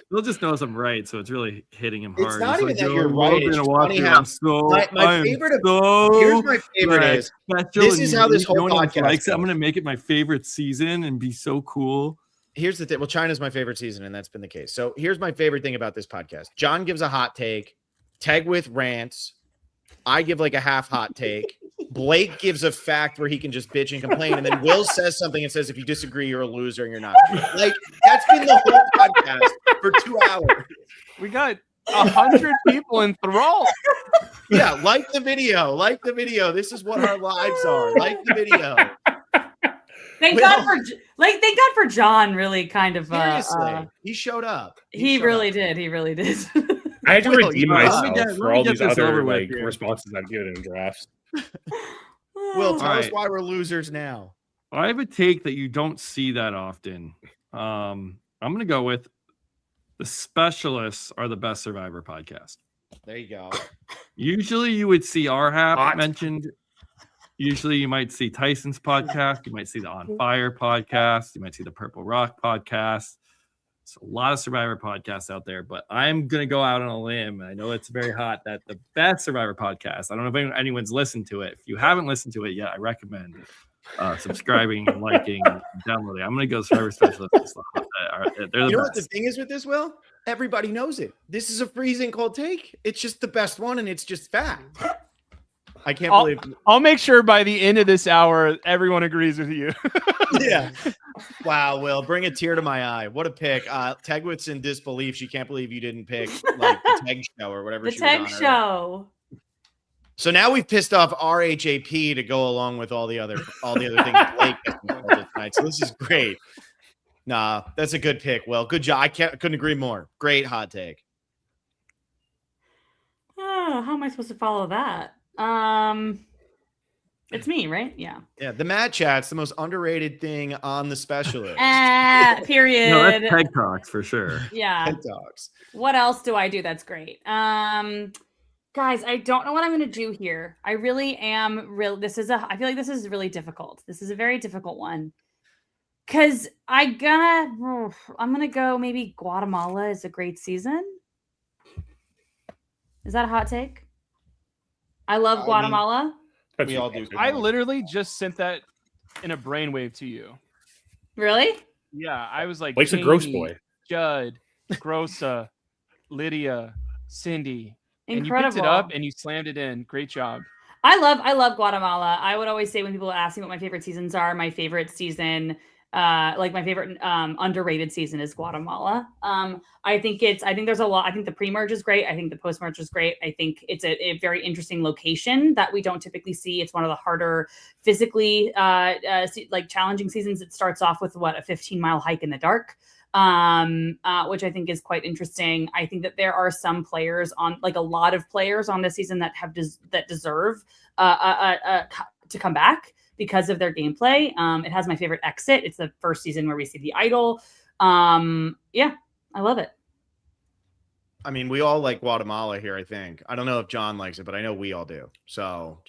He'll just knows I'm right, so it's really hitting him It's hard. not He's even like, that "Yo, you're I'm right, gonna it's watch funny it. how- I'm so, my I am favorite of- so Here's my favorite like, is special this and is how this unique. whole No one else podcast likes it. I'm goes. gonna make it my favorite season and be so cool. here's the thing. Well, China's my favorite season, and that's been the case. So here's my favorite thing about this podcast. John gives a hot take, Tegwith rants. I give like a half hot take. Blake gives a fact where he can just bitch and complain, and then Will says something and says, if you disagree, you're a loser and you're not. Like, that's been the whole podcast for 2 hours. We got 100 people enthralled. Yeah, like the video. Like the video. This is what our lives are. Like the video. Thank God for John. Really, kind of. Seriously. He showed up. He showed really up. did. He really did. I had to Will, redeem you are- myself let for me all get these this over other with like here. responses I've given in drafts. Will, tell us Alright. why we're losers now. I have a take that you don't see that often. I'm gonna go with the Specialists are the best Survivor podcast. There you go. Usually you would see RHAP Hot. mentioned. Usually you might see Tyson's podcast. You might see the On Fire podcast. You might see the Purple Rock podcast. There's a lot of Survivor podcasts out there, but I'm going to go out on a limb. I know it's very hot that the best Survivor podcast, I don't know if anyone's listened to it. If you haven't listened to it yet, I recommend subscribing and liking and downloading. I'm going to go Survivor Specialists. They're the You know what the best. thing is with this, Will? Everybody knows it. This is a freezing cold take. It's just the best one, and it's just fact. I can't I'll- believe. I'll make sure by the end of this hour, everyone agrees with you. Yeah. Wow, Will, bring a tear to my eye. What a pick. Tegwith's in disbelief. She can't believe you didn't pick like the Teg show or whatever The she was on Teg earlier. Show. So now we've pissed off RHAP to go along with all the other things Blake has told us tonight. So this is great. Nah, that's a good pick. Will, good job. I couldn't agree more. Great hot take. Oh, how am I supposed to follow that? It's me, right? Yeah. Yeah, the Mad Chat's the most underrated thing on the Specialist. Period. No, that's Peg Talks for sure. Yeah. Head Dogs. What else do I do that's great? Guys, I don't know what I'm going to do here. I really am I feel like this is really difficult. This is a very difficult one. Cuz I'm going to go maybe Guatemala is a great season. Is that a hot take? I love I mean, Guatemala. That's We all do. awesome. I literally just sent that in a brainwave to you. Really? Yeah, I was like, Blake's a gross Jamie, boy. Judd, Grossa, Lydia, Cindy. And you Incredible. picked it up and you slammed it in. Great job. I love Guatemala. I would always say when people ask me what my favorite seasons are, my favorite season, like my favorite underrated season is Guatemala. I think there's a lot. I think the pre-merge is great. I think the post-merge is great. I think it's a very interesting location that we don't typically see. It's one of the harder physically like challenging seasons. It starts off with a 15-mile hike in the dark. Which I think is quite interesting. I think that there are some players on, like a lot of players on this season that deserve to come back because of their gameplay. It has my favorite exit. It's the first season where we see the idol. Yeah, I love it. I mean, we all like Guatemala here, I think. I don't know if John likes it, but I know we all do. So,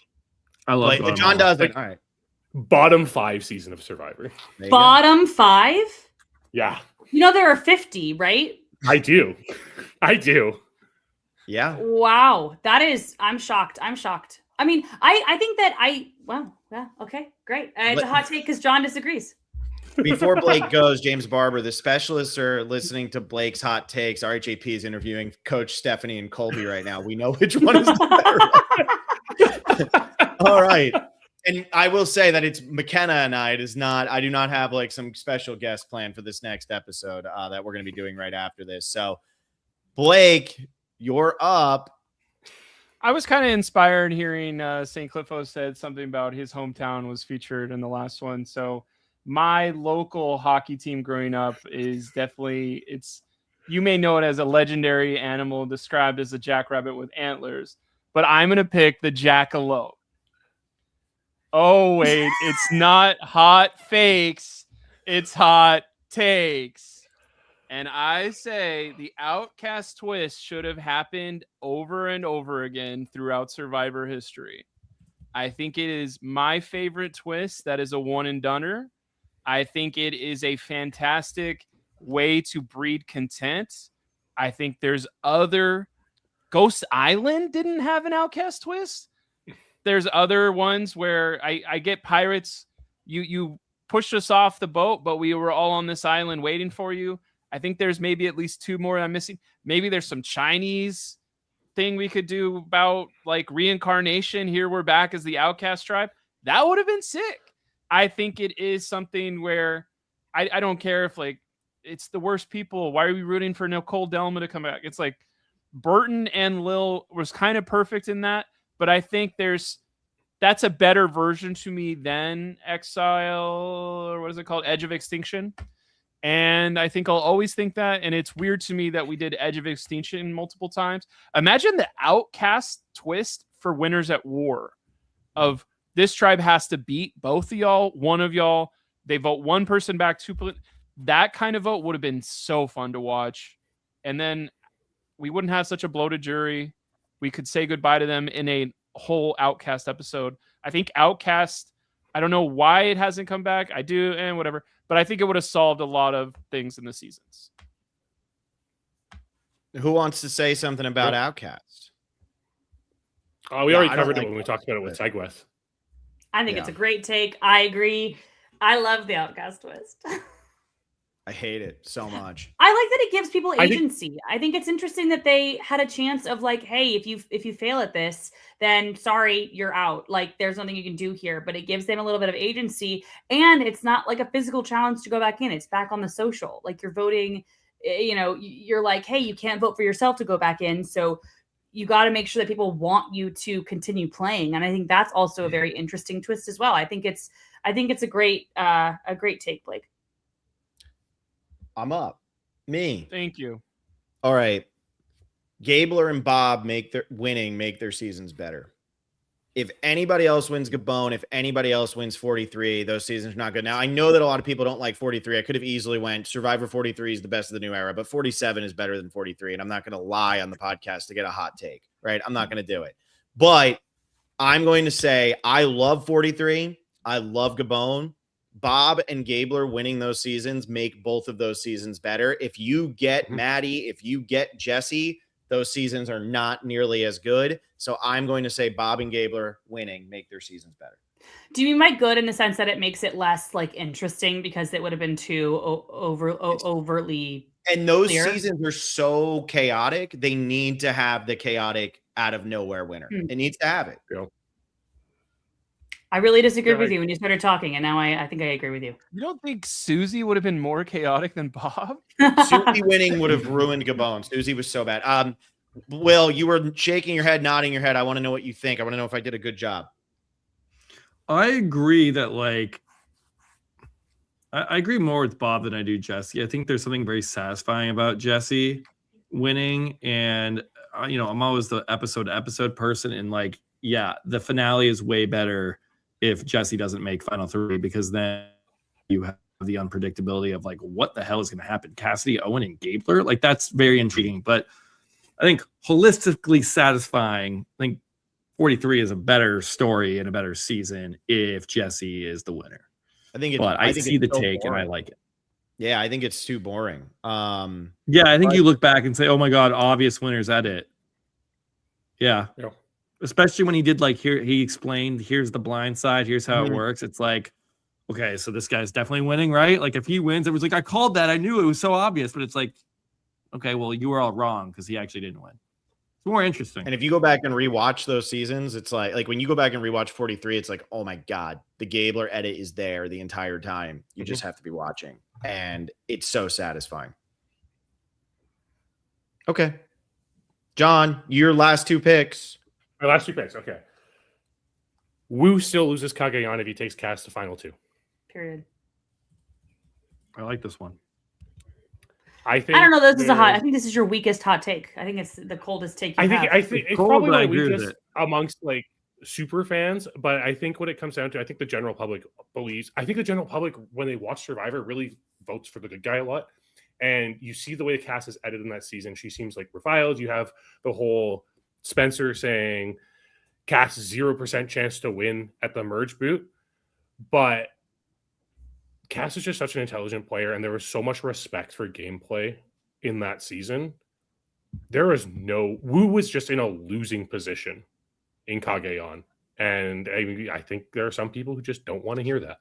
I love like, if Guatemala. John doesn't. All right. Bottom 5 season of Survivor. There you go. Bottom 5. Yeah, You know there are 50, right? I do. I do. Yeah. Wow, I'm shocked. I mean, I think that yeah, okay, great. It's a hot take because John disagrees. Before Blake goes, James Barber, the Specialists are listening to Blake's hot takes. RHAP is interviewing Coach Stephanie and Colby right now. We know which one is the better. All right. And I will say that it's McKenna and I do not have like some special guest plan for this next episode that we're going to be doing right after this. So Blake, you're up. I was kind of inspired hearing St. Cliffo said something about his hometown was featured in the last one. So my local hockey team growing up is definitely, you may know it as a legendary animal described as a jackrabbit with antlers, but I'm going to pick the jackalope. Oh, wait, it's not hot fakes. It's hot takes. And I say the Outcast twist should have happened over and over again throughout Survivor history. I think it is my favorite twist. That is a one and doneer. I think it is a fantastic way to breed content. I think there's other. Ghost Island didn't have an Outcast twist. There's other ones where I get Pirates. You pushed us off the boat, but we were all on this island waiting for you. I think there's maybe at least two more I'm missing. Maybe there's some Chinese thing we could do about like reincarnation. Here we're back as the Outcast tribe. That would have been sick. I think it is something where I don't care if like it's the worst people. Why are we rooting for Nicole Delma to come back? It's like Burton and Lil was kind of perfect in that, but I think that's a better version to me than Exile, or what is it called? Edge of Extinction. And I think I'll always think that. And it's weird to me that we did Edge of Extinction multiple times. Imagine the Outcast twist for Winners at War of this tribe has to beat both of y'all, one of y'all. They vote one person back, that kind of vote would have been so fun to watch. And then we wouldn't have such a bloated jury. We could say goodbye to them in a whole Outcast episode. I think Outcast, I don't know why it hasn't come back. I do, and whatever. But I think it would have solved a lot of things in the seasons. Who wants to say something about Outcast? We already covered it when we talked about it with Tegwith. I think it's a great take. I agree. I love the Outcast twist. I hate it so much. I like that it gives people agency. I think it's interesting that they had a chance of like, hey, if you fail at this, then sorry, you're out. Like there's nothing you can do here, but it gives them a little bit of agency. And it's not like a physical challenge to go back in. It's back on the social. Like you're voting, you're like, hey, you can't vote for yourself to go back in. So you got to make sure that people want you to continue playing. And I think that's also a very interesting twist as well. I think it's a great take, Blake. I'm up. Me. Thank you. All right. Gabler and Bob make their seasons better. If anybody else wins Gabon, if anybody else wins 43, those seasons are not good. Now, I know that a lot of people don't like 43. I could have easily went Survivor 43 is the best of the new era, but 47 is better than 43. And I'm not going to lie on the podcast to get a hot take, right? I'm not going to do it. But I'm going to say I love 43. I love Gabon. Bob and Gabler winning those seasons make both of those seasons better. If you get Maddie, if you get Jesse, those seasons are not nearly as good. So I'm going to say Bob and Gabler winning make their seasons better. Do you mean by good in the sense that it makes it less like interesting because it would have been too overtly and those clear? Seasons are so chaotic. They need to have the chaotic out of nowhere winner. It needs to have it. Yeah. I really disagreed with you when you started talking, and now I think I agree with you. You don't think Susie would have been more chaotic than Bob? Susie winning would have ruined Gabon. Susie was so bad. Will, you were shaking your head, nodding your head. I want to know what you think. I want to know if I did a good job. I agree that I agree more with Bob than I do Jesse. I think there's something very satisfying about Jesse winning, and I'm always the episode to episode person, and the finale is way better if Jesse doesn't make final three, because then you have the unpredictability of what the hell is going to happen. Cassidy, Owen, and Gabler, that's very intriguing. But I think holistically satisfying, I think 43 is a better story and a better season if Jesse is the winner. I see the take boring. And I like it. Yeah, I think it's too boring. I think you look back and say, oh my God, obvious winners at it. Yeah. Especially when he did he explained, here's the blind side, here's how it works. It's okay, so this guy's definitely winning, right? If he wins, it was I called that. I knew it was so obvious, but it's okay, well, you were all wrong because he actually didn't win. more interesting. And if you go back and rewatch those seasons, it's like when you go back and rewatch 43, it's like, oh my God, the Gabler edit is there the entire time. You just have to be watching. And it's so satisfying. Okay. John, your last two picks. My last 2 picks. Okay. Wu still loses Kagayan if he takes Cass to final 2. Period. I like this one. I think I don't know. This is a hot. I there's- think this is your weakest hot take. I think it's the coldest take. You I think have. I think it's cold, probably but I my agree with weakest it. amongst like super fans, but I think what it comes down to, I think the general public believes. I think the general public, when they watch Survivor, really votes for the good guy a lot. And you see the way Cass is edited in that season; she seems like reviled. You have the whole Spencer saying Cass 0% chance to win at the merge boot, but Cass is just such an intelligent player, and there was so much respect for gameplay in that season. There was no Wu was just in a losing position in Kagayan. And I think there are some people who just don't want to hear that.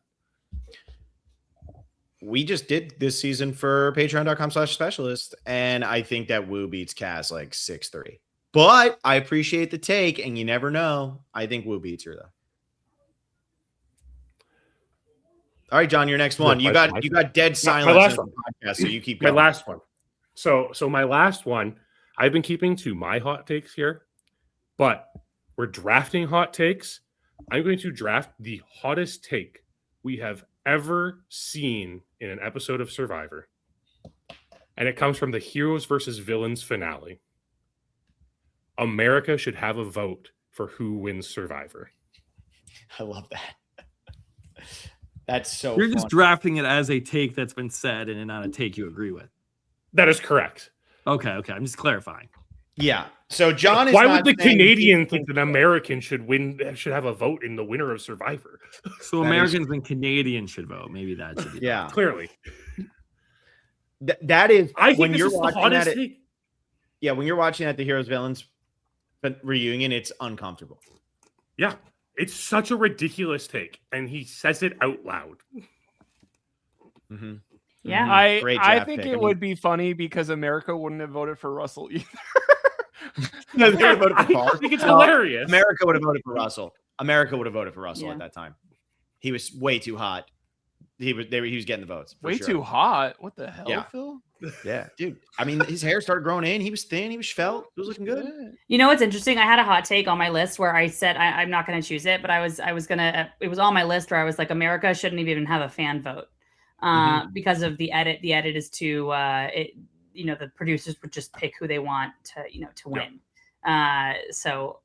We just did this season for patreon.com/specialist. And I think that Wu beats Cass like 6-3. But I appreciate the take, and you never know. I think Wu beats her though. All right, John, your next one. You got dead silence last in one. the podcast, so you keep My going. last one. So my last one, I've been keeping to my hot takes here, but we're drafting hot takes. I'm going to draft the hottest take we have ever seen in an episode of Survivor. And it comes from the Heroes versus Villains finale. America should have a vote for who wins Survivor. I love that. That's so You're just fun. drafting it as a take that's been said and not a take you agree with. That is correct. Okay. I'm just clarifying. Yeah. So John is Why not would the saying- Canadian think that an American should have a vote in the winner of Survivor? So That is- Americans and Canadians should vote. Maybe that should be. Yeah. Clearly. That is I think when this you're is the watching hottest that. take. Yeah, when you're watching at the Heroes Villains reunion, it's uncomfortable. Yeah. It's such a ridiculous take, and he says it out loud. Mm-hmm. Yeah. I Great I draft think pick. it would be funny because America wouldn't have voted for Russell either. No, they would have voted for I Barr. think it's No, hilarious. America would have voted for Russell. America would have voted for Russell Yeah. at that time. He was way too hot. He was getting the votes. for Way sure. too hot. What the hell, Yeah. Phil? Yeah, dude. I mean, his hair started growing in. He was thin. He was svelte. It was looking good. You know what's interesting? I had a hot take on my list where I said I'm not going to choose it, but I was gonna. It was on my list where I was like, America shouldn't even have a fan vote because of the edit. The edit is too. The producers would just pick who they want to win. So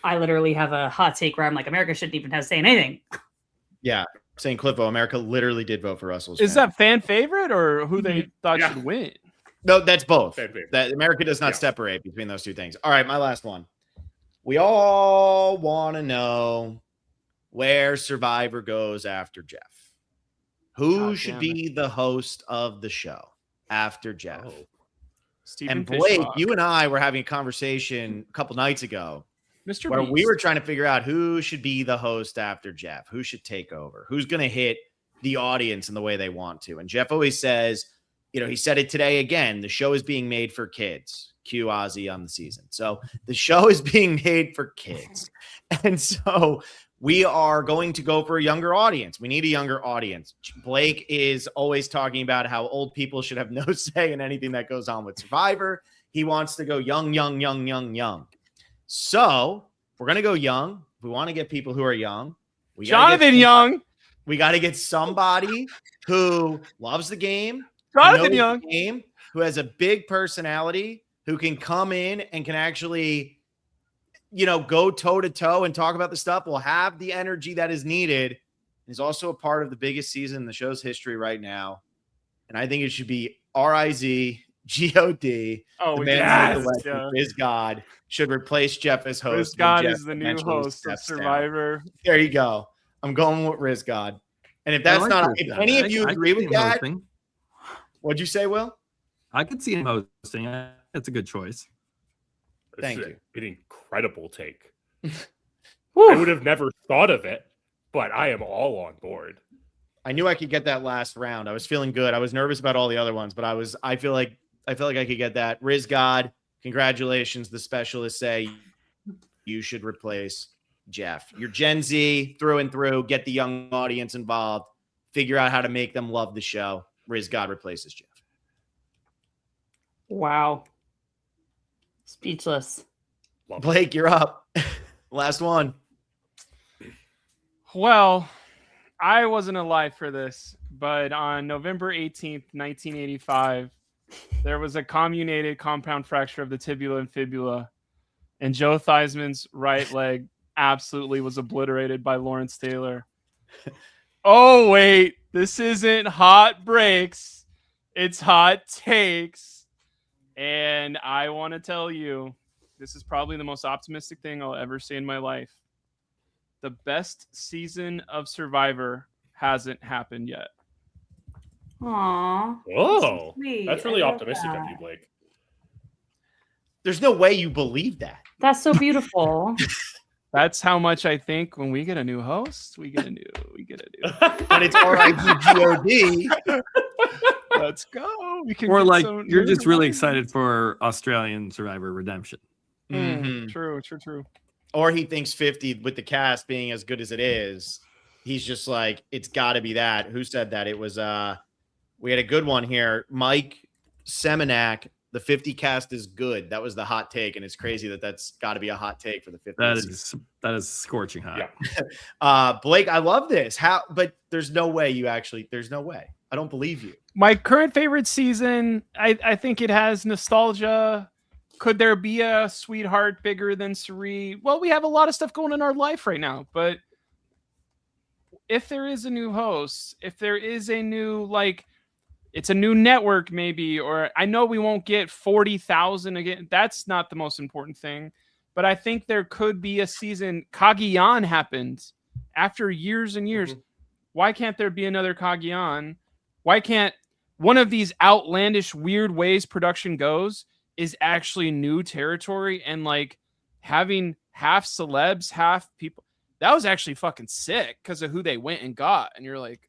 I literally have a hot take where I'm like, America shouldn't even have to say anything. Yeah. Saying Cliffo, America literally did vote for Russell's. Is fan. that fan favorite or who they thought Yeah. should win? No, that's both. Fan favorite. That America does not Yeah. separate between those two things. All right, my last one. We all want to know where Survivor goes after Jeff. Who God should damn be the host of the show after Jeff? Oh. Stephen And Blake, Fishbach. you and I were having a conversation a couple nights ago Mr. where we Beast. were trying to figure out who should be the host after Jeff, who should take over, who's going to hit the audience in the way they want to. And Jeff always says, he said it today again, the show is being made for kids. Cue Ozzy on the season. So the show is being made for kids. And so we are going to go for a younger audience. We need a younger audience. Blake is always talking about how old people should have no say in anything that goes on with Survivor. He wants to go young. So we're going to go young. We want to get people who are young. We gotta Jonathan get Young. We got to get somebody who loves the game, who Jonathan knows Young. the game, who has a big personality, who can come in and can actually, go toe to toe and talk about the stuff. Will have the energy that is needed. Is also a part of the biggest season in the show's history right now. And I think it should be RIZ-GOD. Oh, The we man got who is the legend, Riz God, should replace Jeff as host. Riz when God Jeff is the new eventually host of steps down. Survivor. There you go. I'm going with Riz God. And if I that's like not, Riz if God. any of you I agree could see with him that, hosting. what'd you say, Will? I could see him hosting. That's a good choice. Thank It's you. An incredible take. I Whew. would have never thought of it, but I am all on board. I knew I could get that last round. I was feeling good. I was nervous about all the other ones, but I feel like I could get that. Riz God, Congratulations. The specialists say you should replace Jeff. You're Gen Z through and through. Get the young audience involved. Figure out how to make them love the show. Riz God replaces Jeff. Wow. Speechless. Blake, you're up. Last one. Well, I wasn't alive for this, but on November 18th, 1985, there was a comminuted compound fracture of the tibia and fibula, and Joe Theismann's right leg absolutely was obliterated by Lawrence Taylor. Oh, wait, this isn't hot breaks. It's hot takes. And I want to tell you, this is probably the most optimistic thing I'll ever say in my life. The best season of Survivor hasn't happened yet. Aw. Oh, Sweet. that's I really love optimistic of that. you, Blake. There's no way you believe that. That's so beautiful. That's how much I think when we get a new host, we get a new. But it's RIPGOD. Let's go. We can Or get like some you're new just really hosts. excited for Australian Survivor Redemption. Mhm. True. Or he thinks 50 with the cast being as good as it is. He's just like, it's got to be that. Who said that? It was we had a good one here. Mike Semenak. The 50 cast is good. That was the hot take, and it's crazy that that's got to be a hot take for the 50. That is scorching hot. Yeah. Blake, I love this. But there's no way there's no way. I don't believe you. My current favorite season, I think it has nostalgia. Could there be a sweetheart bigger than Suri? Well, we have a lot of stuff going in our life right now, but if there is a new host, if there is a new, like, it's a new network maybe, or I know we won't get 40,000 again. That's not the most important thing, but I think there could be a season. Cagayan happened after years and years. Mhm. Why can't there be another Cagayan? Why can't one of these outlandish, weird ways production goes is actually new territory, and like having half celebs, half people? That was actually fucking sick because of who they went and got. And you're like,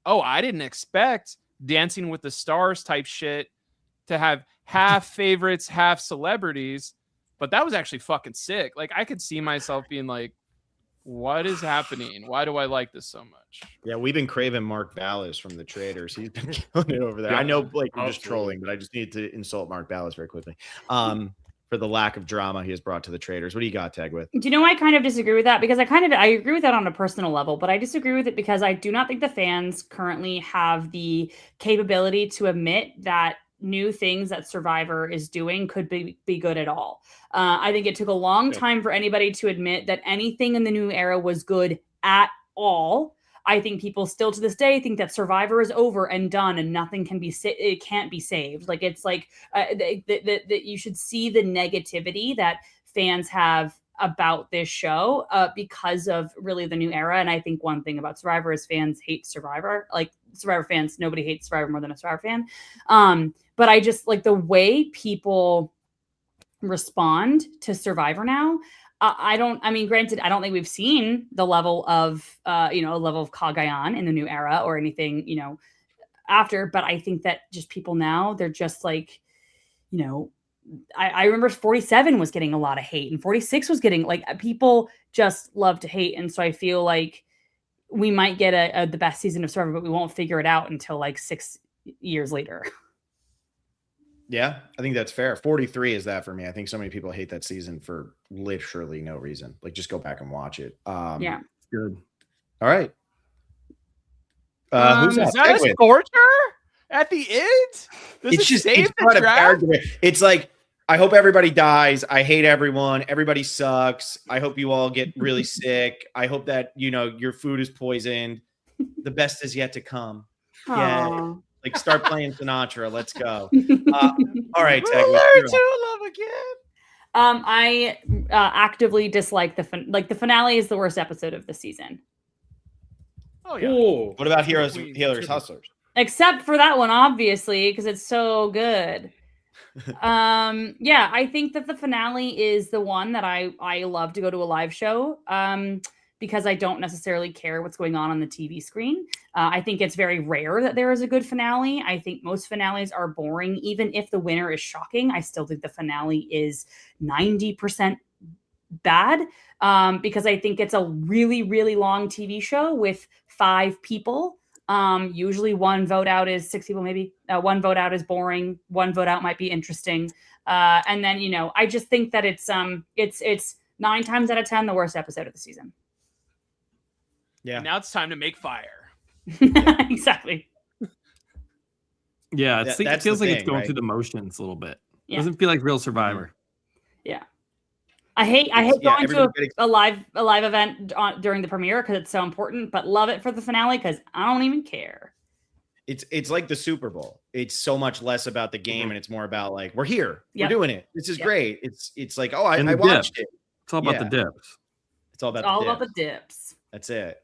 oh, I didn't expect Dancing with the Stars type shit to have half favorites, half celebrities, but that was actually fucking sick. Like, I could see myself being like, what is happening? Why do I like this so much? Yeah, we've been craving Mark Ballas from the Traders. He's been killing it over there. Yeah, I know, Blake, we're just absolutely. trolling, but I just need to insult Mark Ballas very quickly for the lack of drama he has brought to the Traders. What do you got, Tag with? Do you know I kind of disagree with that? Because I agree with that on a personal level, but I disagree with it because I do not think the fans currently have the capability to admit that new things that Survivor is doing could be good at all. I think it took a long time for anybody to admit that anything in the new era was good at all. I think people still to this day think that Survivor is over and done and nothing can be it can't be saved. Like, it's like that you should see the negativity that fans have about this show because of really the new era. And I think one thing about Survivor is fans hate Survivor. Like, Survivor fans, nobody hates Survivor more than a Survivor fan. But I just like the way people respond to Survivor now. Granted, I don't think we've seen the level of, Cagayan in the new era or anything, after, but I think that just people now, they're just like, I remember 47 was getting a lot of hate and 46 was getting, like, people just love to hate. And so I feel like we might get the best season of Survivor, but we won't figure it out until like 6 years later. Yeah, I think that's fair. 43 is that for me. I think so many people hate that season for literally no reason. Like, just go back and watch it. Yeah. Good. All right. Who's Is up? that a Tag with. scorcher at the end? Does It's it just save it's the kind of draft? arrogant. It's like, I hope everybody dies. I hate everyone. Everybody sucks. I hope you all get really sick. I hope that your food is poisoned. The best is yet to come. Yeah. Aw. Like, start playing Sinatra. Let's go. All right, We'll Tag with. learn You're up. to love again. I actively dislike the finale is the worst episode of the season. Oh yeah. Ooh. What about Healers Triple. Hustlers? Except for that one, obviously, because it's so good. I think that the finale is the one that I love to go to a live show. because I don't necessarily care what's going on the TV screen. I think it's very rare that there is a good finale. I think most finales are boring. Even if the winner is shocking, I still think the finale is 90% bad, because I think it's a really, really long TV show with 5 people. Usually one vote out is 6 people, maybe. One vote out is boring. One vote out might be interesting. And then, I just think that it's 9 times out of 10 the worst episode of the season. Yeah. And now it's time to make fire. Exactly. Yeah, That's it feels the like it's thing, going right? through the motions a little bit. Yeah. Doesn't feel like real Survivor. I hate Yeah, going to everybody get a live event during the premiere because it's so important, but love it for the finale because I don't even care. It's like the Super Bowl. It's so much less about the game and it's more about like, we're here, Yep. we're doing it. This is Yep. great. It's like, oh, I And the watched dip. it. It's all about the Yeah. dips. It's all about It's all the about the dip. dips. That's it.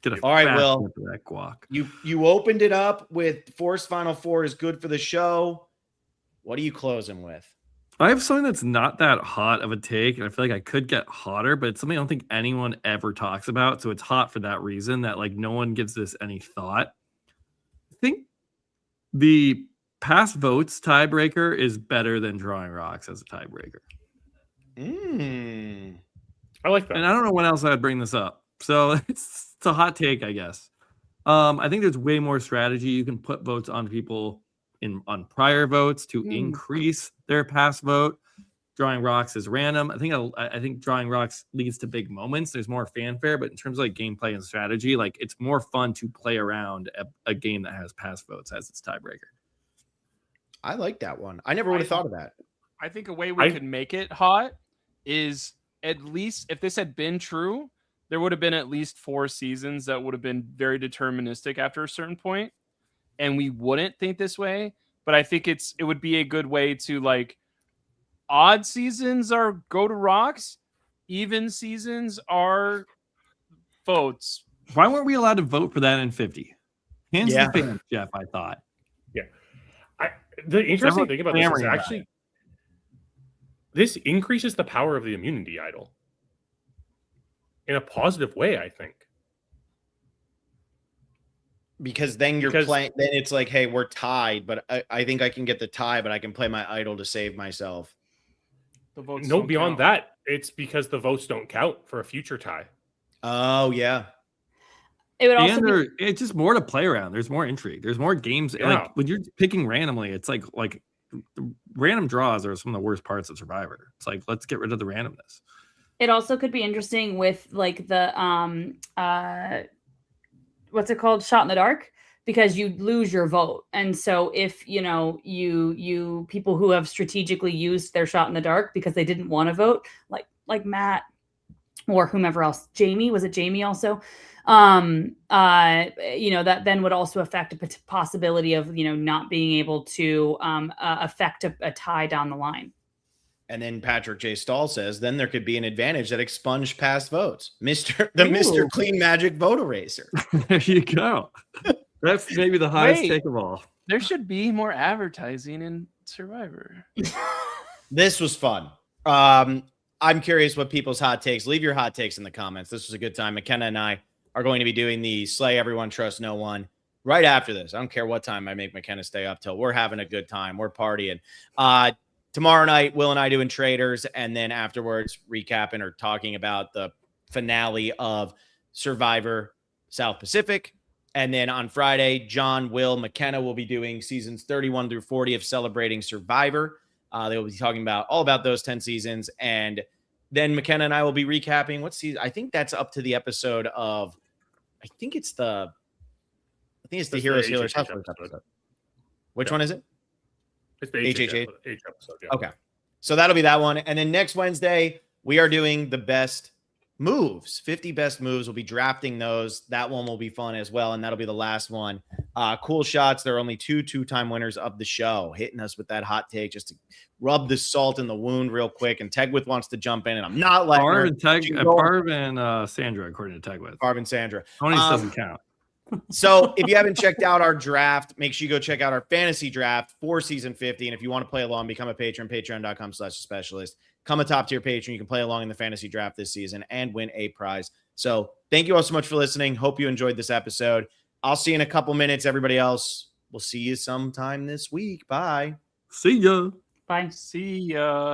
Get a All right, fat Will. dip of that guac. You opened it up with Forced Final Four is good for the show. What are you closing with? I have something that's not that hot of a take, and I feel like I could get hotter, but it's something I don't think anyone ever talks about. So it's hot for that reason that like no one gives this any thought. I think the past votes tiebreaker is better than drawing rocks as a tiebreaker. I like that. And I don't know when else I'd bring this up. So it's a hot take, I guess. I think there's way more strategy. You can put votes on people on prior votes to increase their past vote. Drawing rocks is random. I think drawing rocks leads to big moments. There's more fanfare, but in terms of like gameplay and strategy, like it's more fun to play around a game that has past votes as its tiebreaker. I like that one. I never would have thought of that. I think a way we could make it hot is, at least if this had been true, there would have been at least 4 seasons that would have been very deterministic after a certain point, and we wouldn't think this way. But I think it would be a good way to, like, odd seasons are go to rocks, even seasons are votes. Why weren't we allowed to vote for that in 50? Hands Yeah. to the fans, Jeff, I thought. The interesting thing about this is clamoring about actually this increases the power of the immunity idol in a positive way, I think. Because then you're playing, then it's like, hey, we're tied, but I think I can get the tie, but I can play my idol to save myself. The votes No, don't beyond count. that, it's because the votes don't count for a future tie. Oh, yeah. It would also be, It's just more to play around. There's more intrigue. There's more games. Yeah. Like when you're picking randomly, it's like random draws are some of the worst parts of Survivor. It's like, let's get rid of the randomness. it also could be interesting with like the what's it called, shot in the dark, because you lose your vote. And so if you people who have strategically used their shot in the dark because they didn't want to vote, like Matt or whomever else, Jamie, was it Jamie also? That then would also affect a possibility of not being able to affect a tie down the line. And then Patrick J. Stahl says, then there could be an advantage that expunged past votes. Mr. Clean Magic Vote Eraser. There you go. That's maybe the highest Wait. take of all. There should be more advertising in Survivor. This was fun. I'm curious what people's hot takes. Leave your hot takes in the comments. This was a good time. McKenna and I are going to be doing the Slay Everyone, Trust No One right after this. I don't care what time I make McKenna stay up till. We're having a good time. We're partying. Tomorrow night, Will and I doing Traders, and then afterwards recapping or talking about the finale of Survivor South Pacific. And then on Friday, John, Will, McKenna will be doing seasons 31 through 40 of Celebrating Survivor. They will be talking about all about those 10 seasons. And then McKenna and I will be recapping what season. I think that's up to the episode of, I think it's the That's Heroes the Healers HHH episode. Which Yeah. one is it? It's the HHH. episode. Yeah. Okay. So that'll be that one. And then next Wednesday, we are doing the best moves. 50 best moves. We'll be drafting those. That one will be fun as well. And that'll be the last one. Cool shots. There are only two-time winners of the show hitting us with that hot take just to rub the salt in the wound real quick. And Tegwith wants to jump in, and I'm not letting her. Parv and Sandra, according to Tegwith. Parv and Sandra. Tony's doesn't count. So if you haven't checked out our draft, make sure you go check out our fantasy draft for season 50. And if you want to play along, become a patron, patreon.com/specialist. Come a top tier patron. You can play along in the fantasy draft this season and win a prize So thank you all so much for listening. Hope you enjoyed this episode. I'll see you in a couple minutes. Everybody else, we'll see you sometime this week. Bye. See ya. Bye. See ya.